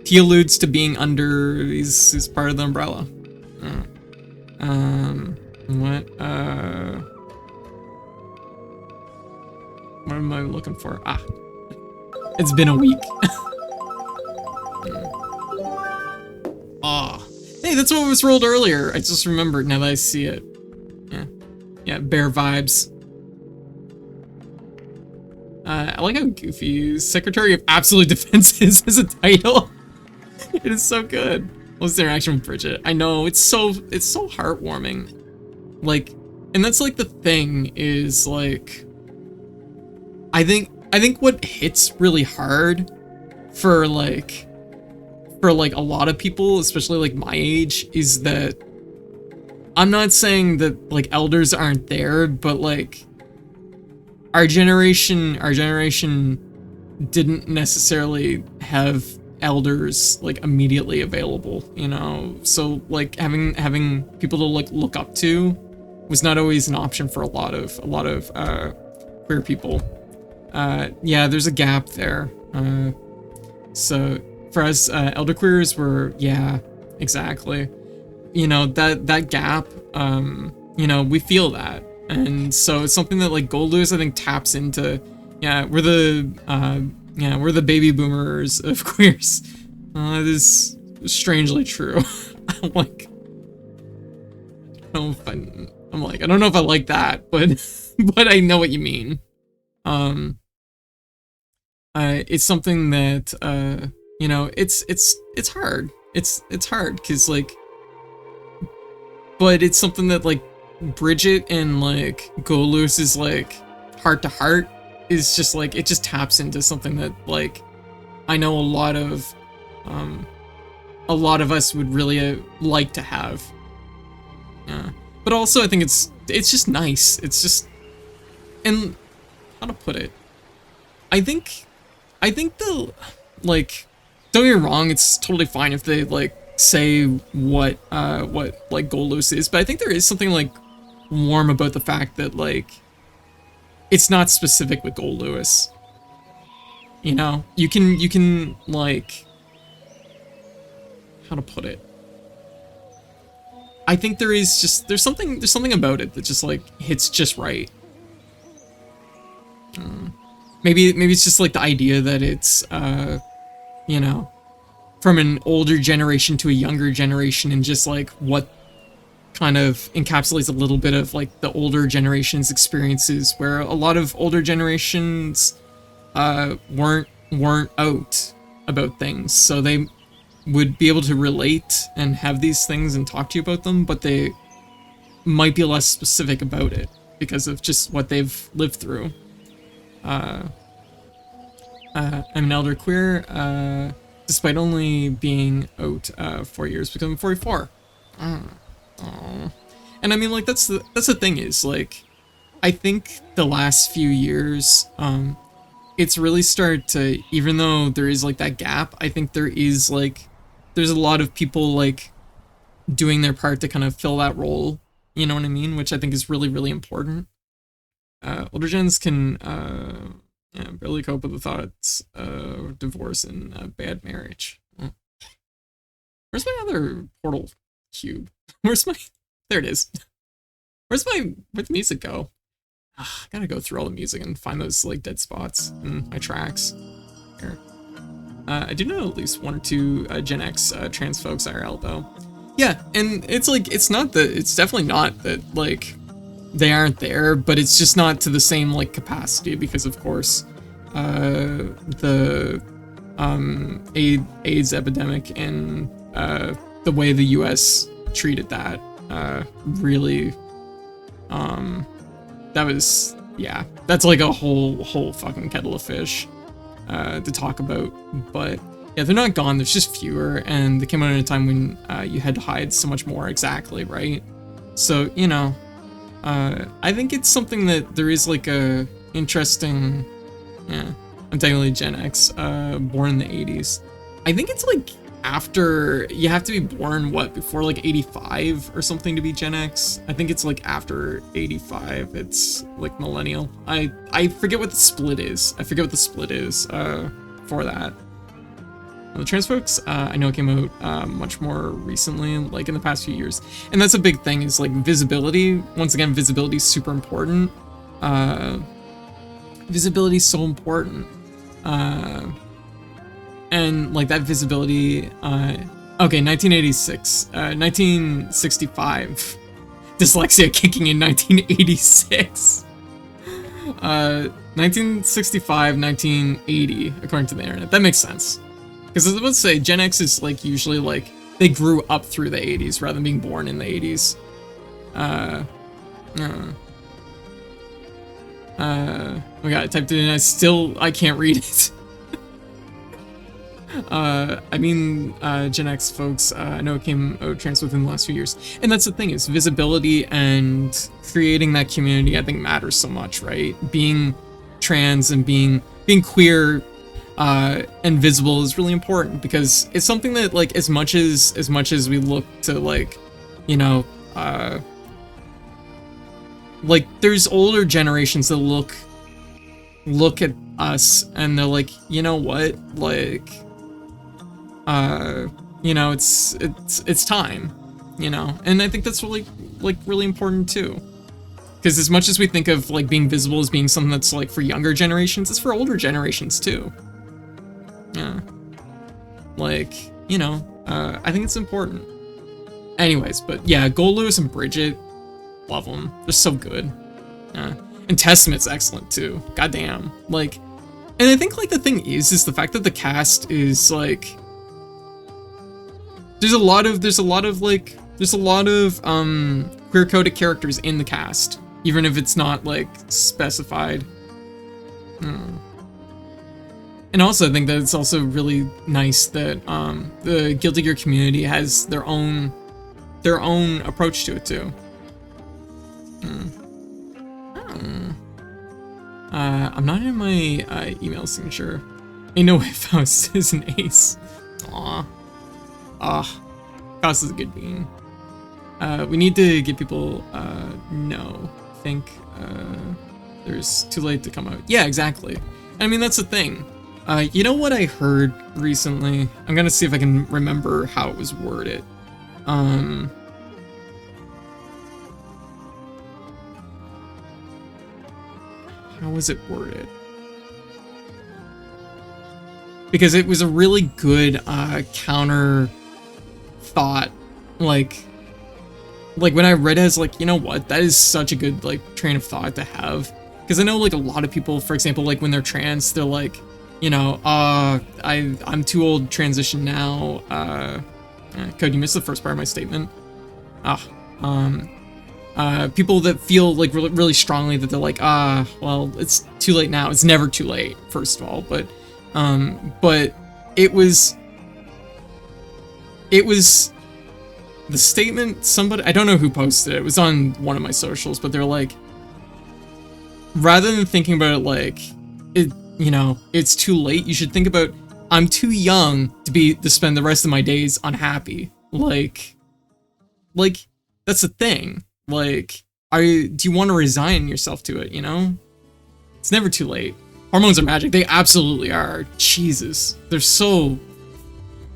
he alludes to being under, he's part of the umbrella. What am I looking for? It's been a week. Hey, that's what was rolled earlier. I just remembered now that I see it. Yeah, bear vibes. I like how goofy Secretary of Absolute Defense is as a title. It is so good. What's the interaction with Bridget? I know, it's so heartwarming. Like, and that's like the thing is like, I think what hits really hard for like a lot of people, especially like my age, is that I'm not saying that like elders aren't there, but like our generation didn't necessarily have elders like immediately available, you know? So like having people to like look up to was not always an option for a lot of queer people. Yeah, there's a gap there. So for us, elder queers were, yeah, exactly. You know, that gap, you know, we feel that. And so it's something that like Goldlewis, I think, taps into. Yeah, we're the baby boomers of queers. That is strangely true. I'm like, I don't know if I like that, but I know what you mean. It's something that, you know, it's hard. It's hard because like, but it's something that like Bridget and like Goldlewis is like heart to heart is just like, it just taps into something that like I know a lot of us would really like to have. Yeah. But also I think it's just nice. It's just, and how to put it? I think the, like, don't get me wrong, it's totally fine if they like say what like Golos is, but I think there is something like warm about the fact that like it's not specific with Gold Lewis. You know, you can like, how to put it? I think there's something about it that just like hits just right. Maybe it's just like the idea that it's you know, from an older generation to a younger generation, and just like what kind of encapsulates a little bit of like the older generation's experiences, where a lot of older generations weren't out about things, so they would be able to relate and have these things and talk to you about them, but they might be less specific about it because of just what they've lived through. I'm an elder queer, despite only being out 4 years, becoming 44. And I mean, like, that's the thing is, like, I think the last few years, it's really started to, even though there is like that gap, I think there is like, there's a lot of people like doing their part to kind of fill that role, you know what I mean? Which I think is really, really important. Older gens can yeah, barely cope with the thoughts of divorce and a bad marriage. Where's my other portal cube? Where's my, there it is. Where'd the music go? I gotta go through all the music and find those like dead spots in my tracks. Here. I do know at least 1 or 2 Gen X trans folks IRL though. Yeah, and it's like, it's definitely not that like they aren't there, but it's just not to the same like capacity, because of course the AIDS epidemic and the way the US treated that really that was, yeah, that's like a whole fucking kettle of fish to talk about. But yeah, they're not gone, there's just fewer, and they came out at a time when you had to hide so much more, exactly, right? So, you know, I think it's something that there is like a interesting, yeah, I'm technically Gen X, born in the 80s. I think it's like after, you have to be born, what, before like 85 or something to be Gen X? I think it's like after 85, it's like millennial. I forget what the split is. I forget what the split is for that. The trans folks, I know it came out much more recently, like in the past few years. And that's a big thing, is like visibility. Once again, visibility is super important. Visibility is so important. And like that visibility, okay, 1986, 1965, dyslexia kicking in 1986. 1965, 1980, according to the internet. That makes sense. Because I was about to say, Gen X is like usually like, they grew up through the 80s rather than being born in the 80s. Oh my god, I typed it in, I can't read it. I mean, Gen X folks, I know it came out trans within the last few years. And that's the thing, is visibility and creating that community, I think, matters so much, right? Being trans and being queer and visible is really important, because it's something that, like, as much as we look to, like, you know, like, there's older generations that look at us and they're like, you know what, like, you know, it's time, you know, and I think that's really, like, really important too. Because as much as we think of, like, being visible as being something that's, like, for younger generations, it's for older generations too. Yeah. Like, you know, I think it's important. Anyways, but yeah, Gold Lewis and Bridget, love them. They're so good. And Testament's excellent too. Goddamn. Like, and I think, like, the thing is the fact that the cast is, like, there's a lot of queer-coded characters in the cast, even if it's not, like, specified. And also, I think that it's also really nice that the Guilty Gear community has their own their own approach to it too. I'm not in my email signature. Ain't no way Faust is an ace. Aw. Faust is a good bean. We need to get people, no. I think, there's too late to come out. Yeah, exactly. I mean, that's the thing. You know what I heard recently? I'm gonna see if I can remember how it was worded. How was it worded? Because it was a really good counter thought, like when I read it, I was like, you know what, that is such a good like train of thought to have. Because I know like a lot of people, for example, like when they're trans, they're like, you know, I'm too old to transition now. Code, you missed the first part of my statement. People that feel like really strongly that they're like, well, it's too late now. It's never too late, first of all, but it was the statement, somebody, I don't know who posted it, it was on one of my socials, but they're like, rather than thinking about it like, you know, it's too late, you should think about, I'm too young to spend the rest of my days unhappy. Like, that's the thing. Like, do you want to resign yourself to it, you know? It's never too late. Hormones are magic. They absolutely are. Jesus. They're so,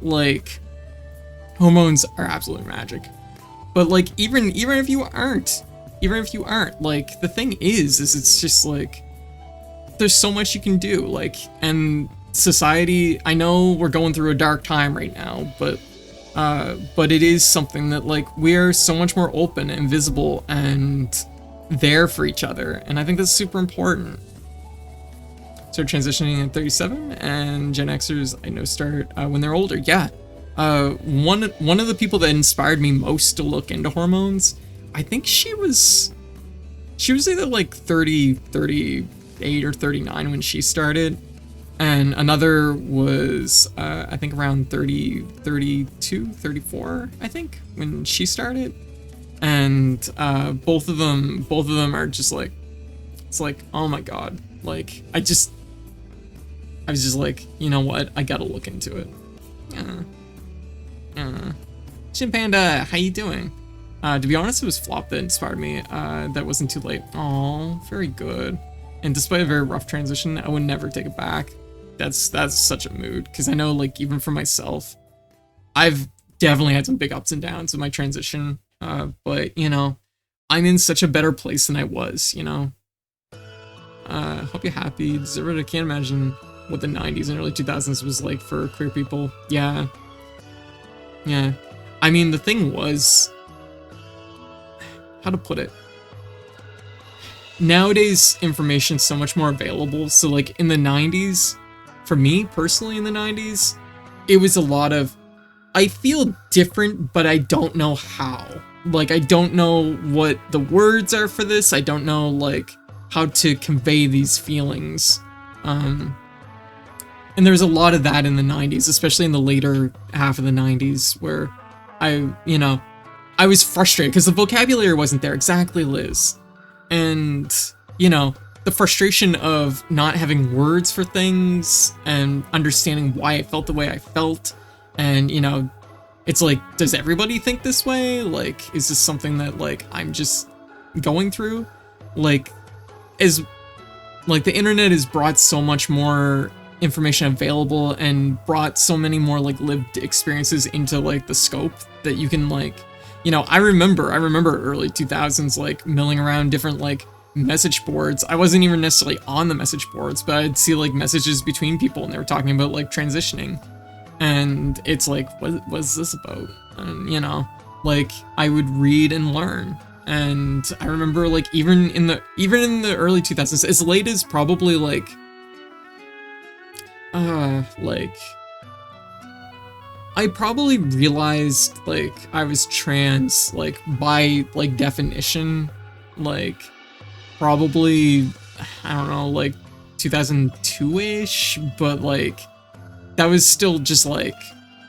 like, hormones are absolutely magic. But, like, even if you aren't, like, the thing is it's just, like, there's so much you can do, like, and society, I know we're going through a dark time right now, but it is something that, like, we're so much more open and visible and there for each other, and I think that's super important. So transitioning at 37, and Gen Xers I know start when they're older. Yeah, one of the people that inspired me most to look into hormones, I think she was either like 30, 38 or 39 when she started. And another was, I think around 30, 32, 34, I think, when she started. And both of them are just like, it's like, oh my god. Like, I was just like, you know what? I gotta look into it. Chimpanda, how you doing? To be honest, it was Flop that inspired me. That wasn't too late. Oh, very good. And despite a very rough transition, I would never take it back. That's such a mood, because I know, like, even for myself, I've definitely had some big ups and downs with my transition, but, you know, I'm in such a better place than I was, you know? Hope you're happy. I can't imagine what the 90s and early 2000s was like for queer people. Yeah. I mean, the thing was, how to put it? Nowadays, information's so much more available, so, like, in the 90s, for me, personally, in the 90s, it was a lot of, I feel different, but I don't know how. Like, I don't know what the words are for this, I don't know, like, how to convey these feelings. And there's a lot of that in the 90s, especially in the later half of the 90s, where I was frustrated, because the vocabulary wasn't there, exactly, Liz. And, you know, the frustration of not having words for things and understanding why I felt the way I felt. And, you know, it's like, does everybody think this way? Like, is this something that, like, I'm just going through? Like, the internet has brought so much more information available and brought so many more, like, lived experiences into, like, the scope that you can, like, you know, I remember early 2000s, like, milling around different, like, message boards. I wasn't even necessarily on the message boards, but I'd see, like, messages between people, and they were talking about, like, transitioning. And it's like, what was this about? And, you know, like, I would read and learn. And I remember, like, even in the early 2000s, as late as probably, like, I probably realized, like, I was trans, like, by, like, definition, like, probably, I don't know, like, 2002-ish, but, like, that was still just, like,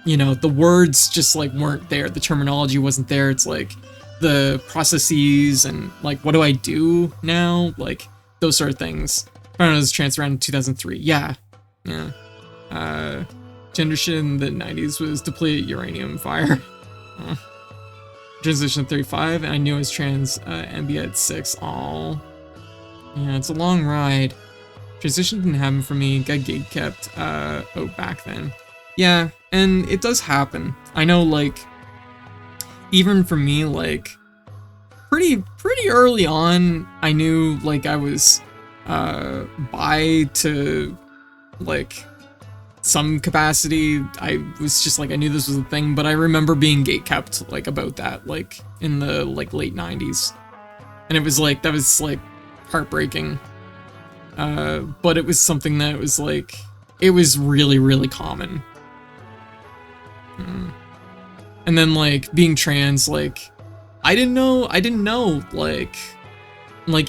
you know, the words just like weren't there. The terminology wasn't there. It's like the processes and like, what do I do now? Like those sort of things. I was trans around 2003. Yeah. Gender shit in the 90s was depleted uranium fire. Transition 35, and I knew I was trans, MB at 6. Aw. Yeah, it's a long ride. Transition didn't happen for me, got gate kept, back then. Yeah, and it does happen. I know, like, even for me, like, pretty early on, I knew, like, I was, bi to, like, some capacity. I was just like, I knew this was a thing, but I remember being gatekept like about that, like in the like late 90s, and it was like, that was like heartbreaking, but it was something that was like, it was really common. And then like being trans, like I didn't know like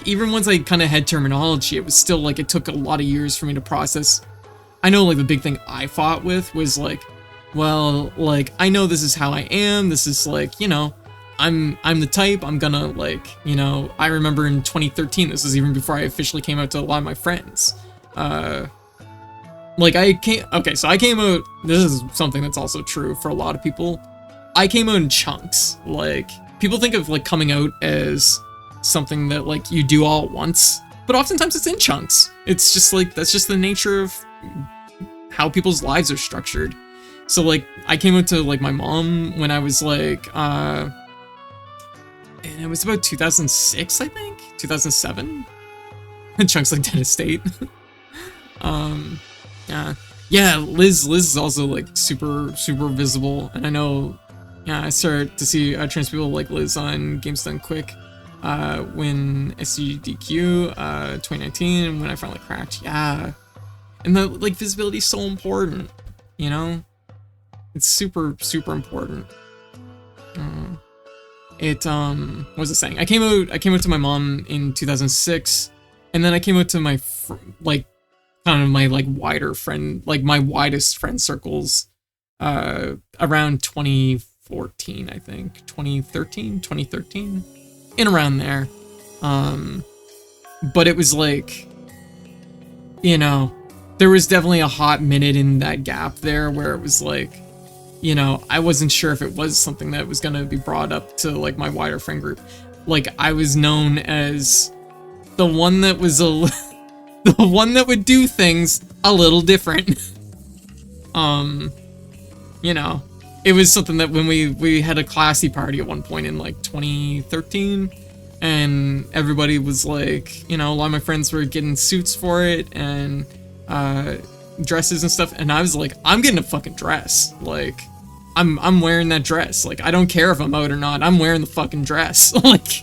even once I kind of had terminology, it was still like, it took a lot of years for me to process. I know, like, the big thing I fought with was, like, well, like, I know this is how I am, this is, like, you know, I'm the type, I'm gonna, like, you know, I remember in 2013, this was even before I officially came out to a lot of my friends, like, I came out, this is something that's also true for a lot of people, I came out in chunks. Like, people think of, like, coming out as something that, like, you do all at once, but oftentimes it's in chunks. It's just, like, that's just the nature of how people's lives are structured. So like, I came out to like my mom when I was like, and it was about 2006, I think, 2007. Chunks like Dennis State. Yeah, Liz is also like super visible, and I know, yeah, I started to see trans people like Liz on Games Done Quick, when SCDQ, 2019, when I finally cracked, yeah. And the, like, visibility is so important, you know? It's super important. What was I saying? I came out to my mom in 2006, and then I came out to my, like, kind of my, like, wider friend, like, my widest friend circles, around 2014, I think. 2013? In around there. But it was like, you know, there was definitely a hot minute in that gap there where it was like, you know, I wasn't sure if it was something that was gonna be brought up to like my wider friend group. Like, I was known as the one that was the one that would do things a little different. You know, it was something that when we had a classy party at one point in like 2013, and everybody was like, you know, a lot of my friends were getting suits for it and dresses and stuff, and I was like, I'm getting a fucking dress. Like, I'm wearing that dress. Like, I don't care if I'm out or not, I'm wearing the fucking dress. Like,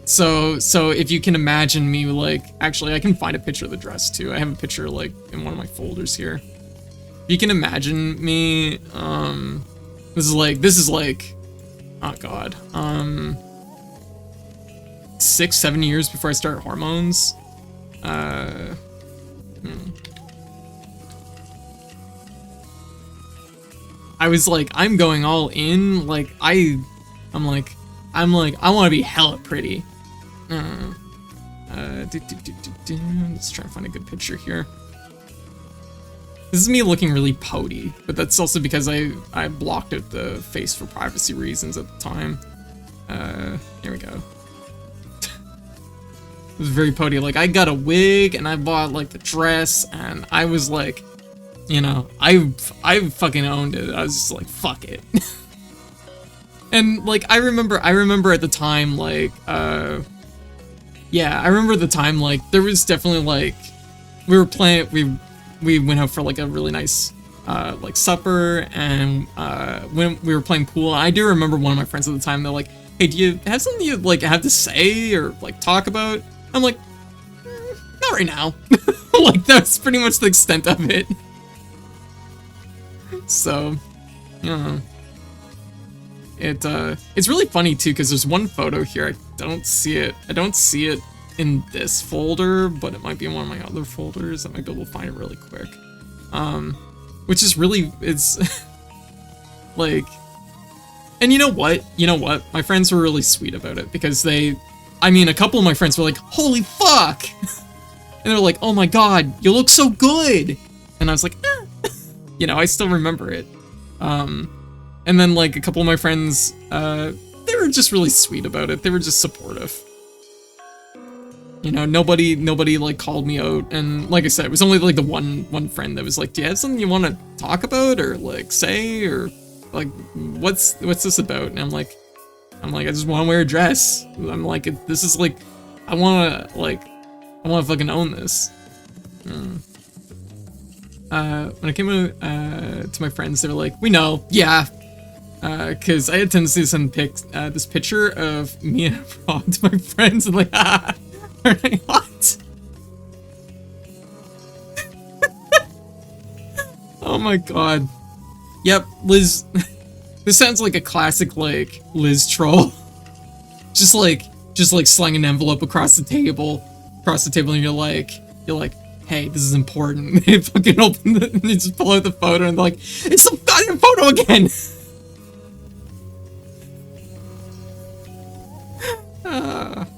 so if you can imagine me, like, actually I can find a picture of the dress too. I have a picture like in one of my folders here. You can imagine me, this is like, oh god, 6-7 years before I started hormones. I was like, I'm going all in, like, I'm like, I want to be hella pretty. Let's try to find a good picture here. This is me looking really pouty, but that's also because I blocked out the face for privacy reasons at the time. Here we go. It was very pouty. Like, I got a wig and I bought like the dress, and I was like, you know, I fucking owned it. I was just like, fuck it. And like, I remember at the time, like, yeah, I remember at the time, like, there was definitely like, we were playing, we went out for like a really nice like supper, and when we were playing pool, I do remember one of my friends at the time, they're like, hey, do you have something you like have to say or like talk about? I'm like, not right now. Like, that's pretty much the extent of it. So, you know, it's really funny too, because there's one photo here, I don't see it in this folder, but it might be in one of my other folders. I might be able to find it really quick. which is really, it's like, and you know what? My friends were really sweet about it because a couple of my friends were like, holy fuck! And they were like, oh my god, you look so good! And I was like, I still remember it. And then like a couple of my friends, they were just really sweet about it. They were just supportive. Nobody like called me out, and like I said, it was only like the one friend that was like, do you have something you want to talk about or like say, or like what's this about? And I'm like I just want to wear a dress. I'm like, this is like, I want to fucking own this. When I came out to my friends, they were like, we know, yeah. Because I had a tendency to send this picture of me and Rob to my friends, and like, what? Oh my god. Yep, Liz. This sounds like a classic, like, Liz troll. just like slung an envelope across the table, and you're like, hey, this is important. They fucking open and they just pull out the photo, and they're like, it's the goddamn photo again!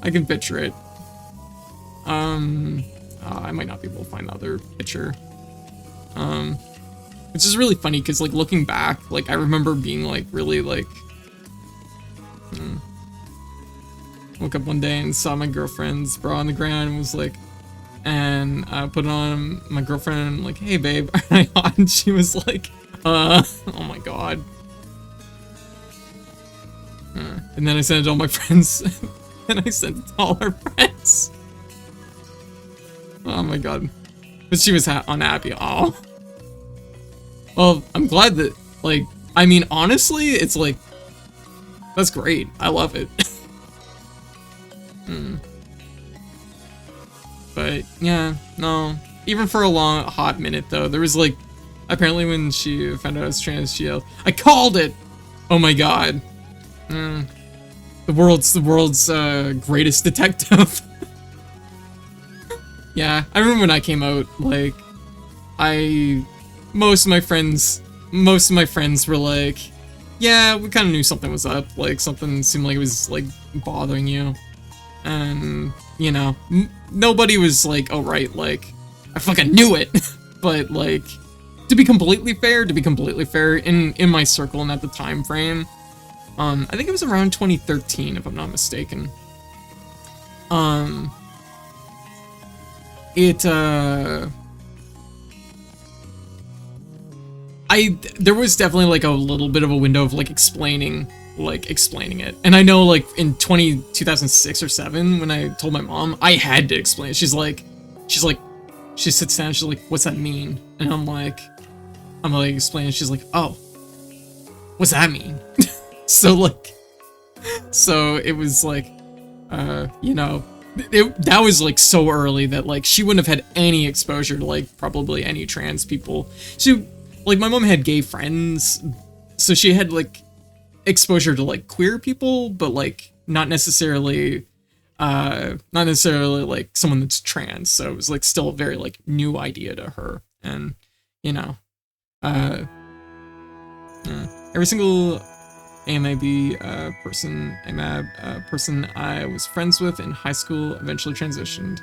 I can picture it. I might not be able to find the other picture. Which is really funny, because, like, looking back, like, I remember being, like, really, like... Woke up one day and saw my girlfriend's bra on the ground and was like... And I put it on my girlfriend and like, hey, babe, are I hot? And she was like, oh my god. And then I sent it to all my friends. And I sent it to all her friends. Oh my god. But she was unhappy. Oh. Well, I'm glad that, like, I mean, honestly, it's like, that's great. I love it. But, yeah, no. Even for a hot minute, though, there was, like, apparently when she found out I was trans, she yelled, I called it! Oh my god. The world's greatest detective. Yeah, I remember when I came out, like, most of my friends were like, yeah, we kind of knew something was up, like, something seemed like it was, like, bothering you. And, nobody was like, oh right, like, I fucking knew it. But, like, to be completely fair, in my circle and at the time frame, I think it was around 2013, if I'm not mistaken. There was definitely, like, a little bit of a window of, like, explaining it. And I know, like, in 2006 or 7, when I told my mom, I had to explain it. She sits down, she's like, what's that mean? And I'm like, explaining, she's like, oh, what's that mean? So it was like, that was, like, so early that, like, she wouldn't have had any exposure to, like, probably any trans people. Like, my mom had gay friends, so she had, like, exposure to, like, queer people, but, like, not necessarily, like, someone that's trans, so it was, like, still a very, like, new idea to her, and, every single AMAB person I was friends with in high school eventually transitioned.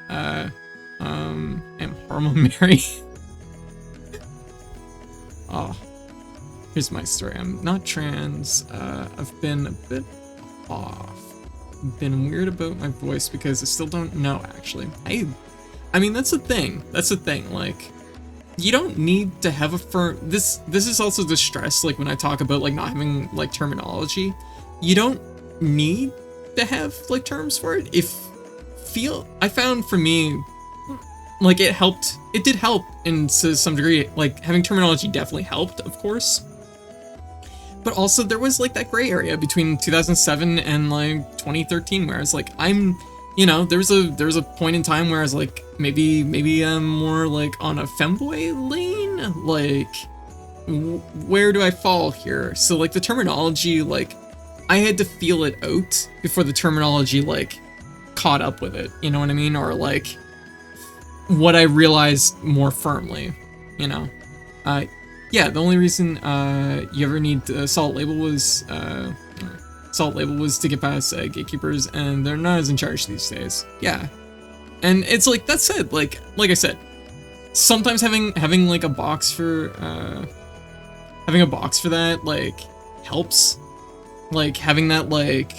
And Hormone Mary. Oh. Here's my story. I'm not trans. I've been a bit off. Been weird about my voice because I still don't know, actually. I mean, that's the thing. Like, you don't need to have a firm... This is also the stress, like, when I talk about, like, not having, like, terminology. You don't need to have, like, terms for it. I found for me, like, it did help to some degree. Like, having terminology definitely helped, of course. But also, there was, like, that gray area between 2007 and, like, 2013, where I was like, there was a point in time where I was like, maybe I'm more, like, on a femboy lane? Like, where do I fall here? So, like, the terminology, like, I had to feel it out before the terminology, like, caught up with it, you know what I mean? Or, like, what I realized more firmly, Yeah, the only reason you ever need salt label was to get past gatekeepers, and they're not as in charge these days. Yeah, and it's like that said, like I said, sometimes having like a box for that like helps. Like having that, like,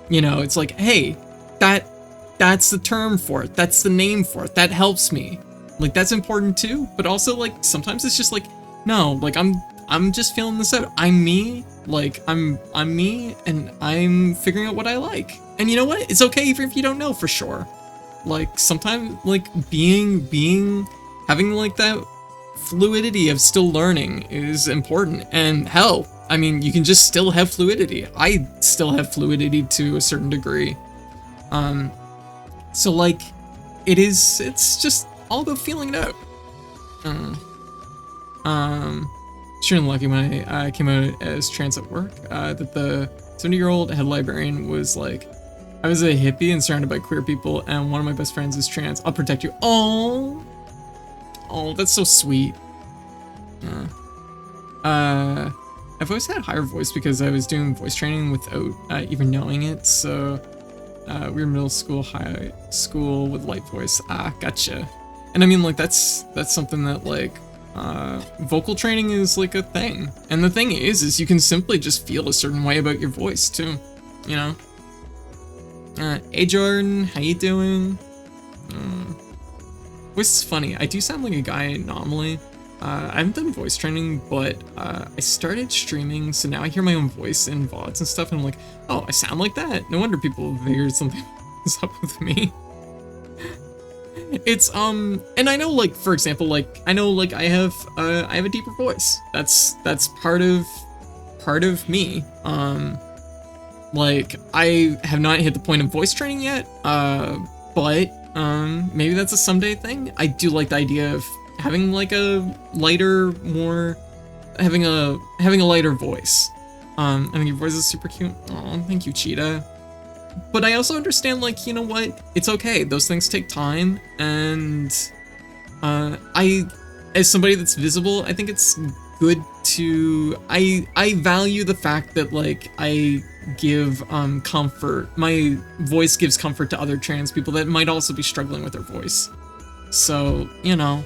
you know, it's like, hey, that's the term for it, that's the name for it, that helps me. Like that's important too, but also like sometimes it's just like, no, like I'm just feeling this out. I'm me, like I'm me, and I'm figuring out what I like. And you know what? It's okay even if you don't know for sure. Like sometimes like having like that fluidity of still learning is important. And hell, I mean, you can just still have fluidity. I still have fluidity to a certain degree. So like, it's just all about feeling it out. Sure and lucky when I came out as trans at work, that the 70-year-old head librarian was like, I was a hippie and surrounded by queer people, and one of my best friends is trans. I'll protect you. Oh, that's so sweet. I've always had a higher voice because I was doing voice training without even knowing it. So we were middle school, high school with light voice. Gotcha. And I mean, like that's something that like vocal training is like a thing. And the thing is you can simply just feel a certain way about your voice too. You know. Hey Jordan, how you doing? Voice is funny. I do sound like a guy normally. I haven't done voice training, but I started streaming, so now I hear my own voice in VODs and stuff, and I'm like, oh, I sound like that. No wonder people figured something was up with me. It's and I know, like, for example, like I know, like I have a deeper voice. That's part of me. Like I have not hit the point of voice training yet, but maybe that's a someday thing. I do like the idea of having like a lighter, having a lighter voice. I think your voice is super cute. Oh, thank you, Cheetah. But I also understand, like, you know what? It's okay. Those things take time, and as somebody that's visible, I think it's good to I value the fact that like I give comfort. My voice gives comfort to other trans people that might also be struggling with their voice. So, you know,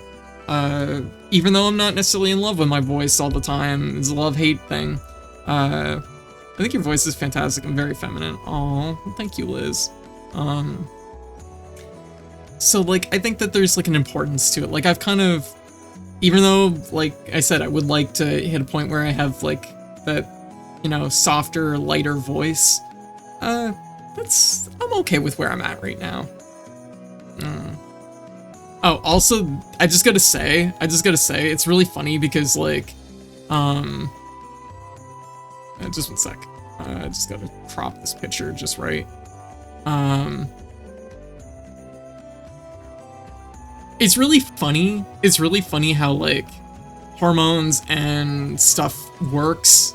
even though I'm not necessarily in love with my voice all the time, it's a love-hate thing. I think your voice is fantastic and very feminine. Oh, thank you, Liz. So like, I think that there's like an importance to it. Like I've kind of, even though, like I said, I would like to hit a point where I have like that, you know, softer, lighter voice. I'm okay with where I'm at right now. Oh, also, I just gotta say, it's really funny because like, just one sec. I just gotta crop this picture just right. It's really funny. It's really funny how like hormones and stuff works.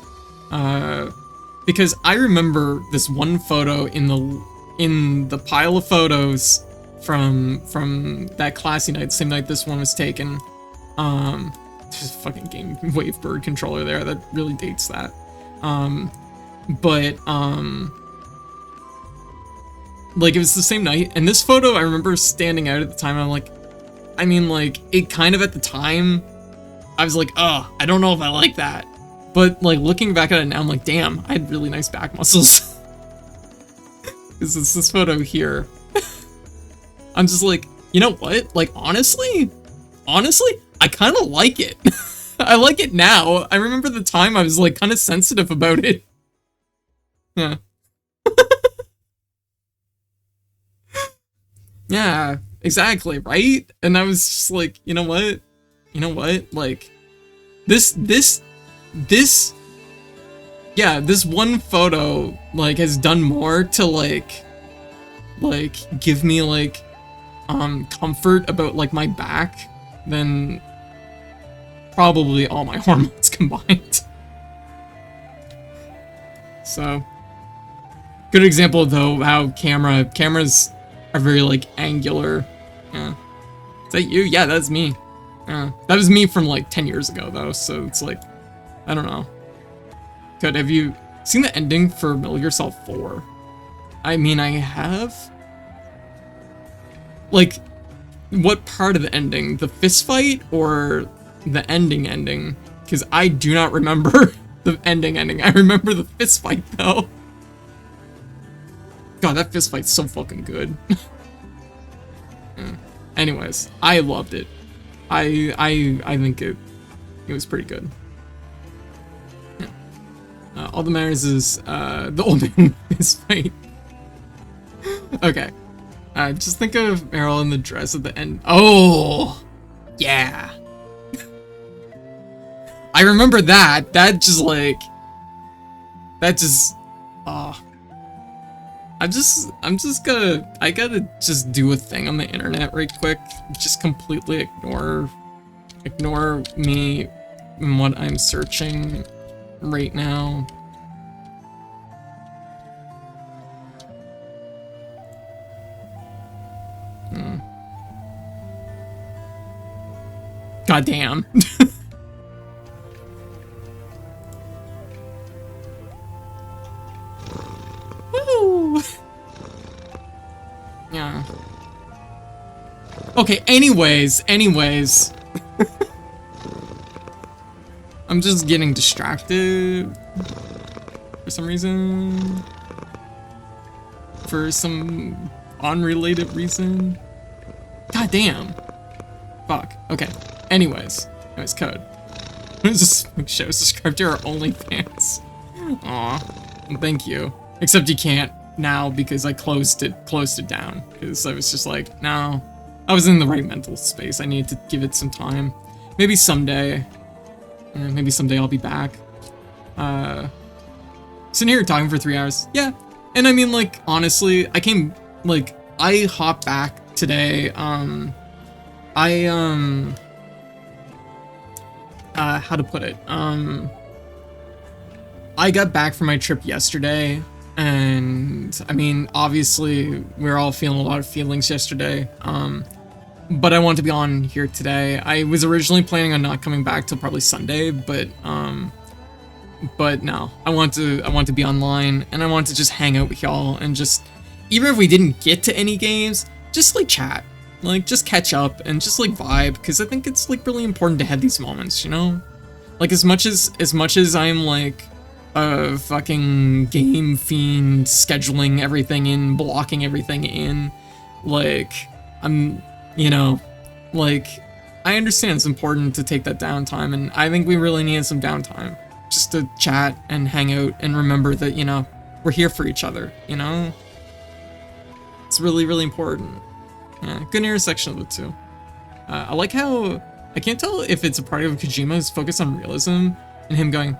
Because I remember this one photo in the pile of photos from that classy night, same night this one was taken. There's a fucking Game Wave Bird controller there that really dates that. Like it was the same night, and this photo I remember standing out at the time, and I'm like, I mean, like, it kind of at the time, I was like, oh, I don't know if I like that. But, like, looking back at it now, I'm like, damn, I had really nice back muscles. Because it's this photo here. I'm just like, you know what? Like, honestly, I kind of like it. I like it now. I remember the time I was, like, kind of sensitive about it. Yeah. Yeah, exactly, right? And I was just like, you know what? Like, this one photo, like, has done more to, like, give me, like, comfort about, like, my back than probably all my hormones combined. So, good example, though, how cameras are very, like, angular. Yeah. Is that you? Yeah, that's me. That was me from like 10 years ago though, so it's like, I don't know. Have you seen the ending for Metal Gear Solid 4? I mean, I have. Like, what part of the ending? The fist fight or the ending? Because I do not remember the ending. I remember the fist fight though. God, that fist fight's so fucking good. Anyways, I loved it. I think it was pretty good. Yeah. All that matters is the old man fist fight. Okay. Just think of Meryl in the dress at the end. Oh, yeah. I remember that. That just like. That just. Oh. I gotta just do a thing on the internet right quick. Just completely ignore me and what I'm searching right now. God damn. Woo! Yeah. Okay, anyways. I'm just getting distracted for some reason. For some unrelated reason. God damn. Fuck. Okay. Anyways, code. This show subscribe to our OnlyFans. Aw. Thank you. Except you can't now because I closed it down. Because I was just like, no. I was in the right mental space. I needed to give it some time. Maybe someday. Maybe someday I'll be back. Sitting here talking for 3 hours. Yeah. And I mean, like, honestly, I hopped back today. How to put it? I got back from my trip yesterday, and I mean, obviously, we were all feeling a lot of feelings yesterday. But I want to be on here today. I was originally planning on not coming back till probably Sunday, but no, I want to be online, and I want to just hang out with y'all, and just, even if we didn't get to any games, just like chat. Like, just catch up and just like vibe, because I think it's like really important to have these moments, you know? Like, as much as I'm like a fucking game fiend, scheduling everything in, blocking everything in, like, I'm, you know, like, I understand it's important to take that downtime, and I think we really need some downtime just to chat and hang out and remember that, you know, we're here for each other, you know? It's really, really important. Yeah, good intersection of the two. I like how, I can't tell if it's a part of Kojima's focus on realism and him going,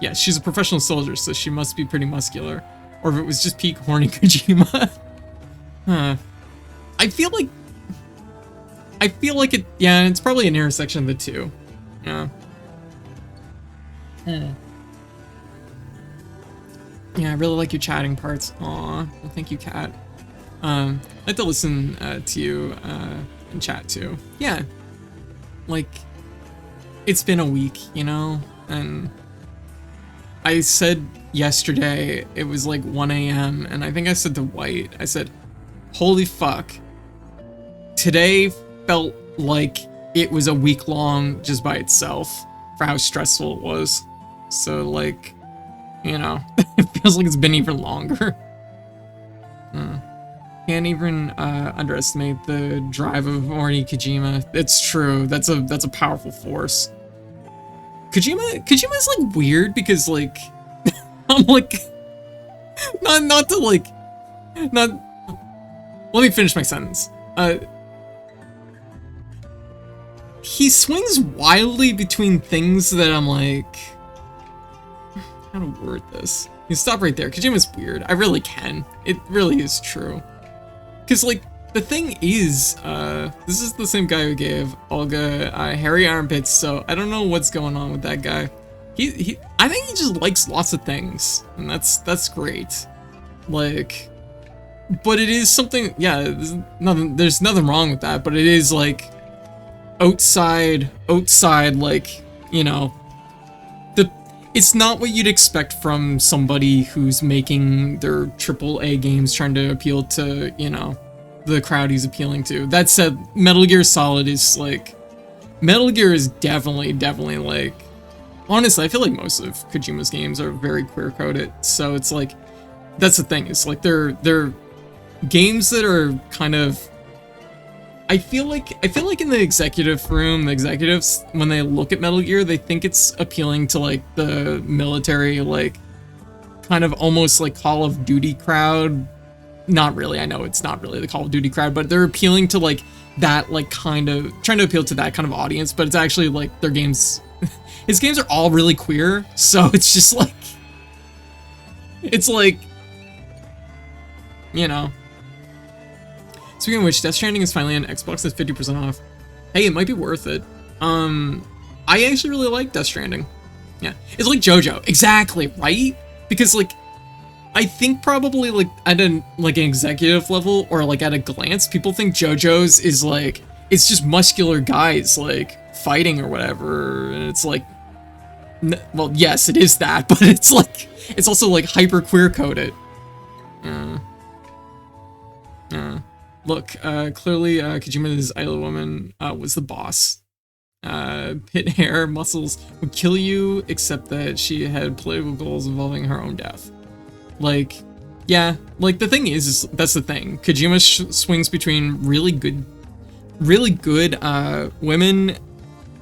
yeah, she's a professional soldier, so she must be pretty muscular. Or if it was just peak horny Kojima. I feel like it, yeah, it's probably an intersection of the two. Yeah. Yeah, I really like your chatting parts. Aw, well, thank you, Kat. I like to listen to you and chat too. Yeah, like, it's been a week, you know, and I said yesterday it was like 1 a.m. and I think I said to White, I said, holy fuck, today felt like it was a week long just by itself for how stressful it was. So like, you know, it feels like it's been even longer. Can't even underestimate the drive of horny Kojima. It's true. That's a powerful force. Kojima's like weird because like I'm like not to like not. Let me finish my sentence. He swings wildly between things that I'm like, how to word this? You stop right there. Kojima's weird. I really can. It really is true. Because, like, the thing is, this is the same guy who gave Olga hairy armpits, so I don't know what's going on with that guy. I think he just likes lots of things, and that's great. Like, but it is something, yeah, there's nothing wrong with that, but it is, like, outside, like, you know, it's not what you'd expect from somebody who's making their AAA games trying to appeal to, you know, the crowd he's appealing to. That said, Metal Gear Solid is like, Metal Gear is definitely like, honestly, I feel like most of Kojima's games are very queer-coded, so it's like, that's the thing, it's like, they're games that are kind of, I feel like in the executive room, the executives, when they look at Metal Gear, they think it's appealing to like the military, like kind of almost like Call of Duty crowd. Not really, I know it's not really the Call of Duty crowd, but they're appealing to like that, like kind of trying to appeal to that kind of audience, but it's actually like their games, his games are all really queer, so it's just like, it's like, you know. Speaking of which, Death Stranding is finally on Xbox at 50% off. Hey, it might be worth it. I actually really like Death Stranding. Yeah, it's like JoJo, exactly, right? Because like, I think probably like at an executive level or like at a glance, people think JoJo's is like, it's just muscular guys like fighting or whatever, and it's like, well, yes, it is that, but it's like, it's also like hyper queer coded. Look, clearly, Kojima's Idol Woman was the boss. Pit hair, muscles would kill you, except that she had political goals involving her own death. Like, yeah, like the thing is that's the thing. Kojima swings between really good women,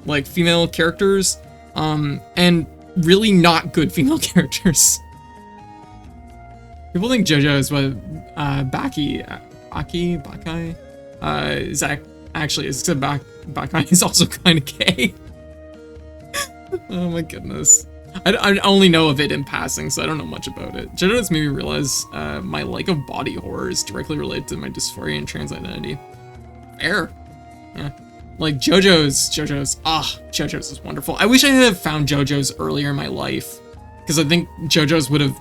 like female characters, and really not good female characters. People think JoJo is what Bakai is actually, except Bakai is also kind of gay. Oh my goodness. I only know of it in passing, so I don't know much about it. JoJo has made me realize my like of body horror is directly related to my dysphoria and trans identity. Fair. Yeah. Like JoJo's is wonderful. I wish I had found JoJo's earlier in my life, because I think JoJo's would have,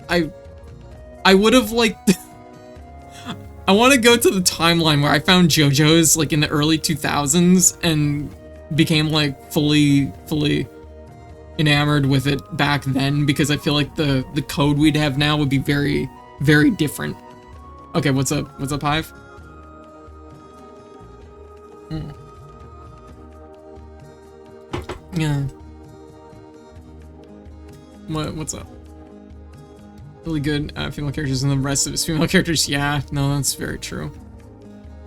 I would have liked. I want to go to the timeline where I found JoJo's like in the early 2000s and became like fully enamored with it back then, because I feel like the code we'd have now would be very, very different. Okay, what's up, Hive? Yeah. What's up? Really good female characters, and the rest of his female characters, yeah, no, that's very true.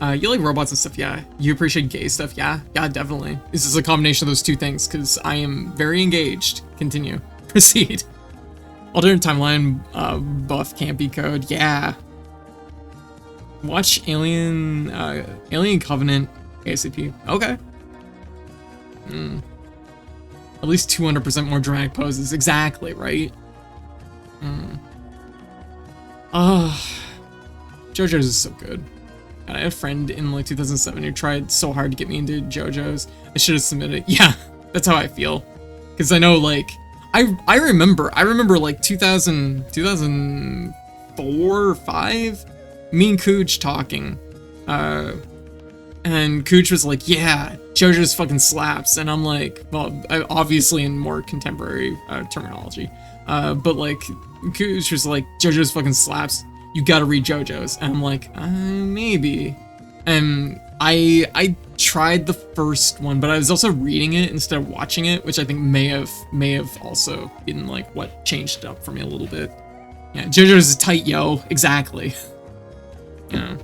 You like robots and stuff, yeah. You appreciate gay stuff, yeah, definitely. This is a combination of those two things, because I am very engaged. Continue. Proceed. Alternate timeline, buff campy code, yeah. Watch Alien Covenant ASAP. Okay. At least 200% more dramatic poses, exactly, right? JoJo's is so good. God, I had a friend in like 2007 who tried so hard to get me into JoJo's. I should have submitted. Yeah, that's how I feel. Because I know, like, I remember like 2004 or 5, me and Cooch talking. And Cooch was like, yeah, JoJo's fucking slaps. And I'm like, well, obviously in more contemporary terminology. But like, Cooch was like, JoJo's fucking slaps. You gotta read JoJo's. And I'm like, maybe. And I tried the first one, but I was also reading it instead of watching it, which I think may have also been like what changed it up for me a little bit. Yeah, JoJo's is tight, yo. Exactly. Yeah.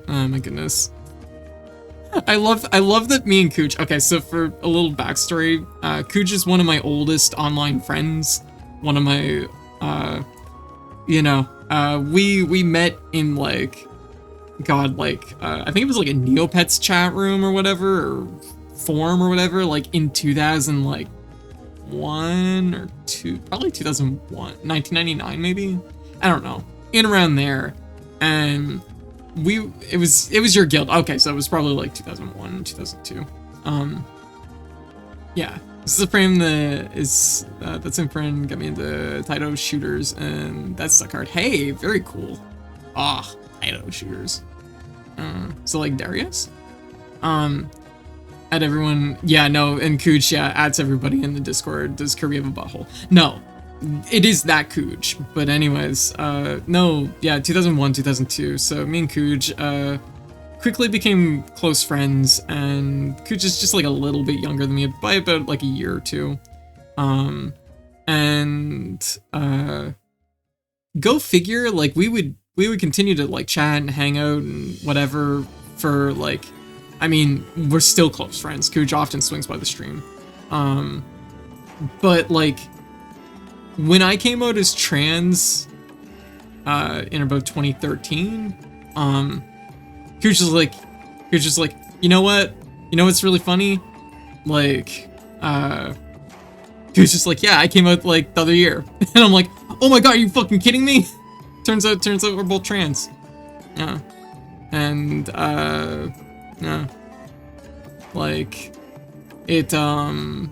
Oh my goodness. I love that me and Cooch. Okay, so for a little backstory, Cooch is one of my oldest online friends. One of my, we met in like, God, like, I think it was like a Neopets chat room or whatever, or forum or whatever, like in 2001 or 2, probably 2001, 1999 maybe? I don't know, in around there. And it was your guild. Okay, so it was probably like 2001, 2002. Yeah, this is a frame that is, that's in friend got me into Taito shooters, and that's the card. Hey, very cool. Ah, Taito shooters. So like Darius? Add everyone. Yeah, no, and Cooch, yeah, adds everybody in the Discord. Does Kirby have a butthole? No. It is that Cooch. But anyways, no, yeah, 2001, 2002. So me and Cooch, quickly became close friends, and Cooch is just like a little bit younger than me by about like a year or two. Go figure, like we would continue to like chat and hang out and whatever for like, I mean, we're still close friends. Cooch often swings by the stream. But like when I came out as trans in about 2013, Cooch is like, you know what? You know what's really funny? Like, Cooch is like, yeah, I came out like the other year. And I'm like, oh my god, are you fucking kidding me? Turns out we're both trans. Yeah. And, yeah. Like, it, yeah.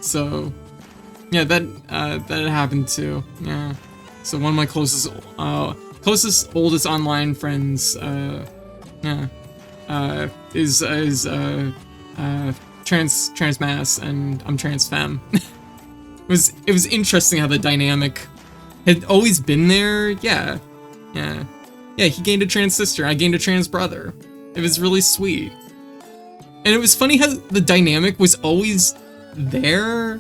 So, yeah, that had happened too. Yeah. So one of my closest, oldest online friends, yeah, is trans mass, and I'm trans femme. It was interesting how the dynamic had always been there. Yeah. He gained a trans sister, I gained a trans brother. It was really sweet. And it was funny how the dynamic was always there,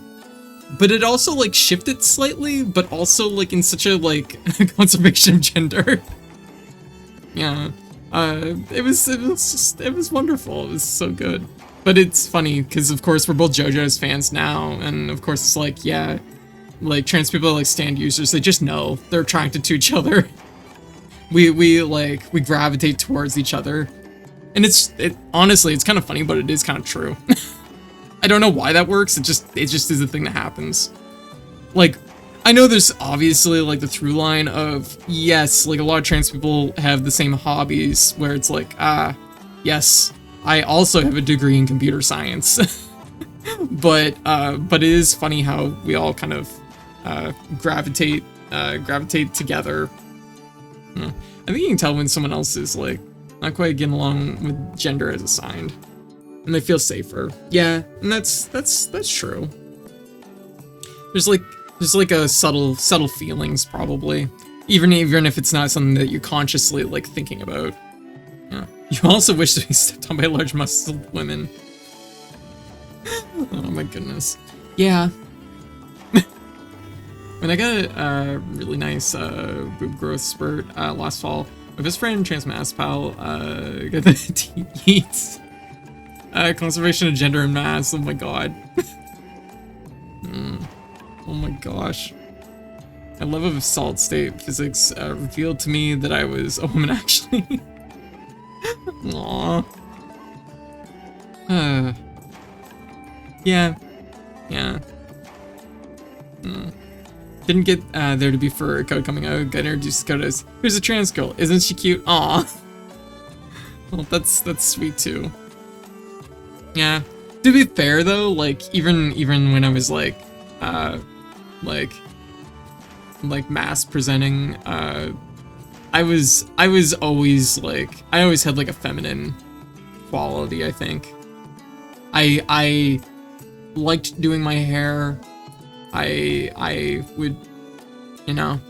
but it also like shifted slightly, but also like in such a like conservation of gender. Yeah. It was wonderful. It was so good. But it's funny because of course we're both JoJo's fans now, and of course it's like, yeah, like trans people are like stand users. They just know they're attracted to each other. We gravitate towards each other, and honestly it's kind of funny, but it is kind of true. I don't know why that works. It just is a thing that happens. Like, I know there's obviously like the through line of, yes, like a lot of trans people have the same hobbies where it's like, yes, I also have a degree in computer science. but it is funny how we all kind of gravitate together. I think you can tell when someone else is like not quite getting along with gender as assigned, and they feel safer. Yeah, and that's true. There's like a subtle feelings probably, even if it's not something that you're consciously like thinking about. Yeah. You also wish to be stepped on by large muscled women. Oh my goodness. Yeah. When I got a really nice boob growth spurt last fall, my best friend, trans mass pal, got the TEATS. Conservation of gender and mass. Oh my god. Oh my gosh. My love of solid state physics revealed to me that I was a woman actually. Aww. Yeah. Didn't get there to be for Code coming out. Got introduced to Code as, here's a trans girl. Isn't she cute? Aw. Well, that's sweet too. Yeah. To be fair though, like even when I was like mass presenting, I was always like, I always had like a feminine quality, I think. I liked doing my hair. I would, you know,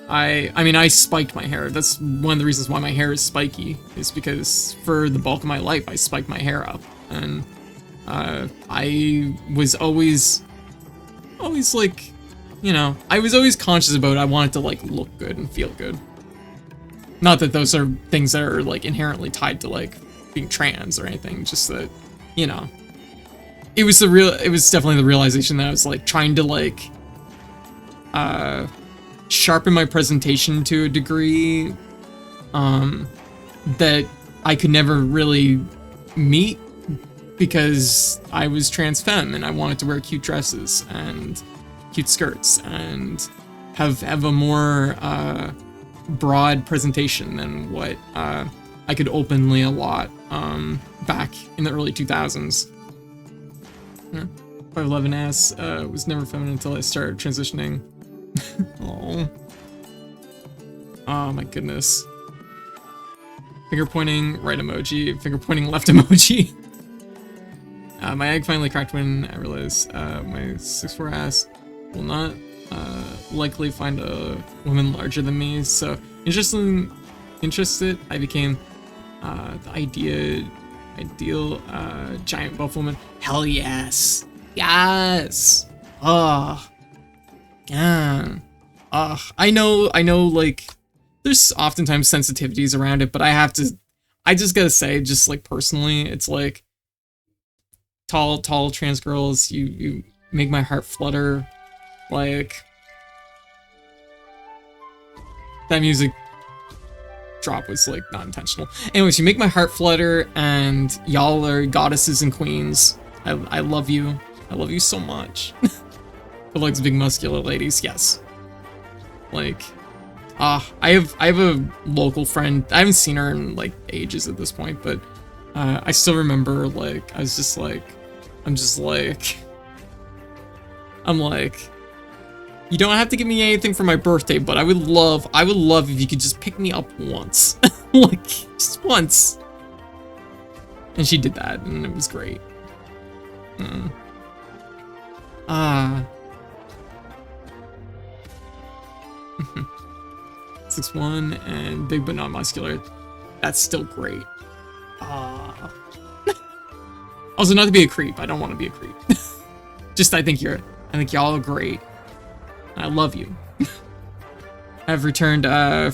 I mean, I spiked my hair. That's one of the reasons why my hair is spiky, is because for the bulk of my life, I spiked my hair up. And I was always like, you know, I was always conscious about I wanted to like look good and feel good. Not that those are things that are like inherently tied to like being trans or anything, just that, you know, it was definitely the realization that I was like trying to like sharpen my presentation to a degree that I could never really meet because I was trans femme and I wanted to wear cute dresses and cute skirts and have a more broad presentation than what I could openly allot back in the early 2000s. Yeah. 5'11" was never feminine until I started transitioning. Oh my goodness. Finger pointing right emoji, finger pointing left emoji. My egg finally cracked when I realized my 6'4" ass will not likely find a woman larger than me. So interested, I became the ideal giant buff woman. Hell yes, yes. Oh, yeah. I know. Like, there's oftentimes sensitivities around it, but I just gotta say, just like personally, it's like tall trans girls. You make my heart flutter. Like, that music drop was like not intentional. Anyways, you make my heart flutter, and y'all are goddesses and queens. I love you. I love you so much. But like big muscular ladies, yes. Like, I have a local friend. I haven't seen her in like ages at this point, but I still remember, like, I'm like, you don't have to give me anything for my birthday, but I would love if you could just pick me up once. Like, just once. And she did that, and it was great. 6'1" and big but not muscular. That's still great. Also, not to be a creep. I don't want to be a creep. Just I think y'all are great. I love you. I've returned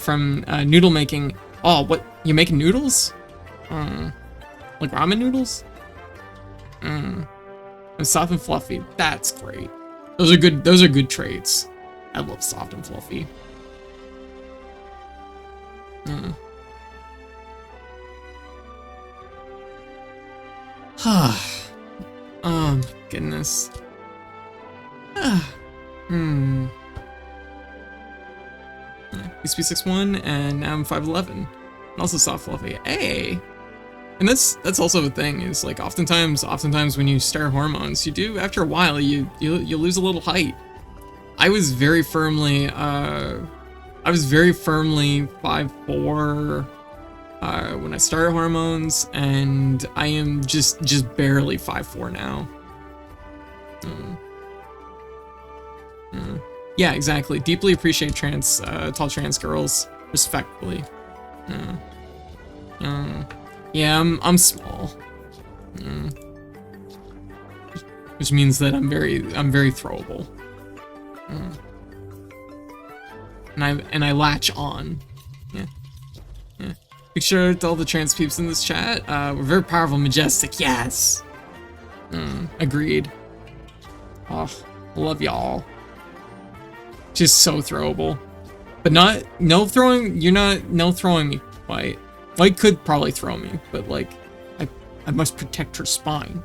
from noodle making. Oh, what? You're making noodles? Like ramen noodles? And soft and fluffy. That's great. Those are good traits. I love soft and fluffy. Oh, goodness. Used to be 6'1", and now I'm 5'11", and also soft fluffy. Hey, and that's also a thing. Is like oftentimes when you start hormones, you do, after a while you lose a little height. I was very firmly 5'4" when I started hormones, and I am just barely 5'4" now. Yeah, exactly. Deeply appreciate tall trans girls, respectfully. Yeah, I'm small, which means that I'm very throwable. And I latch on. Yeah. Big shout out to all the trans peeps in this chat. We're very powerful, majestic. Yes. Agreed. Oh, love y'all. Just so throwable, but no throwing me. White could probably throw me, but like I must protect her spine.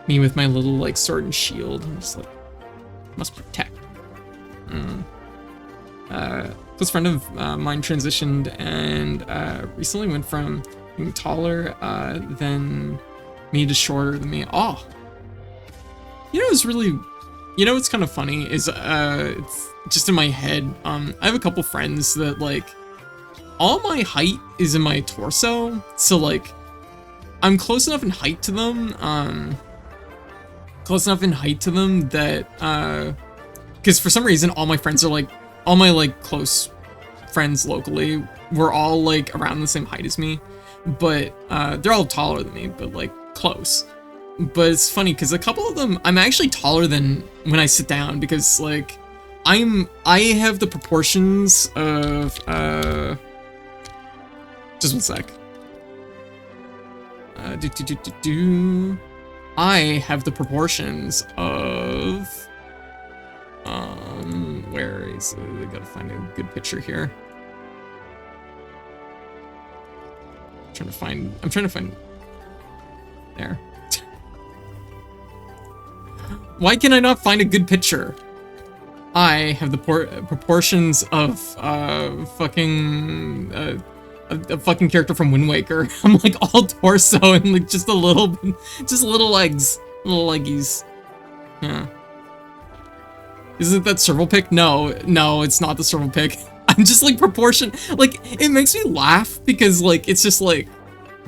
Me with my little like sword and shield. I'm just like, must protect. Close friend of mine transitioned and recently went from being taller than me to shorter than me. Oh, what's kind of funny is it's just in my head. I have a couple friends that like all my height is in my torso, so like I'm close enough in height to them. That because for some reason all my friends are like, all my like close friends locally were all like around the same height as me, but they're all taller than me, but like close. But it's funny because a couple of them I'm actually taller than when I sit down, because like I have the proportions of just one sec. I have the proportions of where is it? I gotta find a good picture here. I'm trying to find there. Why can I not find a good picture? I have the proportions of a fucking character from Wind Waker. I'm like all torso and like just little legs, little leggies. Yeah. Isn't that serval pick? No, it's not the serval pick. I'm just like proportion, like it makes me laugh because like it's just like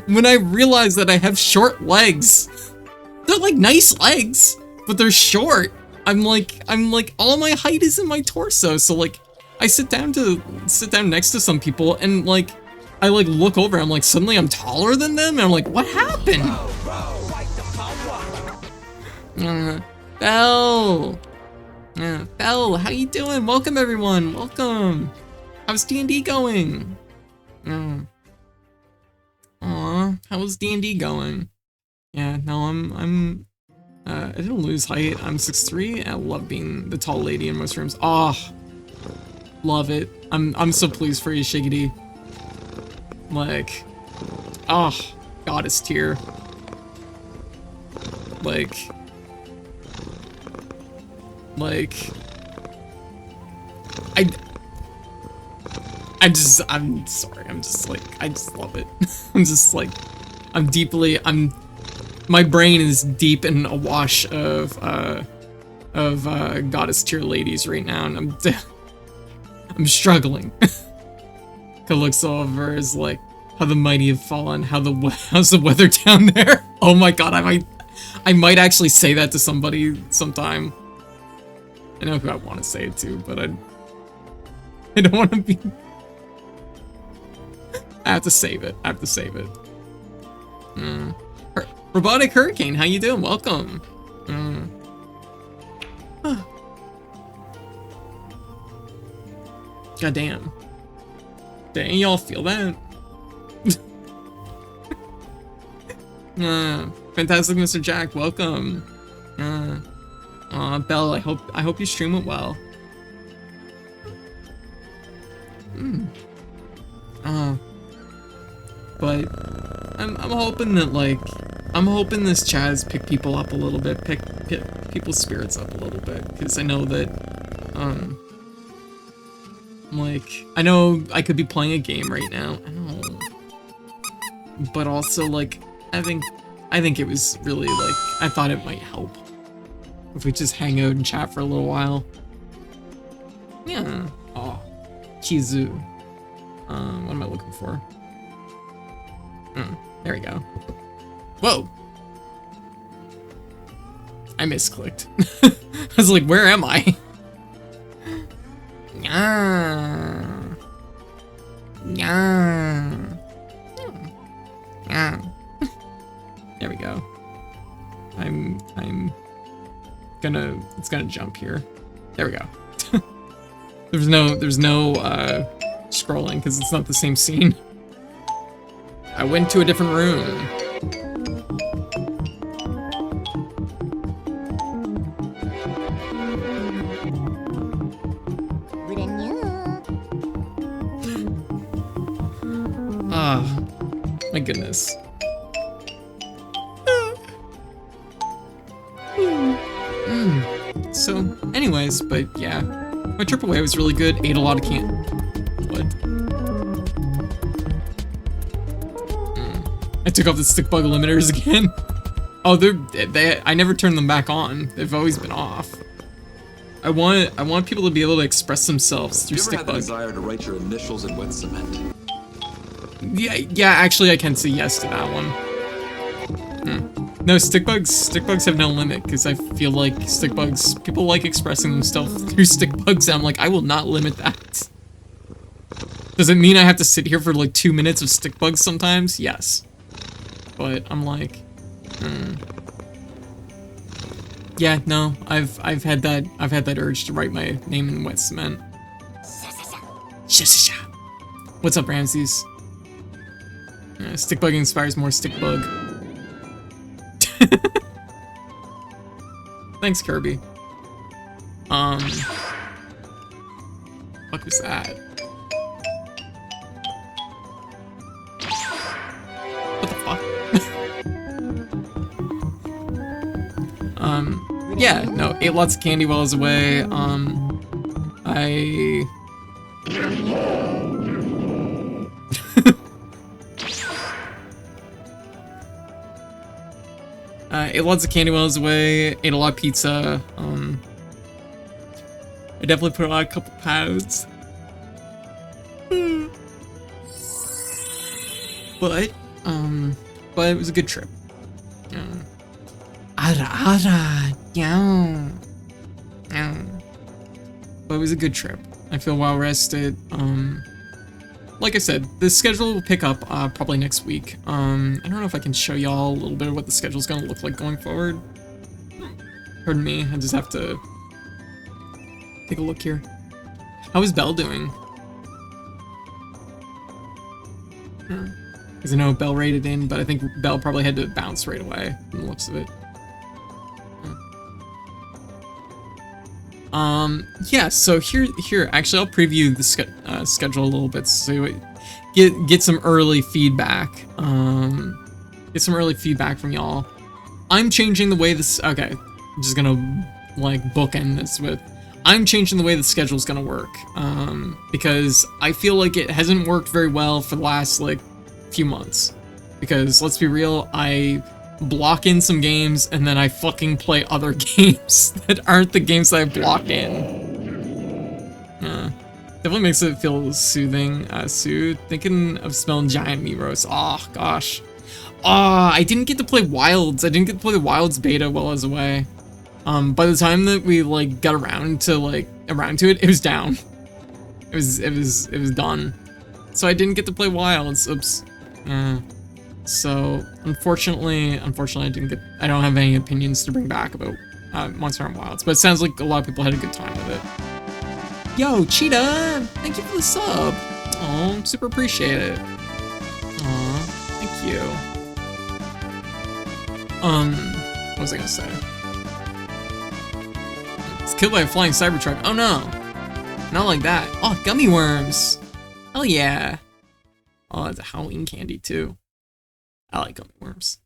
when I realize that I have short legs, they're like nice legs, but they're short. I'm like all my height is in my torso, so like I sit down next to some people and like I like look over, I'm like suddenly I'm taller than them and I'm like, what happened? Belle! Belle, how you doing? Welcome everyone, welcome! How's D&D going? Aw, how's D&D going? Yeah, no, I didn't lose height. I'm 6'3". I love being the tall lady in most rooms. Oh, love it. I'm so pleased for you, Shiggity. Like, oh, goddess tier. Like, I'm sorry. I'm just like, I just love it. I'm just like, my brain is deep in a wash of goddess tier ladies right now, and I'm struggling. Could looks over is like, how the mighty have fallen, how's the weather down there? Oh my god, I might actually say that to somebody sometime. I know who I want to say it to, but I don't want to be. I have to save it. Robotic Hurricane, how you doing? Welcome. God damn. Dang, y'all feel that? Fantastic Mr. Jack, welcome. Belle, I hope you stream it well. But I'm hoping that like I'm hoping this Chaz pick people up a little bit, pick people's spirits up a little bit, because I know that like I know I could be playing a game right now. I know, but also like I think it was really like I thought it might help if we just hang out and chat for a little while. Yeah. Oh, Chizu. What am I looking for? There we go. Whoa! I misclicked. I was like, where am I? There we go. It's gonna jump here. There we go. there's no scrolling because it's not the same scene. I went to a different room. Ah, my goodness. So, anyways, but yeah, my trip away was really good. Ate a lot of What? I took off the stick bug limiters again. Oh, I never turned them back on. They've always been off. I want people to be able to express themselves through stick bug. Have you ever had the desire to write your initials in wet cement? Yeah, actually I can say yes to that one. No, stick bugs have no limit, because I feel like people like expressing themselves through stick bugs, and I'm like, I will not limit that. Does it mean I have to sit here for like 2 minutes of stick bugs sometimes? Yes. But I'm like, yeah, no, I've had that urge to write my name in wet cement. What's up, Ramses? Stick bug inspires more stick bug. Thanks, Kirby. What was that? What the fuck? Yeah, no, ate lots of candy while I was away. I ate lots of candy while I was away, ate a lot of pizza, I definitely put on a couple pounds. but it was a good trip. Ara ara, yow. But it was a good trip. I feel well rested. Like I said, the schedule will pick up probably next week. I don't know if I can show y'all a little bit of what the schedule's gonna look like going forward. Pardon me, I just have to take a look here. How is Belle doing? Because I know Belle rated in, but I think Belle probably had to bounce right away from the looks of it. Yeah, so here, actually, I'll preview the schedule a little bit so get some early feedback. Get some early feedback from y'all. I'm changing the way this. Okay, I'm just gonna like bookend this with. I'm changing the way the schedule's gonna work. Because I feel like it hasn't worked very well for the last like few months. Because let's be real, I block in some games and then I fucking play other games that aren't the games that I blocked in. Definitely makes it feel soothing. Thinking of smelling giant meat roast. Oh gosh. I didn't get to play Wilds. I didn't get to play the Wilds beta while I was away. By the time that we like got around to it, it was down. It was done. So I didn't get to play Wilds. Oops. So unfortunately, I don't have any opinions to bring back about Monster Hunter Wilds, but it sounds like a lot of people had a good time with it. Yo, Cheetah! Thank you for the sub! Oh, super appreciate it. Aw, thank you. What was I gonna say? It's killed by a flying Cybertruck. Oh no! Not like that. Oh, gummy worms! Hell yeah! Oh, it's a Halloween candy too. I like gummy worms.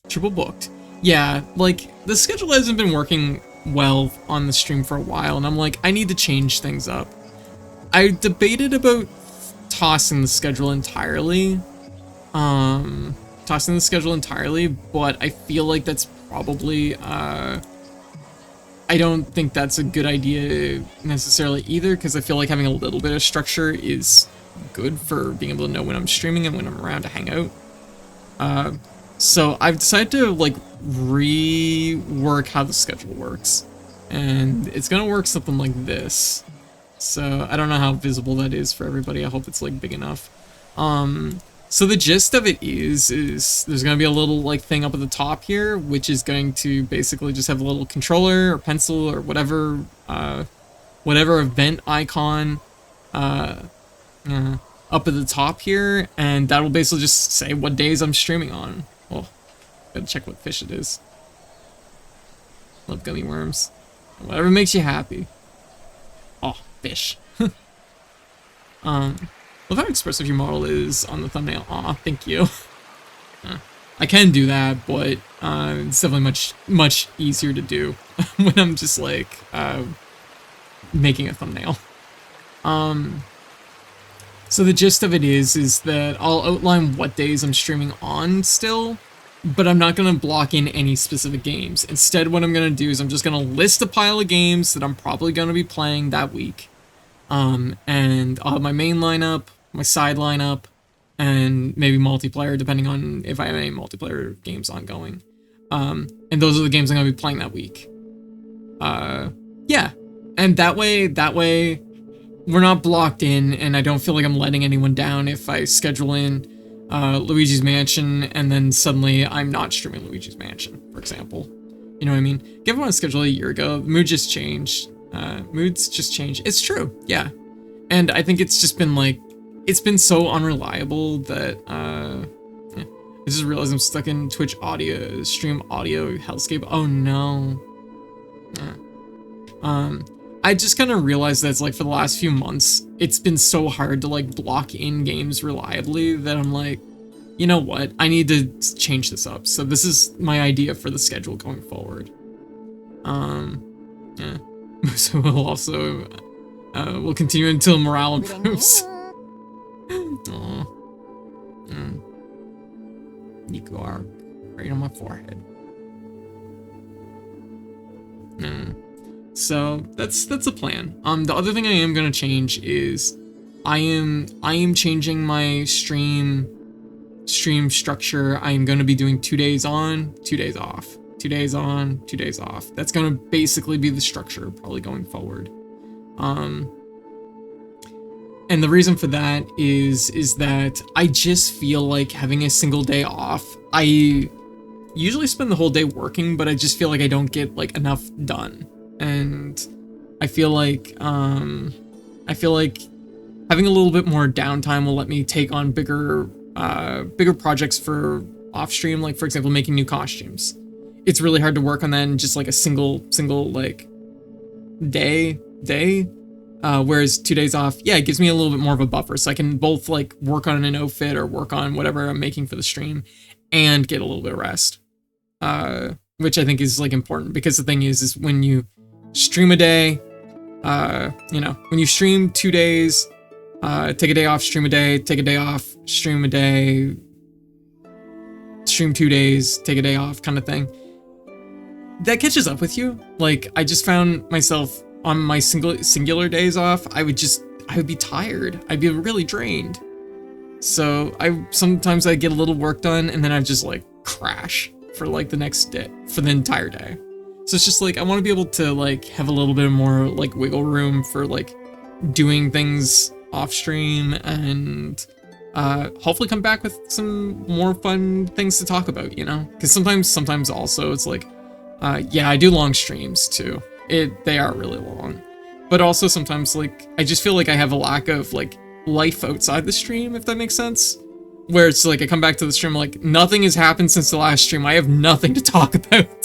Triple booked. Yeah, like, the schedule hasn't been working well on the stream for a while, and I'm like, I need to change things up. I debated about tossing the schedule entirely. But I feel like that's probably, I don't think that's a good idea necessarily either, because I feel like having a little bit of structure is good for being able to know when I'm streaming and when I'm around to hang out. So I've decided to like rework how the schedule works, and it's gonna work something like this. So I don't know how visible that is for everybody. I hope it's like big enough. So the gist of it is there's gonna be a little like thing up at the top here, which is going to basically just have a little controller or pencil or whatever event icon up at the top here, and that'll basically just say what days I'm streaming on. Oh, gotta check what fish it is. Love gummy worms. Whatever makes you happy. Oh, fish. Love how expressive your model is on the thumbnail. Aw, thank you. I can do that, but it's definitely much easier to do when I'm just like making a thumbnail. So the gist of it is that I'll outline what days I'm streaming on still, but I'm not going to block in any specific games. Instead, what I'm going to do is I'm just going to list a pile of games that I'm probably going to be playing that week. And I'll have my main lineup, my side lineup, and maybe multiplayer, depending on if I have any multiplayer games ongoing. And those are the games I'm going to be playing that week. Yeah. And that way, we're not blocked in, and I don't feel like I'm letting anyone down if I schedule in Luigi's Mansion, and then suddenly I'm not streaming Luigi's Mansion, for example. You know what I mean? Give everyone a schedule a year ago. The mood just changed. Moods just change. It's true, yeah. And I think it's just been like, it's been so unreliable that, I just realized I'm stuck in Twitch audio, stream audio hellscape. Oh no. I just kind of realized that it's like for the last few months, it's been so hard to like block in games reliably that I'm like, you know what? I need to change this up. So this is my idea for the schedule going forward. Yeah. So we'll also, we'll continue until morale improves. Aww. You are right on my forehead. So that's a plan. The other thing I am gonna change is I am changing my stream structure. I am going to be doing 2 days on, 2 days off. 2 days on, 2 days off. That's going to basically be the structure probably going forward. And the reason for that is that I just feel like having a single day off. I usually spend the whole day working, but I just feel like I don't get like enough done. And I feel like having a little bit more downtime will let me take on bigger projects for off stream, like for example making new costumes. It's really hard to work on that in just like a single like day. Whereas 2 days off, yeah, it gives me a little bit more of a buffer, so I can both like work on an outfit or work on whatever I'm making for the stream and get a little bit of rest, which I think is like important, because the thing is when you stream a day, when you stream 2 days, take a day off, stream a day, take a day off, stream a day, stream 2 days, take a day off, kind of thing, that catches up with you. Like, I just found myself on my singular days off, I would be tired. I'd be really drained. So sometimes I get a little work done and then I just like crash for like the next day, for the entire day. So it's just like, I want to be able to like have a little bit more like wiggle room for like doing things off stream, and hopefully come back with some more fun things to talk about, because sometimes also it's like, yeah, I do long streams too. They are really long, but also sometimes like I just feel like I have a lack of like life outside the stream, if that makes sense, where it's like I come back to the stream like nothing has happened since the last stream, I have nothing to talk about.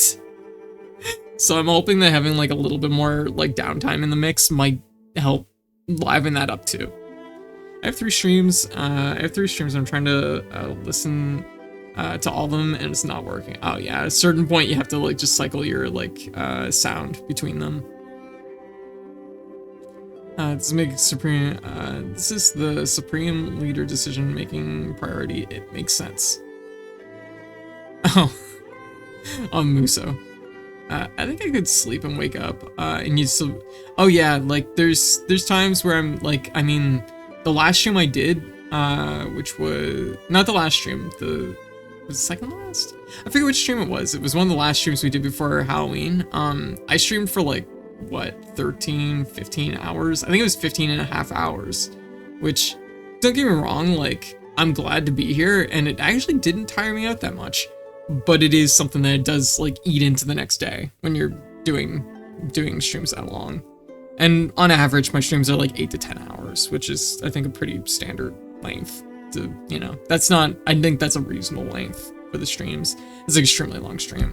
So I'm hoping that having like a little bit more like downtime in the mix might help liven that up too. I have 3 streams. I'm trying to listen to all of them, and it's not working. Oh yeah, at a certain point you have to like just cycle your like sound between them. This is the supreme leader decision making priority. It makes sense. Oh, Muso. I think I could sleep and wake up and you still. Oh yeah, like there's times where I'm like, I mean, the last stream I did, which was not the last stream, was the second last? I forget which stream it was. It was one of the last streams we did before Halloween. I streamed for like, what, 13, 15 hours? I think it was 15 and a half hours, which, don't get me wrong, like, I'm glad to be here, and it actually didn't tire me out that much, but it is something that it does, like, eat into the next day when you're doing streams that long. And on average, my streams are like 8 to 10 hours, which is, I think, a pretty standard length. That's not, I think that's a reasonable length for the streams. It's an extremely long stream.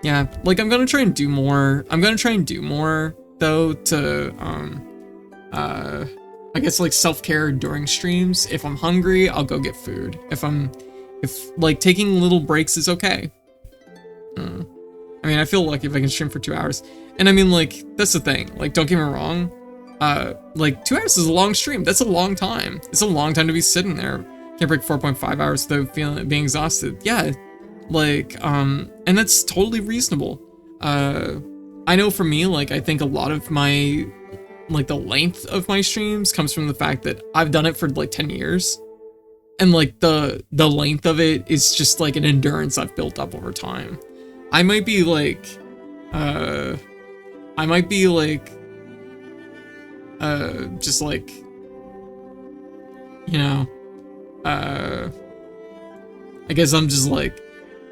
Yeah, like I'm gonna try and do more though to I guess like self-care during streams. If I'm hungry, I'll go get food. If like taking little breaks is okay. I mean, I feel lucky if I can stream for 2 hours. And I mean, like, that's the thing, like, don't get me wrong, like 2 hours is a long stream. That's a long time. It's a long time to be sitting there. Can't break 4.5 hours without being exhausted. Yeah, like, and that's totally reasonable. I know for me, like, I think a lot of my, like, the length of my streams comes from the fact that I've done it for, like, 10 years. And, like, the length of it is just, like, an endurance I've built up over time. I might be, like, just, like, I guess I'm just like,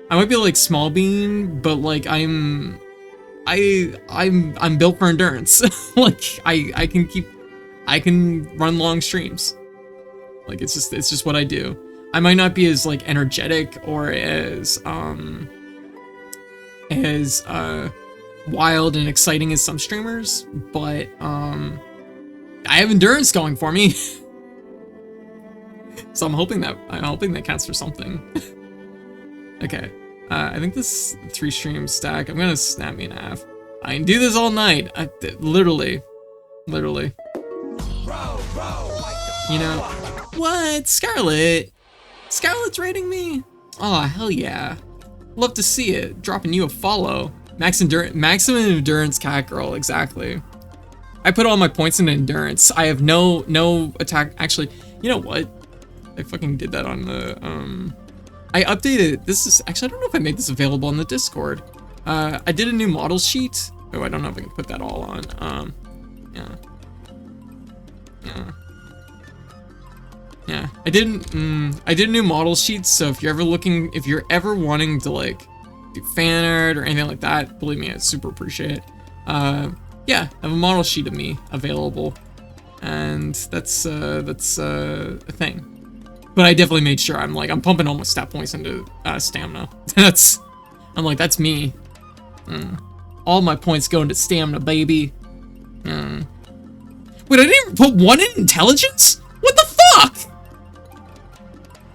I might be like small bean, but like I'm built for endurance. Like I can run long streams. Like it's just what I do. I might not be as like energetic or as wild and exciting as some streamers, but I have endurance going for me. So I'm hoping that counts for something. Okay, I think this 3 stream stack, I'm gonna snap me in half. I can do this all night. Literally. What? Scarlett's rating me? Oh, hell yeah. Love to see it. Dropping you a follow. Maximum endurance cat girl, exactly. I put all my points into endurance. I have no attack. Actually, you know what? I fucking did that on the, I updated, this is, actually, I don't know if I made this available on the Discord. I did a new model sheet. Oh, I don't know if I can put that all on. Yeah. I did a new model sheet, so if you're ever wanting to, like, do fan art or anything like that, believe me, I super appreciate it. Yeah, I have a model sheet of me available, and that's a thing. But I definitely made sure I'm pumping all my stat points into stamina. I'm like, that's me. All my points go into stamina, baby. Wait, I didn't even put one in intelligence? What the fuck?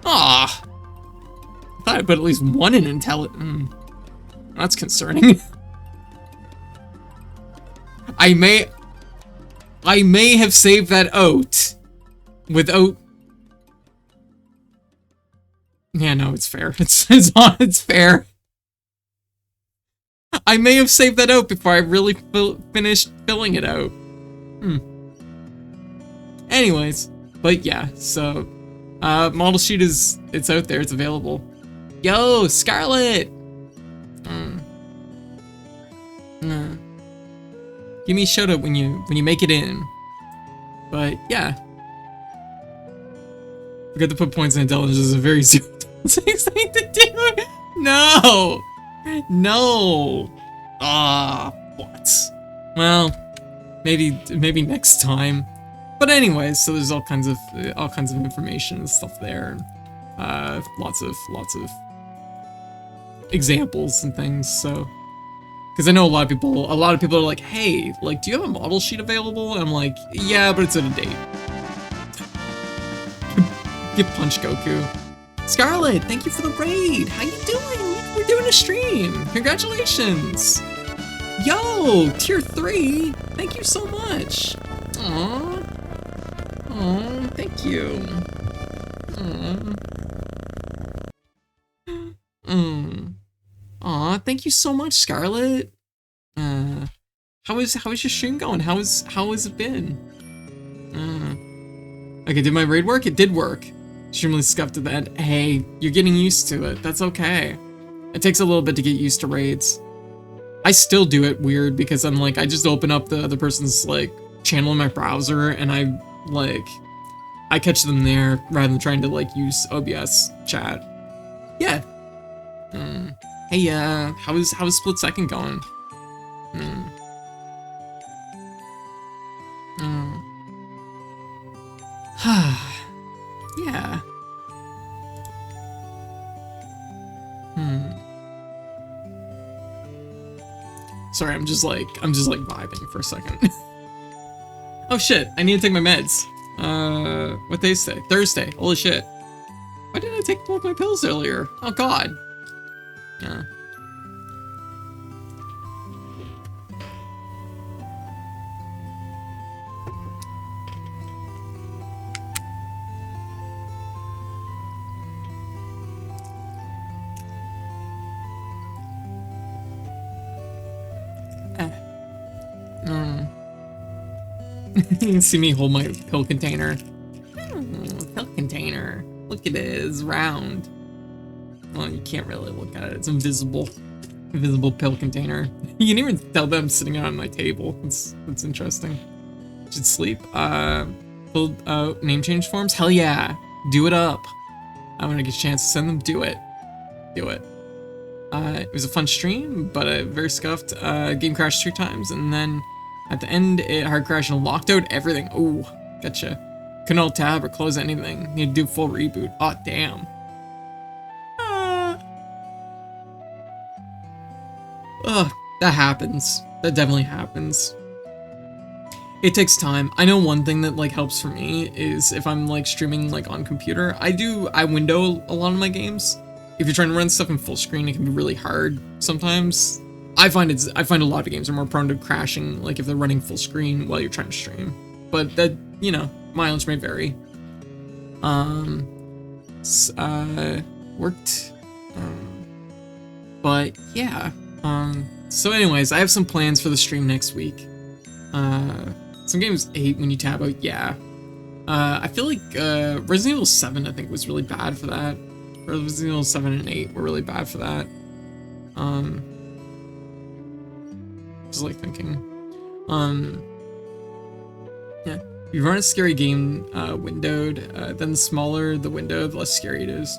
Ah, I thought I put at least one in intelligence. That's concerning. I may have saved that oat with oat. Yeah, no, it's fair. It's fair. I may have saved that out before I really finished filling it out. Anyways, but yeah, so model sheet it's out there, it's available. Yo, Scarlet! Give me a shout out when you make it in. But yeah. Forgot to put points in intelligence is a very zero thing to do. No! No! What? Well, maybe next time. But anyways, so there's all kinds of information and stuff there. Lots of examples and things, so. Because I know a lot of people are like, hey, like, do you have a model sheet available? And I'm like, yeah, but it's out of date. Get Punch Goku. Scarlet, thank you for the raid. How you doing? We're doing a stream. Congratulations. Yo, tier 3. Thank you so much. Aww. Aww, thank you. Aw, thank you so much, Scarlet. How is your stream going? How has it been? Okay, did my raid work? It did work. Extremely scuffed at the end. Hey, you're getting used to it. That's okay. It takes a little bit to get used to raids. I still do it weird because I'm like, I just open up the other person's like channel in my browser and I catch them there rather than trying to like use OBS chat. Yeah. Hey, how is Split Second going? Yeah. Sorry, I'm just like vibing for a second. Oh shit, I need to take my meds. What day is today? Thursday. Holy shit. Why didn't I take both my pills earlier? Oh god. Yeah. You can see me hold my pill container. Pill container. Look at it, it's round. Well, you can't really look at it. It's invisible. Invisible pill container. You can even tell that I'm sitting on my table. That's interesting. Should sleep. Build name change forms? Hell yeah. Do it up. I'm gonna get a chance to send them. Do it. Do it. It was a fun stream, but very scuffed. Game crashed 2 times, and then at the end, it hard crashed and locked out everything. Oh, gotcha. Couldn't alt tab or close anything. Need to do full reboot. Oh, damn. Ugh, that happens. That definitely happens. It takes time. I know one thing that like helps for me is if I'm like streaming like on computer, I window a lot of my games. If you're trying to run stuff in full screen, it can be really hard sometimes. I find a lot of games are more prone to crashing, like if they're running full screen while you're trying to stream. But that, you know, mileage may vary. Worked. But yeah. So anyways, I have some plans for the stream next week. Some games hate when you tab out, yeah. I feel like Resident Evil 7, I think, was really bad for that. Resident Evil 7 and 8 were really bad for that. Just like thinking. Yeah. If you run a scary game windowed, then the smaller the window, the less scary it is.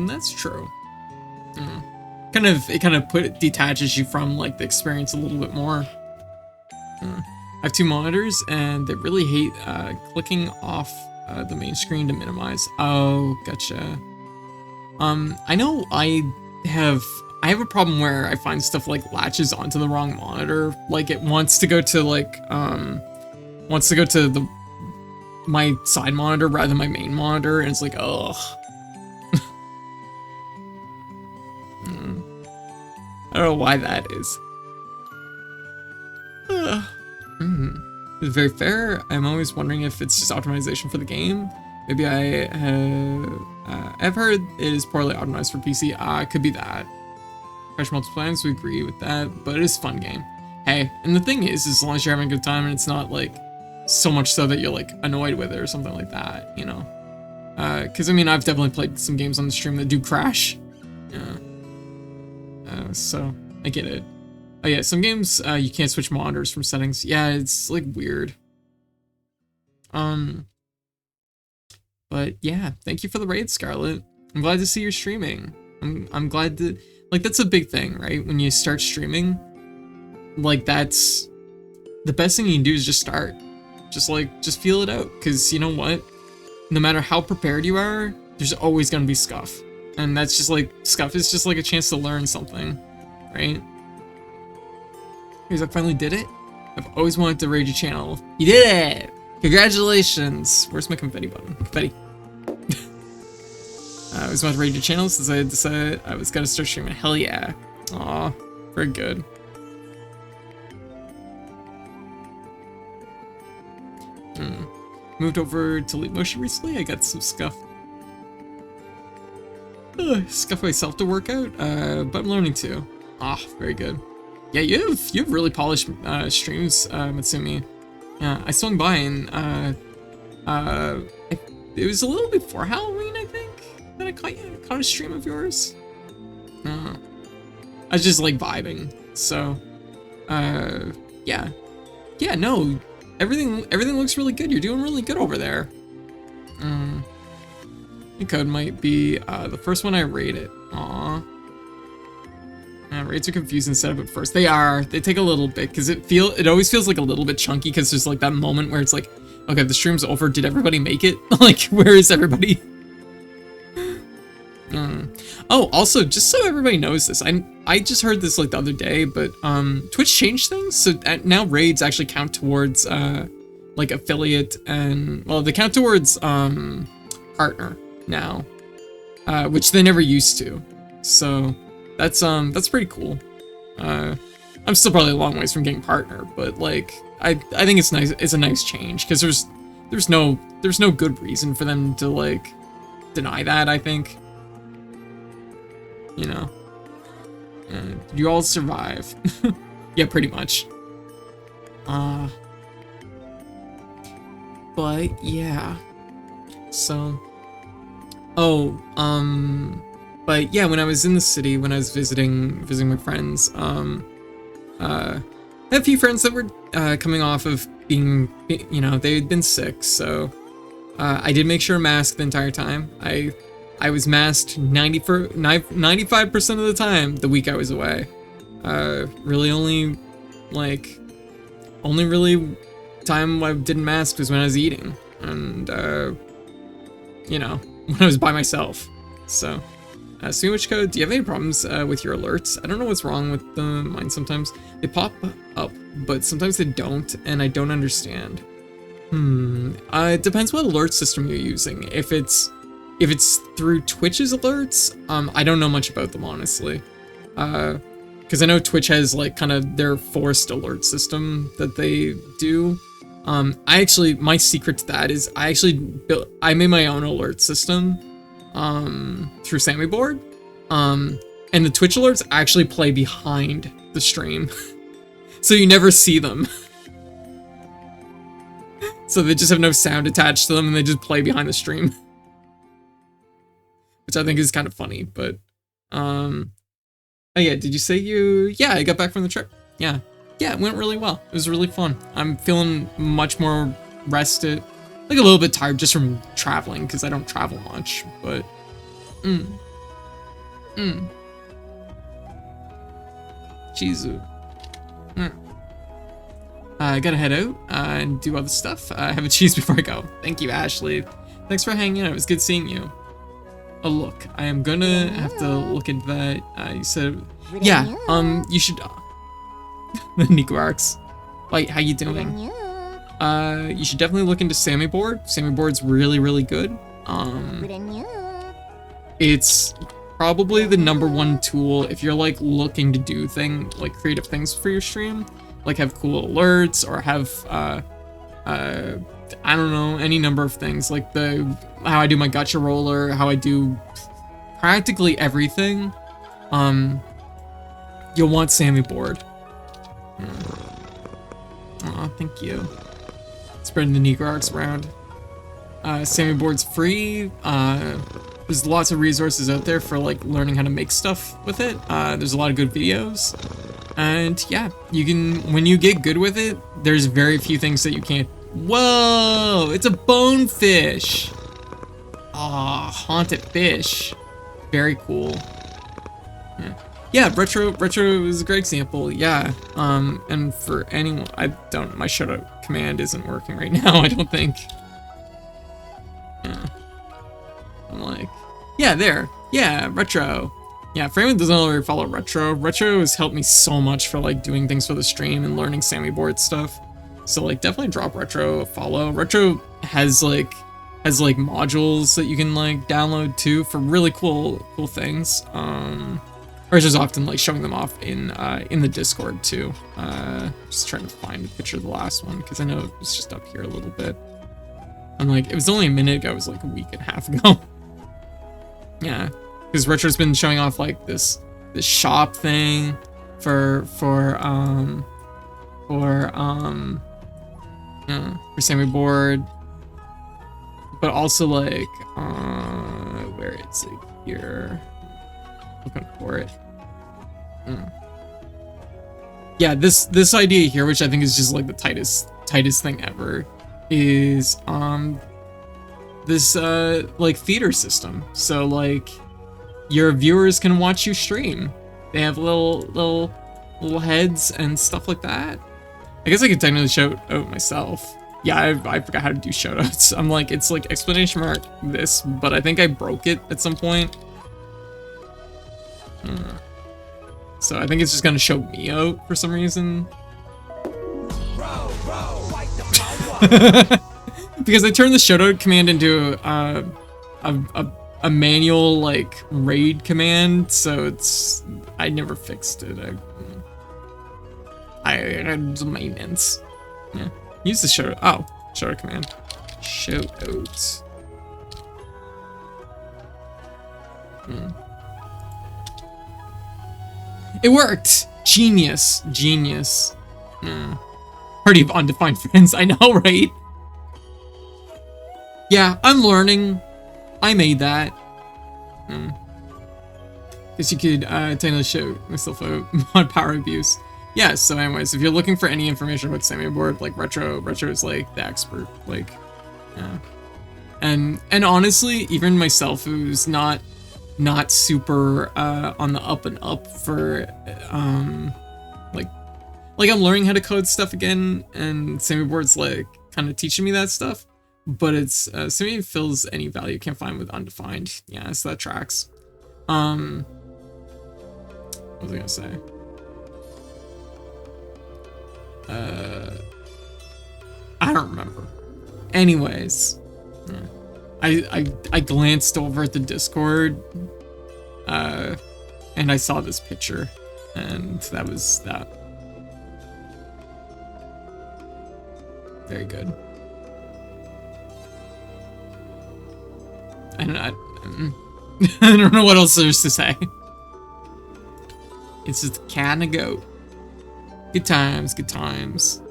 That's true. It kind of detaches you from like the experience a little bit more. I have 2 monitors and they really hate clicking off the main screen to minimize. Oh, gotcha. I know I have a problem where I find stuff like latches onto the wrong monitor. Like it wants to go to like my side monitor rather than my main monitor, and it's like, ugh. I don't know why that is. It's very fair. I'm always wondering if it's just optimization for the game. Maybe I've heard it is poorly optimized for PC. Could be that. Crash multiple times, we agree with that, but it is a fun game. Hey, and the thing is, as long as you're having a good time and it's not like so much so that you're like annoyed with it or something like that, you know? Because I mean, I've definitely played some games on the stream that do crash. Yeah. So I get it. Oh yeah, some games you can't switch monitors from settings. Yeah, it's like weird. But yeah, thank you for the raid, Scarlet. I'm glad to see you're streaming. I'm glad to, like, that's a big thing, right? When you start streaming, like, that's the best thing you can do is just start. Just feel it out, because you know what? No matter how prepared you are, there's always gonna be scuff. And that's just like, scuff is just like a chance to learn something, right? Here's, I finally did it. I've always wanted to raid your channel. You did it! Congratulations! Where's my confetti button? Confetti. I always wanted to raid your channel since I decided I was gonna start streaming. Hell yeah. Aw, very good. Moved over to Leap Motion recently. I got some scuff. Scuff myself to work out, but I'm learning too. Ah, very good. Yeah, you have really polished streams, Matsumi. Yeah, I swung by and it was a little before Halloween, I think, that I caught a stream of yours. I was just like vibing, so yeah, no, everything looks really good. You're doing really good over there. Your code might be the first one I rated. Aw. Raids are confusing setup at first. They are. They take a little bit because it always feels like a little bit chunky because there's like that moment where it's like, okay, the stream's over. Did everybody make it? Like, where is everybody? Oh, also, just so everybody knows this, I just heard this like the other day, but Twitch changed things, so now raids actually count towards like affiliate and, well, they count towards partner now, which they never used to. So that's pretty cool. I'm still probably a long ways from getting partner, but like I think it's nice. It's a nice change because there's no good reason for them to like deny that. I think, you know, you all survive. Yeah, pretty much. But yeah, so but yeah, when I was in the city, when I was visiting my friends, I had a few friends that were coming off of being, you know, they had been sick, so I did make sure to mask the entire time. I was masked 95% of the time the week I was away. Really only really time I didn't mask was when I was eating, and you know, when I was by myself. So Switch Code, do you have any problems with your alerts? I don't know what's wrong with mine sometimes. They pop up, but sometimes they don't, and I don't understand. It depends what alert system you're using. If it's through Twitch's alerts, I don't know much about them, honestly. Because I know Twitch has like kind of their forced alert system that they do. My secret to that is I made my own alert system through Sammy Board, and the Twitch alerts actually play behind the stream, so you never see them. So they just have no sound attached to them and they just play behind the stream. Which I think is kind of funny, but oh yeah, did you say I got back from the trip? Yeah, it went really well. It was really fun. I'm feeling much more rested, like a little bit tired just from traveling because I don't travel much, but Jesus. I gotta head out and do other stuff. Have a cheese before I go. Thank you, Ashley. Thanks for hanging out. It was good seeing you. Oh, look, I am gonna have to look into that. You said, yeah, you should, the Nico Arcs. Like, how you doing? You should definitely look into Sammy Board. Sammy Board's really, really good. It's probably the #1 tool if you're like looking to do creative things for your stream, like have cool alerts or have I don't know, any number of things, like how I do my gacha roller, how I do practically everything. You'll want Sammy Board. Aw, thank you. Spreading the Negro Arcs around. Sammy Board's free. There's lots of resources out there for like learning how to make stuff with it. There's a lot of good videos. And yeah, you can, when you get good with it, there's very few things that you can't. Whoa, it's a bonefish. Ah, haunted fish. Very cool. Yeah, retro is a great example. Yeah. And for anyone, my shoutout command isn't working right now, I don't think. Yeah. I'm like, yeah, there. Yeah, retro. Yeah, for anyone who doesn't already follow retro has helped me so much for like doing things for the stream and learning Sammy Board stuff. So like definitely drop retro a follow. Retro has like modules that you can like download too for really cool things. Or just often like showing them off in the Discord too. Just trying to find a picture of the last one because I know it was just up here a little bit. I'm like, it was only a minute ago. It was like a week and a half ago. Yeah, because Retro's been showing off like this shop thing for Sammy Board, but also like where is it here? Looking for it. Yeah, this idea here, which I think is just like the tightest thing ever, is this like theater system. So like your viewers can watch you stream. They have little heads and stuff like that. I guess I could technically shout out myself. Yeah, I forgot how to do shoutouts. I'm like, it's like exclamation mark this, but I think I broke it at some point. So I think it's just gonna show me out for some reason. Because I turned the shoutout command into a manual like raid command, so I never fixed it. I had some maintenance. Yeah, use the shoutout. Oh, shoutout command. Shoutout. It worked! Genius. Party of undefined friends, I know, right? Yeah, I'm learning. I made that. Guess you could technically show myself out on power abuse. Yeah, so anyways, if you're looking for any information about Sammy Board, like Retro is like the expert. Like, yeah. And honestly, even myself, who's not super on the up and up for like I'm learning how to code stuff again, and Sammy Board's like kind of teaching me that stuff, but it's Sammy fills any value you can't find with undefined. Yeah, so that tracks. What was I gonna say? I don't remember. Anyways, I glanced over at the Discord, and I saw this picture, and that was that. Very good. And I don't know what else there's to say. It's just a cat and a goat. Good times, good times.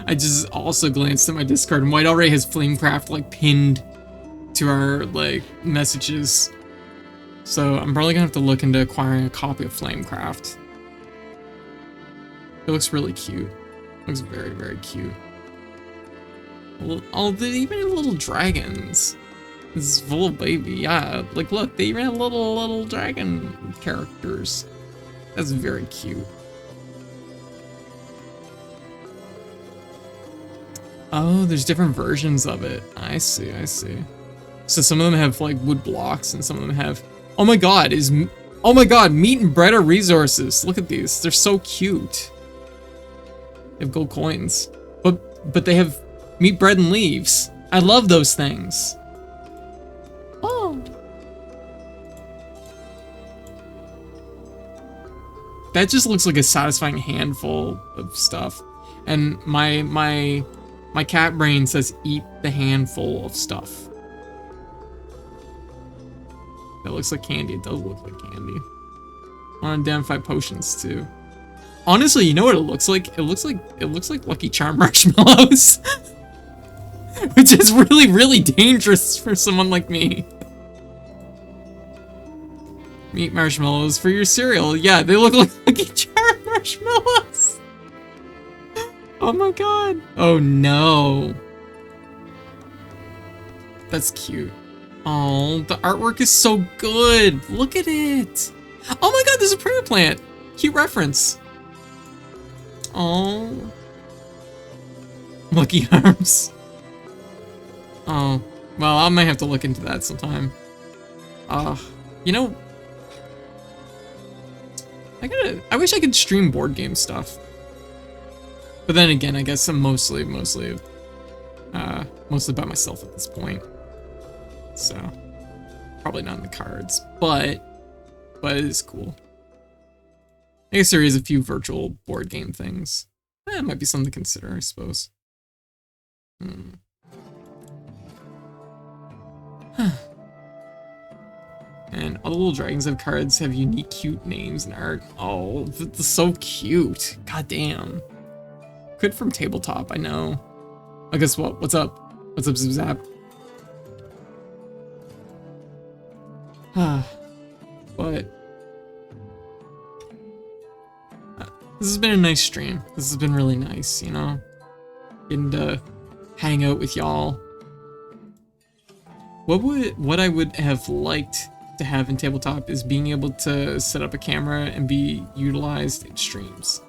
I just also glanced at my Discord, and White already has Flamecraft like pinned to our like messages. So I'm probably gonna have to look into acquiring a copy of Flamecraft. It looks really cute. It looks very, very cute. Oh, they even have little dragons. This is full of baby. Yeah, like look, they even have little dragon characters. That's very cute. Oh, there's different versions of it. I see, I see. So some of them have like wood blocks, and some of them have. Oh my god, oh my god, meat and bread are resources. Look at these. They're so cute. They have gold coins. But they have meat, bread, and leaves. I love those things. Oh. That just looks like a satisfying handful of stuff. And my cat brain says eat the handful of stuff. That looks like candy. It does look like candy. I want to identify potions too. Honestly, you know what it looks like? It looks like Lucky Charm marshmallows. Which is really, really dangerous for someone like me. Meat marshmallows for your cereal. Yeah, they look like Lucky Charm marshmallows. Oh my god. Oh no. That's cute. Oh, the artwork is so good. Look at it. Oh my god, there's a prayer plant. Cute reference. Oh. Lucky arms. Oh. Well, I might have to look into that sometime. You know, I wish I could stream board game stuff. But then again, I guess I'm mostly by myself at this point. So, probably not in the cards, but it is cool. I guess there is a few virtual board game things. It might be something to consider, I suppose. And all the little dragons have cards have unique, cute names and art. Oh, that's so cute. God damn. Good from tabletop, I know. I guess what? What's up? What's up, Zip Zap? But this has been a nice stream. This has been really nice, you know? Getting to hang out with y'all. What I would have liked to have in tabletop is being able to set up a camera and be utilized in streams.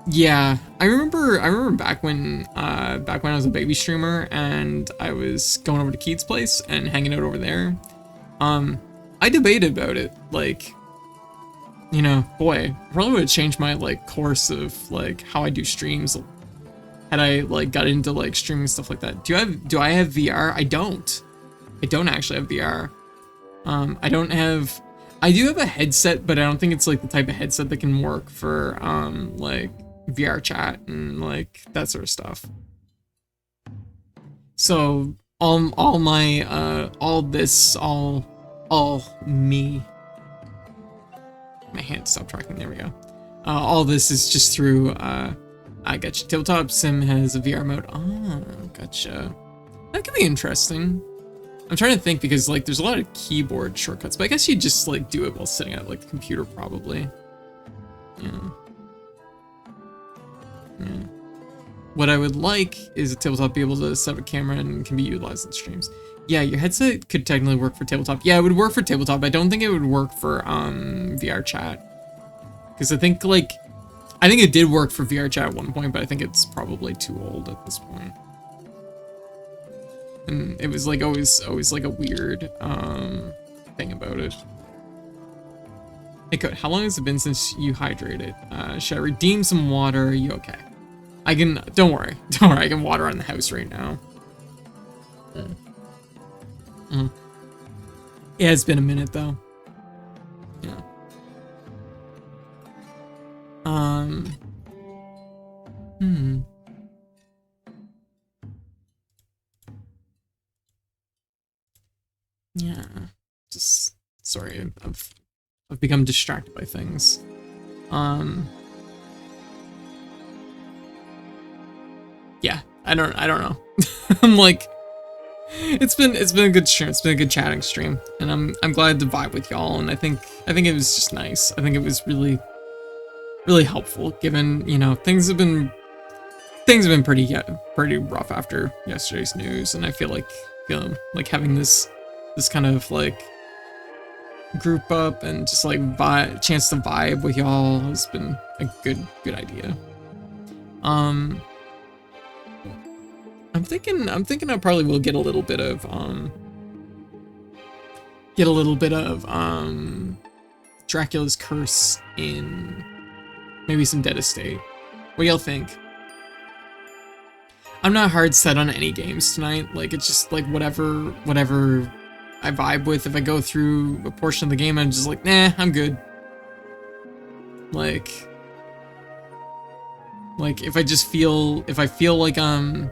Yeah, I remember back when I was a baby streamer and I was going over to Keith's place and hanging out over there. I debated about it, like, you know, boy, probably would have changed my like course of like how I do streams had I like got into like streaming stuff like that. Do I have VR? I don't actually have VR. I do have a headset, but I don't think it's like the type of headset that can work for like VR chat and like that sort of stuff. So all me. My hand stopped tracking, there we go. All this is just through, I gotcha. Tabletop Sim has a VR mode. Oh, gotcha. That could be interesting. I'm trying to think because like there's a lot of keyboard shortcuts, but I guess you just like do it while sitting at like the computer probably. Yeah. What I would like is a tabletop be able to set up a camera and can be utilized in streams. Yeah, your headset could technically work for tabletop. Yeah, it would work for tabletop. I don't think it would work for VR chat. Because I think it did work for VR chat at one point, but I think it's probably too old at this point. And it was like always like a weird thing about it. Hey Code, how long has it been since you hydrated? Should I redeem some water? Are you okay? Don't worry, I can water on the house right now. Yeah, it's been a minute though. Yeah. Yeah. Just sorry, I've become distracted by things. Yeah. I don't know. I'm like, it's been a good stream. It's been a good chatting stream, and I'm glad to vibe with y'all. And I think it was just nice. I think it was really helpful, given, you know, things have been pretty rough after yesterday's news, and I feel like having this kind of like group up and just like chance to vibe with y'all has been a good idea. I'm thinking I probably will get a little bit of Dracula's Curse in maybe some Dead Estate. What do y'all think? I'm not hard set on any games tonight. Like, it's just like whatever I vibe with. If I go through a portion of the game, I'm just like, nah, I'm good. Like if I feel like I'm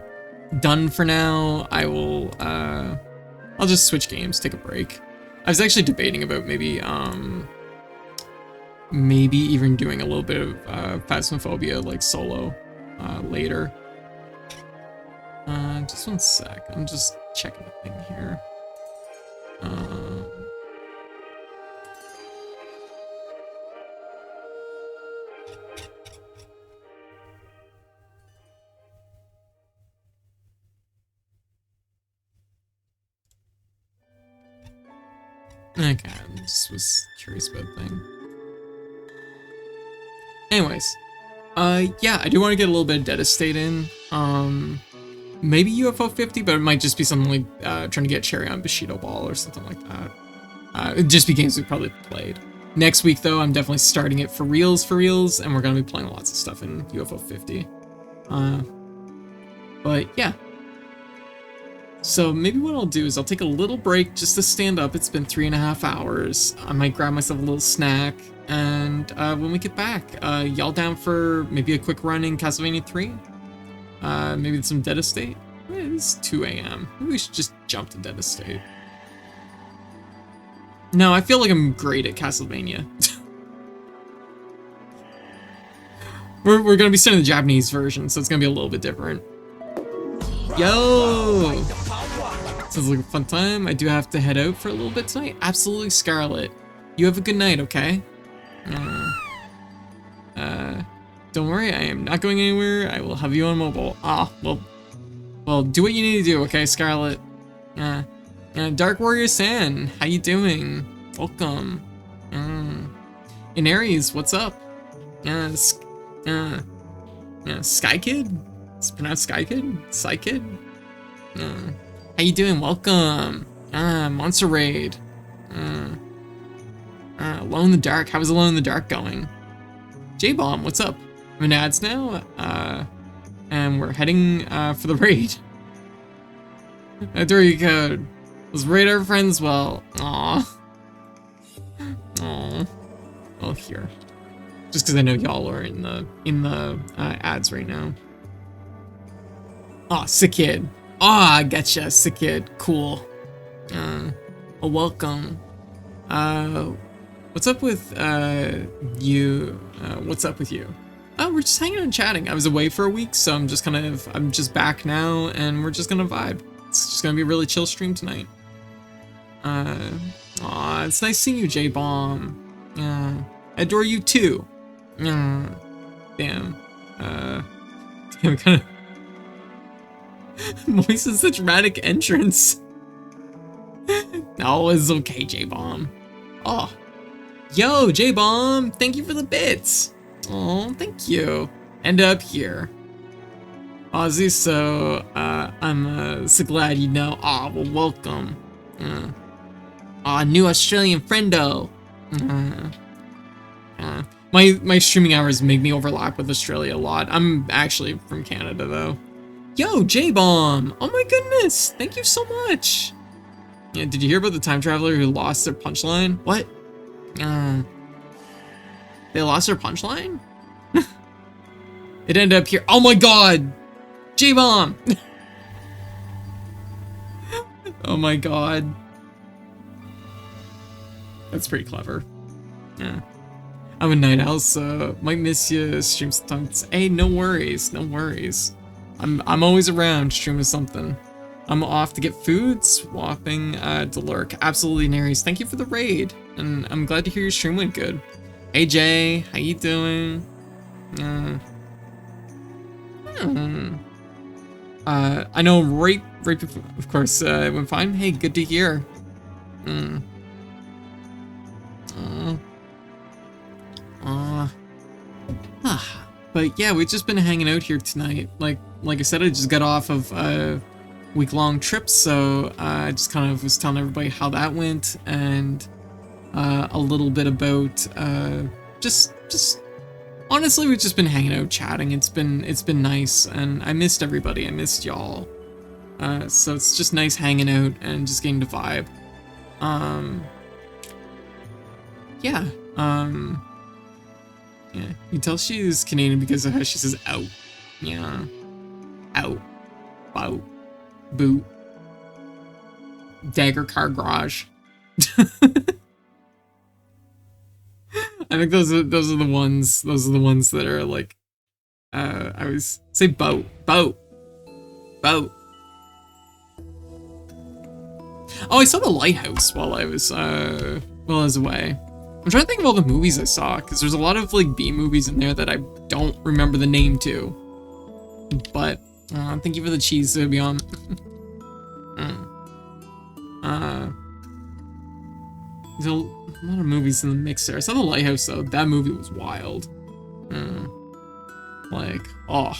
done for now, I'll just switch games, take a break. I was actually debating about maybe even doing a little bit of Phasmophobia, like solo, later. Just one sec. I'm just checking the thing here. Okay, I just was curious about the thing. Anyways, yeah, I do want to get a little bit of Dead Estate in. Maybe UFO 50, but it might just be something like trying to get Cherry on Bushido Ball or something like that. It'd just be games we probably played. Next week, though, I'm definitely starting it for reals, and we're going to be playing lots of stuff in UFO 50. But yeah. So maybe what I'll do is I'll take a little break just to stand up. It's been 3.5 hours. I might grab myself a little snack, and when we get back, y'all down for maybe a quick run in Castlevania 3? Maybe some Dead Estate? It's 2 a.m. Maybe we should just jump to Dead Estate. No, I feel like I'm great at Castlevania. We're gonna be starting the Japanese version, so it's gonna be a little bit different. Yo! Sounds like a fun time. I do have to head out for a little bit tonight. Absolutely, Scarlet. You have a good night, okay? Don't worry, I am not going anywhere. I will have you on mobile. Well, do what you need to do, okay, Scarlet? Dark Warrior San, how you doing? Welcome. In Aries, what's up? Sky Kid? It's pronounced Sky Kid? Psy Kid? How you doing? Welcome. Monster Raid. Alone in the Dark. How is Alone in the Dark going? J-Bomb, what's up? I'm in ads now, and we're heading for the raid. There you go. Let's raid our friends well. Aww. Well, here. Just because I know y'all are in the ads right now. Aw, sick kid. Ah, I gotcha, sick kid. Cool. Well, welcome. What's up with you? What's up with you? Oh, we're just hanging out and chatting. I was away for a week, so I'm just back now, and we're just gonna vibe. It's just gonna be a really chill stream tonight. Aw, it's nice seeing you, J-Bomb. I adore you too. Damn. Damn, kind of. Moises a dramatic entrance. No, it's okay, J-Bomb. Oh. Yo, J-Bomb, thank you for the bits. Oh, thank you. End up here. Ozzy, so, I'm, so glad you know. Aw, well, welcome. New Australian friendo. My streaming hours make me overlap with Australia a lot. I'm actually from Canada, though. Yo, J-Bomb! Oh my goodness! Thank you so much! Yeah, did you hear about the time traveler who lost their punchline? What? They lost their punchline? It ended up here. Oh my god! J-Bomb! Oh my god. That's pretty clever. Yeah. I'm a night owl, so might miss you stream sometimes. Hey, no worries, no worries. I'm always around streaming something. I'm off to get food, swapping to lurk. Absolutely, Naries. Thank you for the raid, and I'm glad to hear your stream went good. Hey Jay, how you doing? I know right before, of course, it went fine. Hey, good to hear. But yeah, we've just been hanging out here tonight. Like I said, I just got off of a week-long trip, so I just kind of was telling everybody how that went, and a little bit about just honestly, we've just been hanging out, chatting. It's been nice, and I missed everybody. I missed y'all. So it's just nice hanging out and just getting to vibe. Yeah. Yeah. You can tell she's Canadian because of how she says out. Yeah. Out. Bout. Boot. Dagger car garage. I think those are the ones that are like I always say boat. Oh, I saw the lighthouse while I was away. I'm trying to think of all the movies I saw, because there's a lot of like B movies in there that I don't remember the name to. But thank you for the cheese, Zubion. There's a lot of movies in the mix there. I saw the lighthouse though. That movie was wild. Like, oh,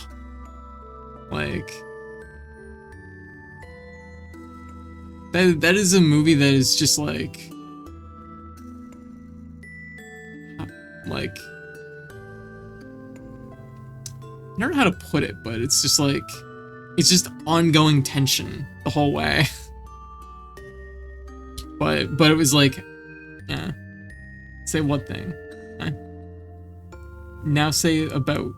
like that is a movie that is just like I don't know how to put it, but it's just like, it's just ongoing tension the whole way. but it was like, yeah. Say what thing? Now say about.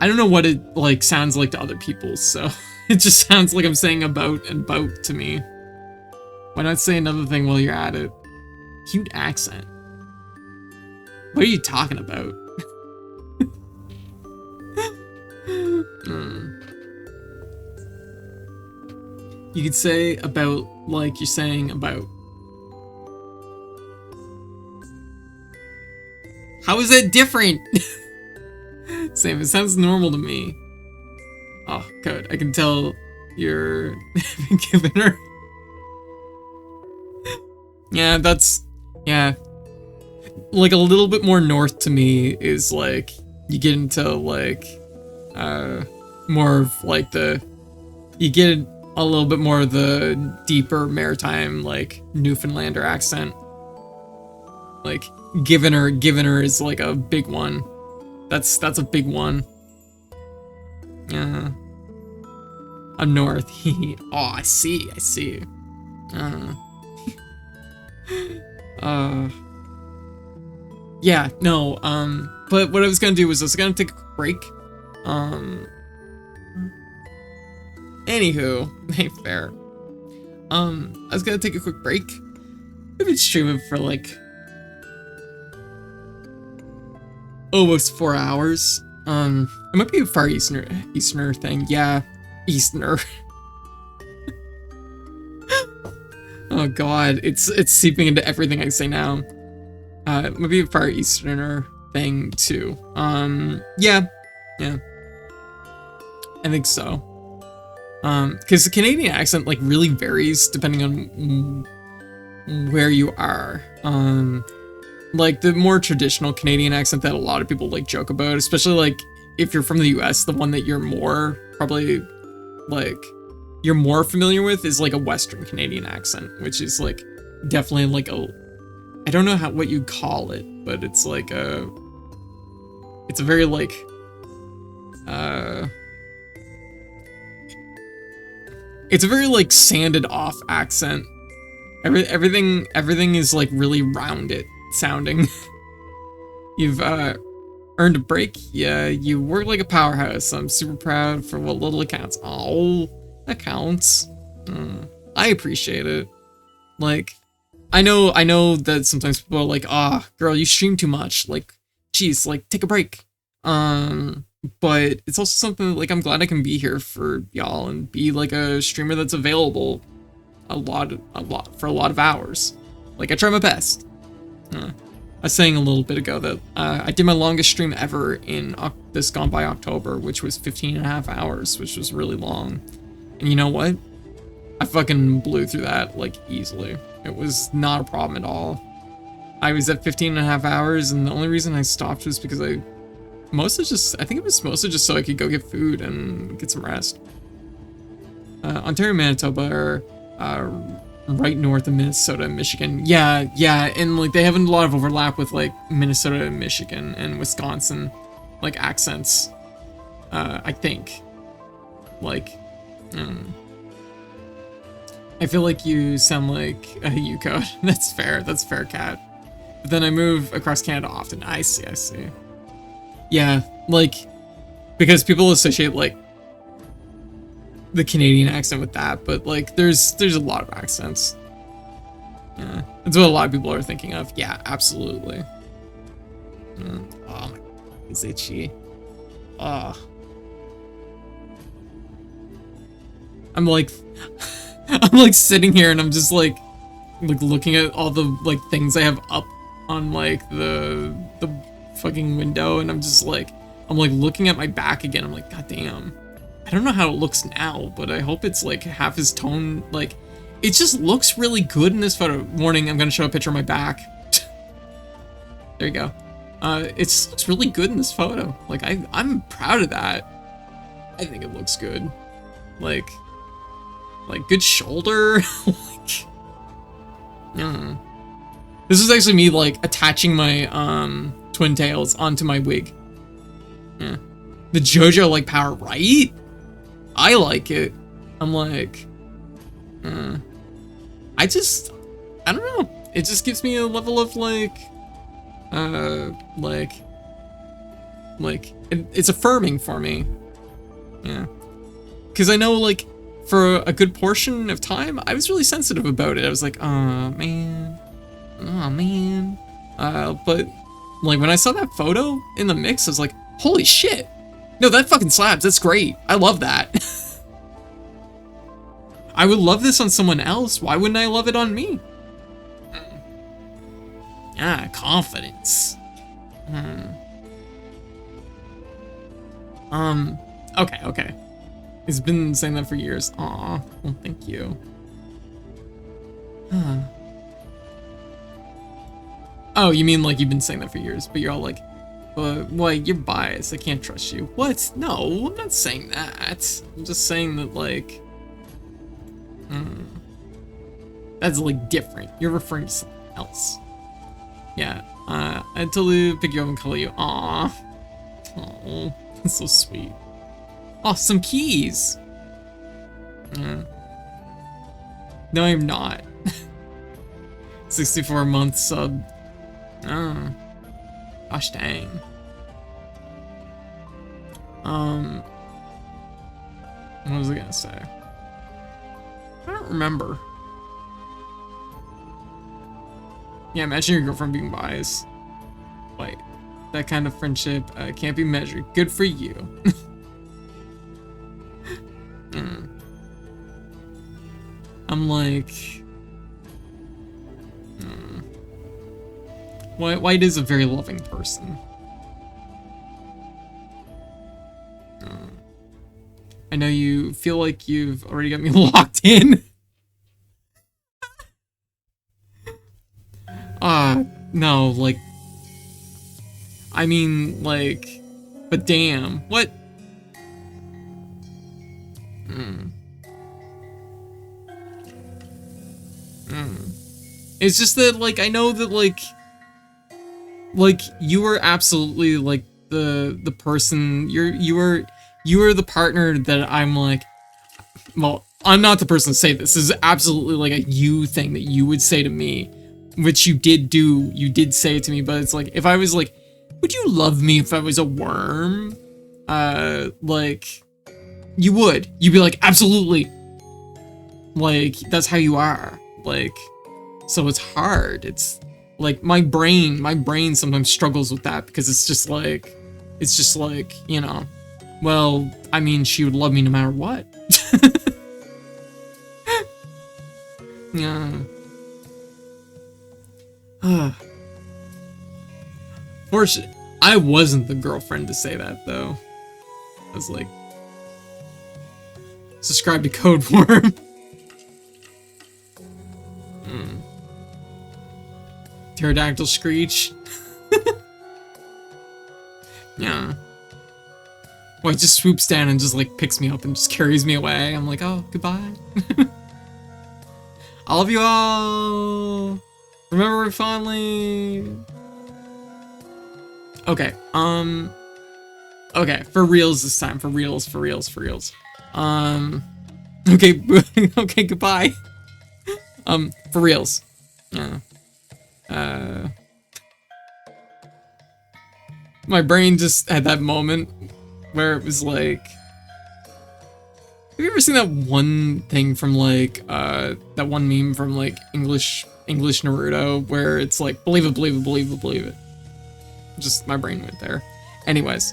I don't know what it like sounds like to other people, so it just sounds like I'm saying about and bout to me. Why not say another thing while you're at it? Cute accent. What are you talking about? You could say about like you're saying about. How is that different? Same, it sounds normal to me. Oh, good. I can tell you're giving her. Yeah, that's, yeah. Like a little bit more north to me is like, you get into like, more of like you get a little bit more of the deeper maritime, like Newfoundlander accent. Like, giving her is like a big one. That's a big one. Yeah. I'm north. Oh, I see. Yeah, no, but what I was gonna do was I was gonna take a quick break. Anywho, hey, fair. I was gonna take a quick break. I've been streaming for like almost 4 hours. It might be a Far Easterner thing. Yeah, Easterner. Oh god, it's seeping into everything I say now. It might be a Far Easterner thing too. Yeah. I think so. Because the Canadian accent like really varies depending on where you are. Like the more traditional Canadian accent that a lot of people like joke about, especially like if you're from the US, the one that you're more probably like you're more familiar with is like a Western Canadian accent, which is like definitely like I don't know what you call it, but it's like it's a very like it's a very like sanded off accent. Everything is like really rounded sounding. You've earned a break. Yeah, you work like a powerhouse. I'm super proud for what little it counts. Oh, that counts. I appreciate it. Like, I know that sometimes people are like, ah, girl, you stream too much. Like, geez, like, take a break. But it's also something that, like, I'm glad I can be here for y'all and be like a streamer that's available a lot for a lot of hours. Like, I try my best. I was saying a little bit ago that I did my longest stream ever in this gone by October, which was 15.5 hours, which was really long. And you know what? I fucking blew through that, like, easily. It was not a problem at all. I was at 15.5 hours, and the only reason I stopped was because I think it was mostly just so I could go get food and get some rest. Ontario, Manitoba are right north of Minnesota and Michigan. Yeah, and like they have a lot of overlap with like Minnesota and Michigan and Wisconsin, like accents. I think. Like, I feel like you sound like a Yuko. That's fair, Cat. But then I move across Canada often. I see. Yeah, like, because people associate like the Canadian accent with that, but like there's a lot of accents. Yeah, that's what a lot of people are thinking of. Yeah, absolutely. Oh my god, it's itchy. I'm like sitting here and I'm just like looking at all the like things I have up on like the fucking window, and I'm like looking at my back again. I'm like, god damn. I don't know how it looks now, but I hope it's like half his tone. Like, it just looks really good in this photo. Warning, I'm gonna show a picture of my back. There you go. It just looks really good in this photo. Like, I'm proud of that. I think it looks good. Like good shoulder. Like, this is actually me like attaching my twin tails onto my wig. Yeah. The JoJo like power, right? I like it. I'm like, I don't know. It just gives me a level of it's affirming for me. Yeah. Because I know, like, for a good portion of time, I was really sensitive about it. I was like, oh man. But, like, when I saw that photo in the mix, I was like, holy shit. No, that fucking slaps. That's great. I love that. I would love this on someone else. Why wouldn't I love it on me? Confidence. Okay. He's been saying that for years. Aw, well, thank you. Oh, you mean like you've been saying that for years, but you're all like, what, you're biased, I can't trust you. What? No, I'm not saying that. I'm just saying that, like, that's, like, different. You're referring to something else. Yeah, I totally pick you up and call you. Aw. Oh, that's so sweet. Oh, some keys. No, I'm not. 64-month sub. Oh. Gosh dang. What was I gonna say? I don't remember. Yeah, imagine your girlfriend being biased. Like, that kind of friendship can't be measured. Good for you. I'm like, White is a very loving person. I know you feel like you've already got me locked in. No, like, I mean, like, but damn, what? It's just that, like, I know that, like, you were absolutely, like, the person, you were the partner that I'm like, well, I'm not the person to say this. This is absolutely, like, a you thing that you would say to me, which you did do, you did say it to me, but it's like, if I was like, would you love me if I was a worm? Like, you would. You'd be like, absolutely. Like, that's how you are. Like, So it's hard. It's like my brain sometimes struggles with that because it's just like, you know, well, I mean, she would love me no matter what. Yeah. Fortunately, I wasn't the girlfriend to say that, though. I was like, subscribe to Code Worm. Pterodactyl screech. Yeah. Well, it just swoops down and just like picks me up and just carries me away. I'm like, oh, goodbye. I love you all. Remember fondly. Okay. Okay, for reals this time. For reals. Okay. Okay, goodbye. For reals. Yeah. My brain just had that moment where it was like, have you ever seen that one thing from like that one meme from like English Naruto where it's like believe it. Just my brain went there. Anyways,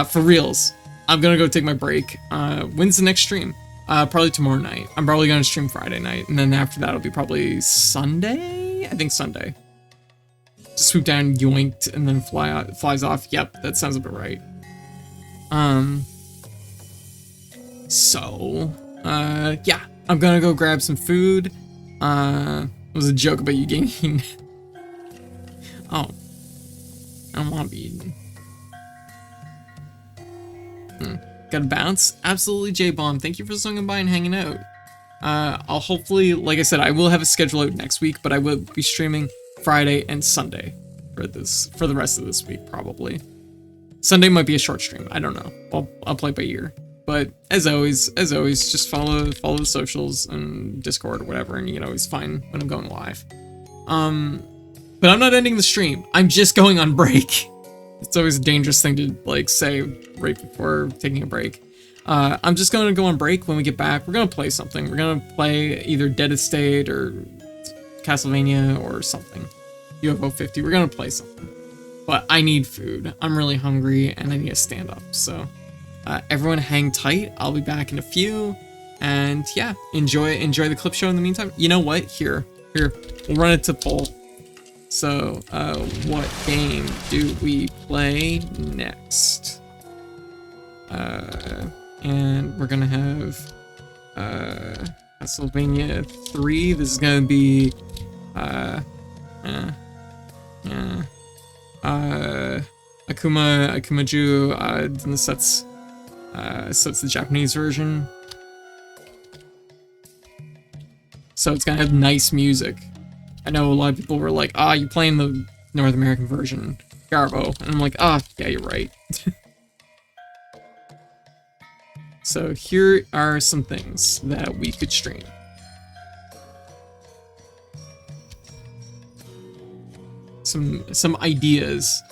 for reals, I'm gonna go take my break. When's the next stream? Probably tomorrow night. I'm probably gonna stream Friday night, and then after that it'll be probably Sunday. I think Sunday. Just swoop down, yoinked, and then flies off. Yep, that sounds about right. So, yeah, I'm gonna go grab some food. It was a joke about you gaming. Oh, I don't want to be eaten. Gotta bounce? Absolutely, J-Bomb. Thank you for swinging by and hanging out. I'll hopefully, like I said, I will have a schedule out next week, but I will be streaming Friday and Sunday for the rest of this week, probably. Sunday might be a short stream. I don't know. I'll play by ear. But as always, just follow the socials and Discord or whatever, and you can always find when I'm going live. But I'm not ending the stream. I'm just going on break. It's always a dangerous thing to like say right before taking a break. I'm just gonna go on break. When we get back, we're gonna play something. We're gonna play either Dead Estate or Castlevania or something. UFO 50. We're gonna play something. But I need food. I'm really hungry and I need to stand up. So everyone hang tight. I'll be back in a few. And yeah, enjoy the clip show in the meantime. You know what? Here. We'll run it to poll. So, what game do we play next? And we're gonna have, Castlevania 3. This is gonna be, Akumaju, and that's the Japanese version. So it's gonna have nice music. I know a lot of people were like, you're playing the North American version, Garbo. And I'm like, yeah, you're right. So here are some things that we could stream. Some ideas.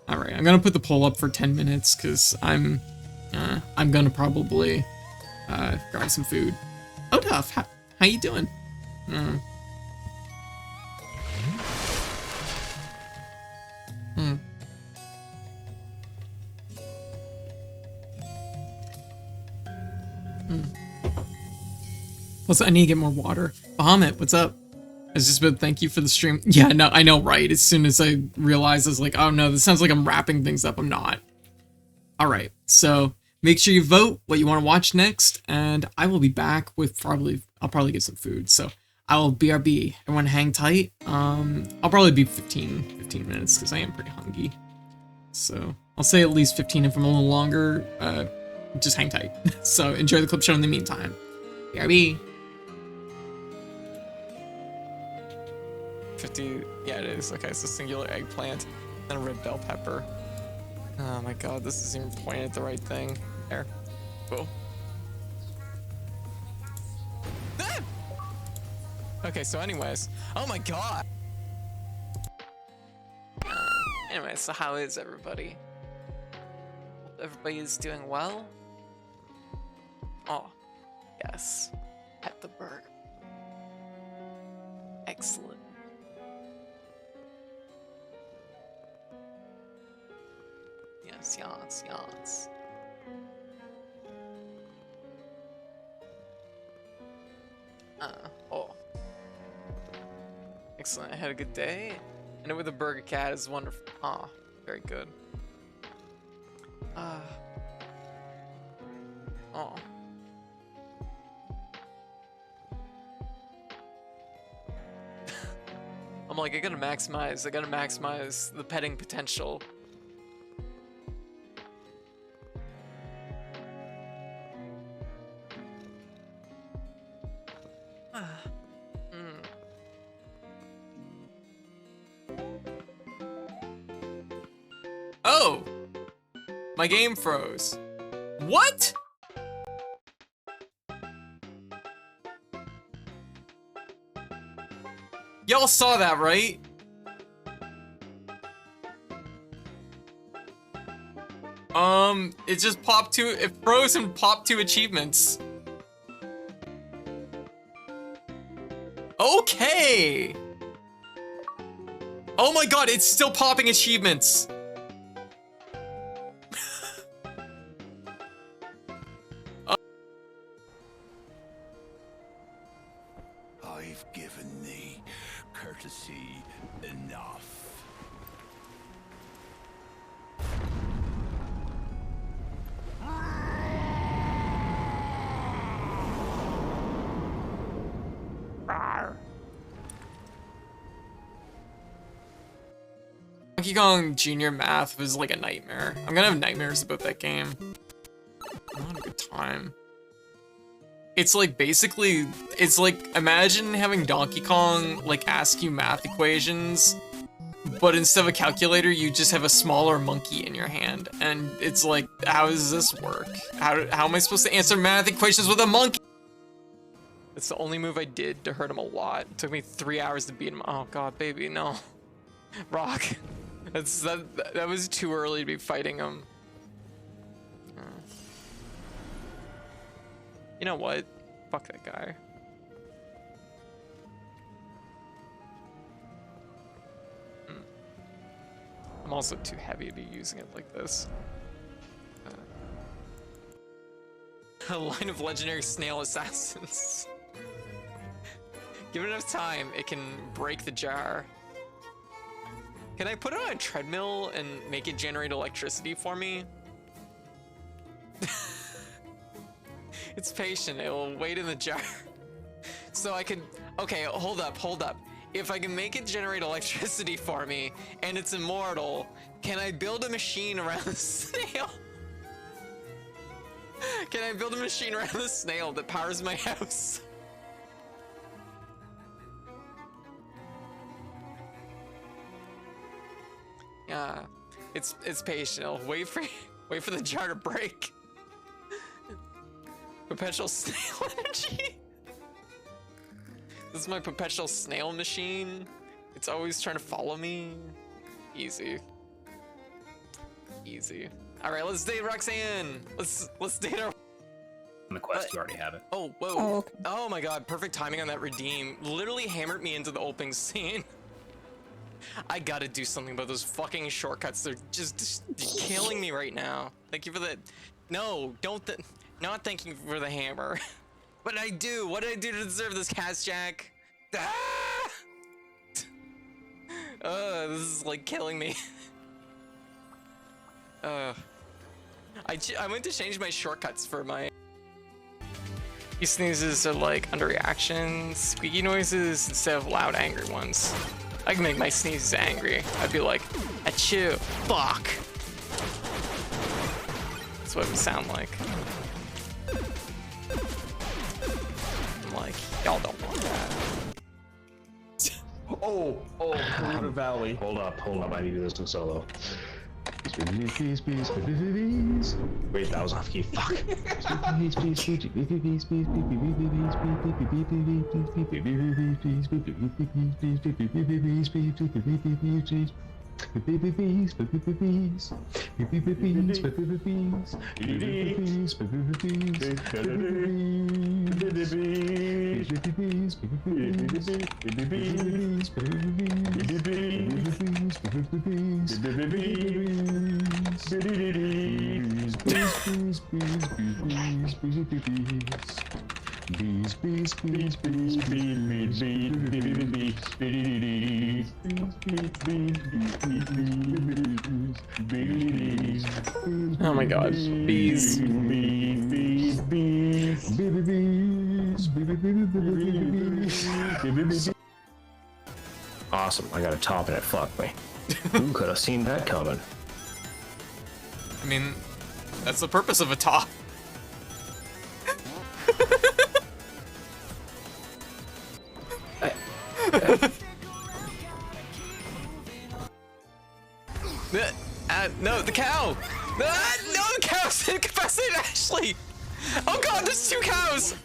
All right, I'm gonna put the poll up for 10 minutes because I'm gonna probably grab some food. Oh, Duff, how you doing? Plus, I need to get more water. Bahamut, what's up? I just been thank you for the stream. Yeah, no, I know, right? As soon as I realized, I was like, oh no, this sounds like I'm wrapping things up. I'm not. All right, so make sure you vote what you want to watch next, and I will be back with I'll probably get some food. So I will BRB. Everyone hang tight. I'll probably be 15 minutes because I am pretty hungry. So I'll say at least 15 if I'm a little longer. Just hang tight. So enjoy the clip show in the meantime. BRB. 50, yeah it is. Okay, so singular eggplant and a red bell pepper. Oh my god, this isn't even pointing at the right thing. There. Whoa. Ah! Okay, so anyways. Oh my god! Anyway, so how is everybody? Hope everybody is doing well? Oh, yes. At the burger. Excellent. Yas. Oh. Excellent. I had a good day. And it with a burger cat is wonderful. Ah, very good. Oh. I'm like, I gotta maximize the petting potential. Oh! My game froze. What? Y'all saw that, right? It just popped it froze and popped 2 achievements. Okay! Oh my god, it's still popping achievements! I've given thee courtesy enough. Donkey Kong Jr. math was like a nightmare. I'm gonna have nightmares about that game. I'm not a good time. It's like basically, it's like, imagine having Donkey Kong like ask you math equations, but instead of a calculator, you just have a smaller monkey in your hand. And it's like, how does this work? How am I supposed to answer math equations with a monkey? It's the only move I did to hurt him a lot. It took me 3 hours to beat him. Oh god, baby, no. Rock. That was too early to be fighting him. You know what? Fuck that guy. I'm also too heavy to be using it like this. A line of legendary snail assassins. Give it enough time, it can break the jar. Can I put it on a treadmill and make it generate electricity for me? It's patient, it will wait in the jar. So I can, okay, hold up. If I can make it generate electricity for me, and it's immortal, can I build a machine around the snail? Can I build a machine around the snail that powers my house? Yeah, it's patient. I'll wait for the jar to break. Perpetual snail energy. This is my perpetual snail machine. It's always trying to follow me. Easy. All right, let's date Roxanne. Let's date our. On the quest, you already have it. Oh, whoa. Oh, okay. Oh my god, perfect timing on that redeem. Literally hammered me into the opening scene. I gotta do something about those fucking shortcuts. They're just killing me right now. Thank you for the. No, don't. Not thank you for the hammer. What did I do? What did I do to deserve this, Cast Jack? Ah! This is like killing me. I went to change my shortcuts for my. These sneezes are like underreactions, squeaky noises instead of loud, angry ones. I can make my sneezes angry. I'd be like, achoo, fuck. That's what it would sound like. I'm like, y'all don't want that. Oh, Polluted Valley. Hold up, I need to do this in solo. Wait, that was off key. Fuck. Bees, bees, bees, bees, bees, bees, bees, Oh my god, bees. Awesome, I got a top and it fucked me. Who could have seen that coming? I mean, that's the purpose of a top. No, the cow! No, the cow's incapacitated, Ashley! Oh god, there's 2 cows!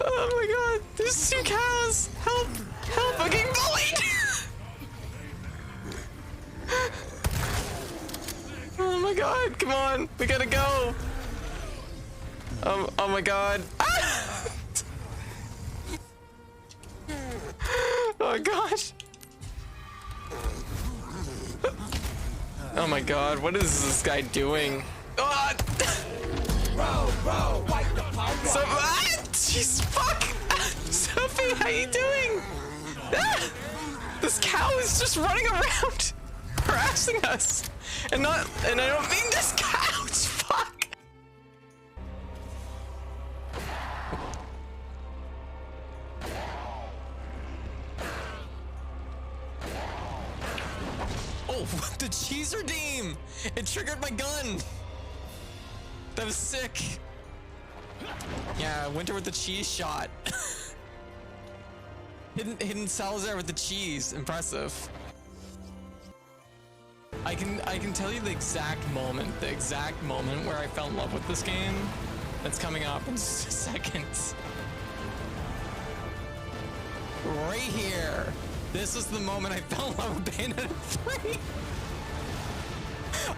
Oh my god, there's 2 cows! Help! Help, I'm getting bullied! Oh my god, come on, we gotta go! Oh my god. Ah! Oh gosh. Oh my god, what is this guy doing? Ah! So, jeez, fuck! Sophie, how you doing? Ah! This cow is just running around, harassing us. And I don't mean this cow, fuck! Oh, the cheese redeem! It triggered my gun! That was sick. Yeah, Winter with the cheese shot. hidden Salazar with the cheese. Impressive. I can tell you the exact moment where I fell in love with this game. That's coming up in just a second. Right here. This is the moment I fell in love with Bayonetta 3.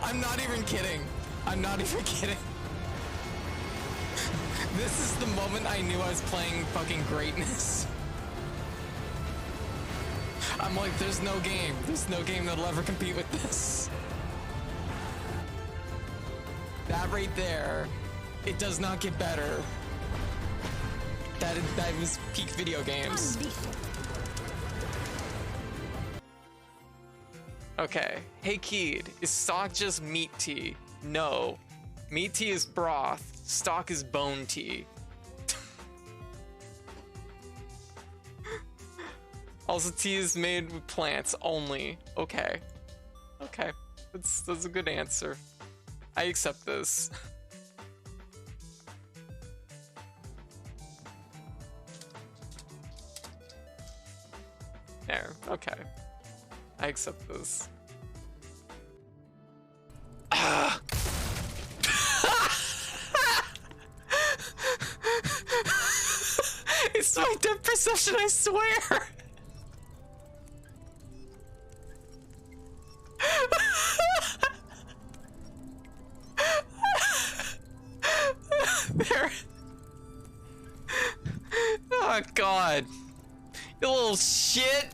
I'm not even kidding. I'm not even kidding. This is the moment I knew I was playing fucking greatness. I'm like, there's no game that'll ever compete with this. That right there, it does not get better. That was peak video games. Okay, hey Keed, is stock just meat tea? No. Meat tea is broth, stock is bone tea. Also, tea is made with plants only. Okay. Okay, that's a good answer. I accept this. There, okay. I accept this. It's my depth perception, I swear! There. Oh god. You little shit!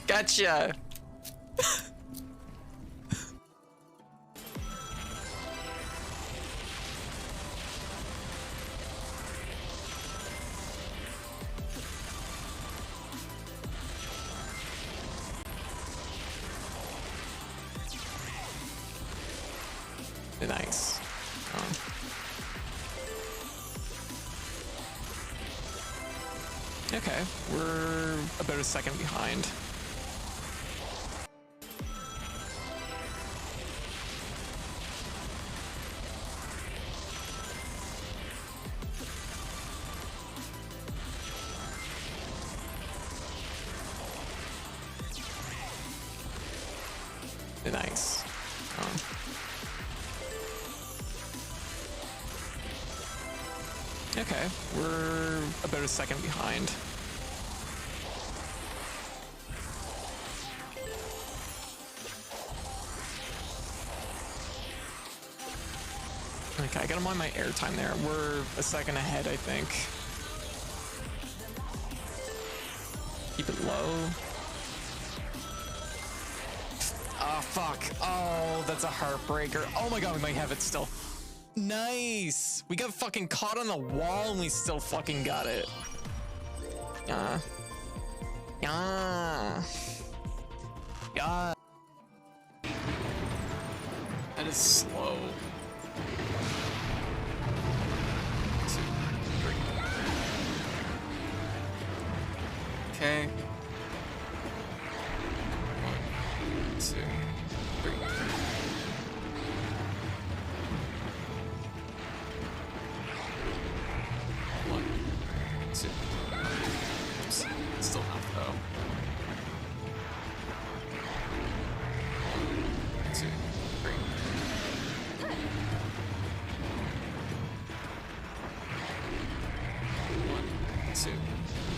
Gotcha! Nice. Okay, we're about a second behind. Nice. Okay, we're about a second behind. Okay, I gotta mind my airtime there. We're a second ahead, I think. Keep it low. Oh, fuck. Oh, that's a heartbreaker. Oh my god, we might have it still. Nice! We got fucking caught on the wall and we still fucking got it. Yeah. Yeah. That is slow. 2, 3. Okay. 1, 2, 3. 1, 2. Oops. Still not though. 1, 2, 3. 1, 2,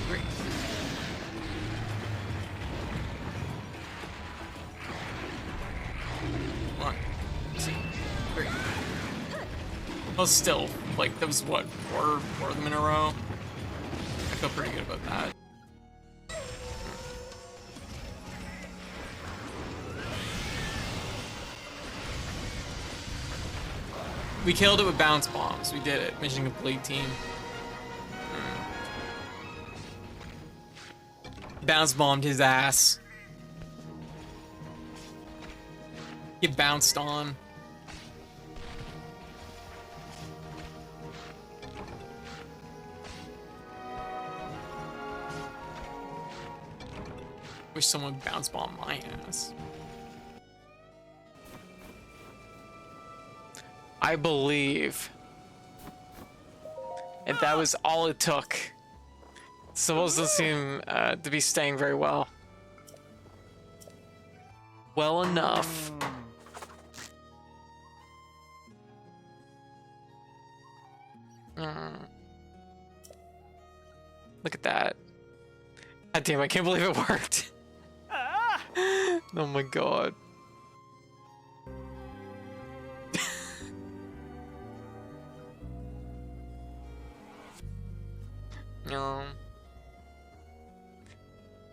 3. One, 2, 3. Oh, still, like, that was what, four of them in a row? I feel pretty good about that. We killed it with bounce bombs. We did it. Mission complete, team. Bounce bombed his ass. Get bounced on. Wish someone would bounce bomb my ass. I believe. And that was all it took. Civils doesn't seem to be staying very well. Well enough. Look at that. God damn, I can't believe it worked. Oh my god.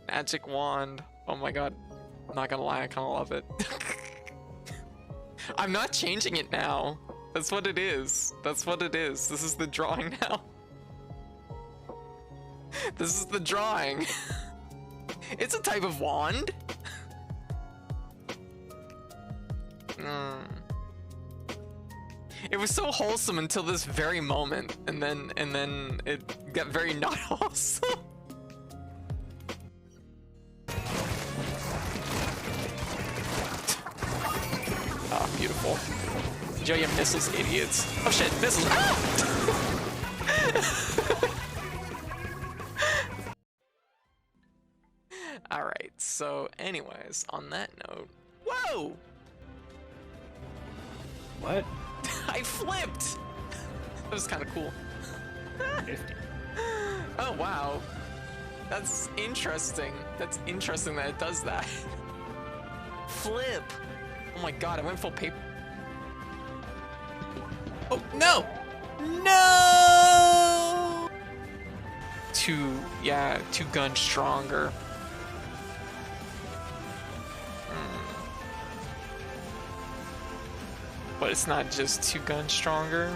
Magic wand. Oh my god. I'm not gonna lie, I kinda love it. I'm not changing it now. That's what it is. That's what it is. This is the drawing now. This is the drawing. It's a type of wand. It was so wholesome until this very moment, and then it got very not wholesome. Oh, beautiful. Enjoy your missiles, idiots. Oh shit, missiles. Ah! Alright, so anyways, on that note. Whoa! What? I flipped! That was kind of cool. Oh wow. That's interesting. That's interesting that it does that. Flip! Oh my god, I went full paper. Oh, no! No! Two guns stronger. But it's not just 2 guns stronger.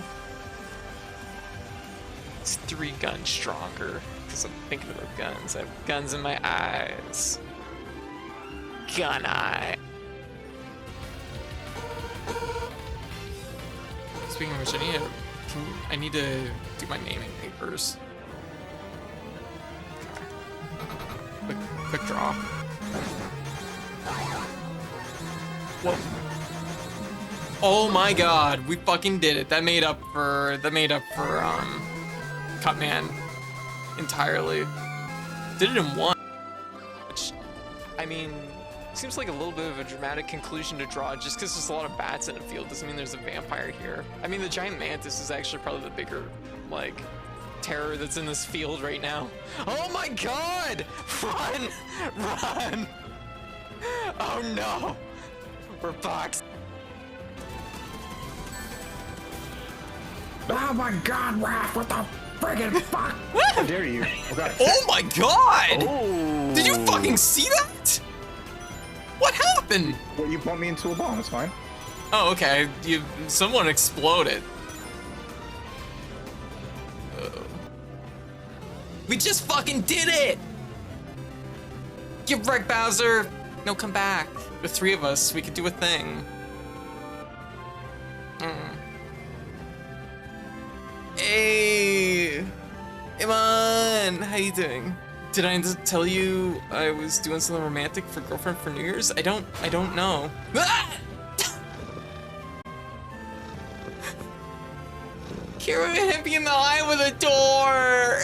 It's 3 guns stronger. Because I'm thinking about guns. I have guns in my eyes. Gun eye. Speaking of which, I need to do my naming papers. Okay. Quick draw. Whoa. Oh my god, we fucking did it. That made up for Cutman entirely. Did it in one. Which, I mean, seems like a little bit of a dramatic conclusion to draw. Just because there's a lot of bats in the field doesn't mean there's a vampire here. I mean, the giant mantis is actually probably the bigger, like, terror that's in this field right now. Oh my god! Run! Run! Oh no! We're fucked. Oh my god, Raph, what the friggin' fuck? How dare you? Oh, god. Oh my god! Oh. Did you fucking see that? What happened? Well, you bumped me into a bomb, it's fine. Oh, okay. Someone exploded. We just fucking did it! Get wrecked, Bowser! No, come back. The three of us, we could do a thing. Hey! Come on! How you doing? Did I tell you I was doing something romantic for girlfriend for New Year's? I don't know. Ah! Kira hit me in the eye with a door!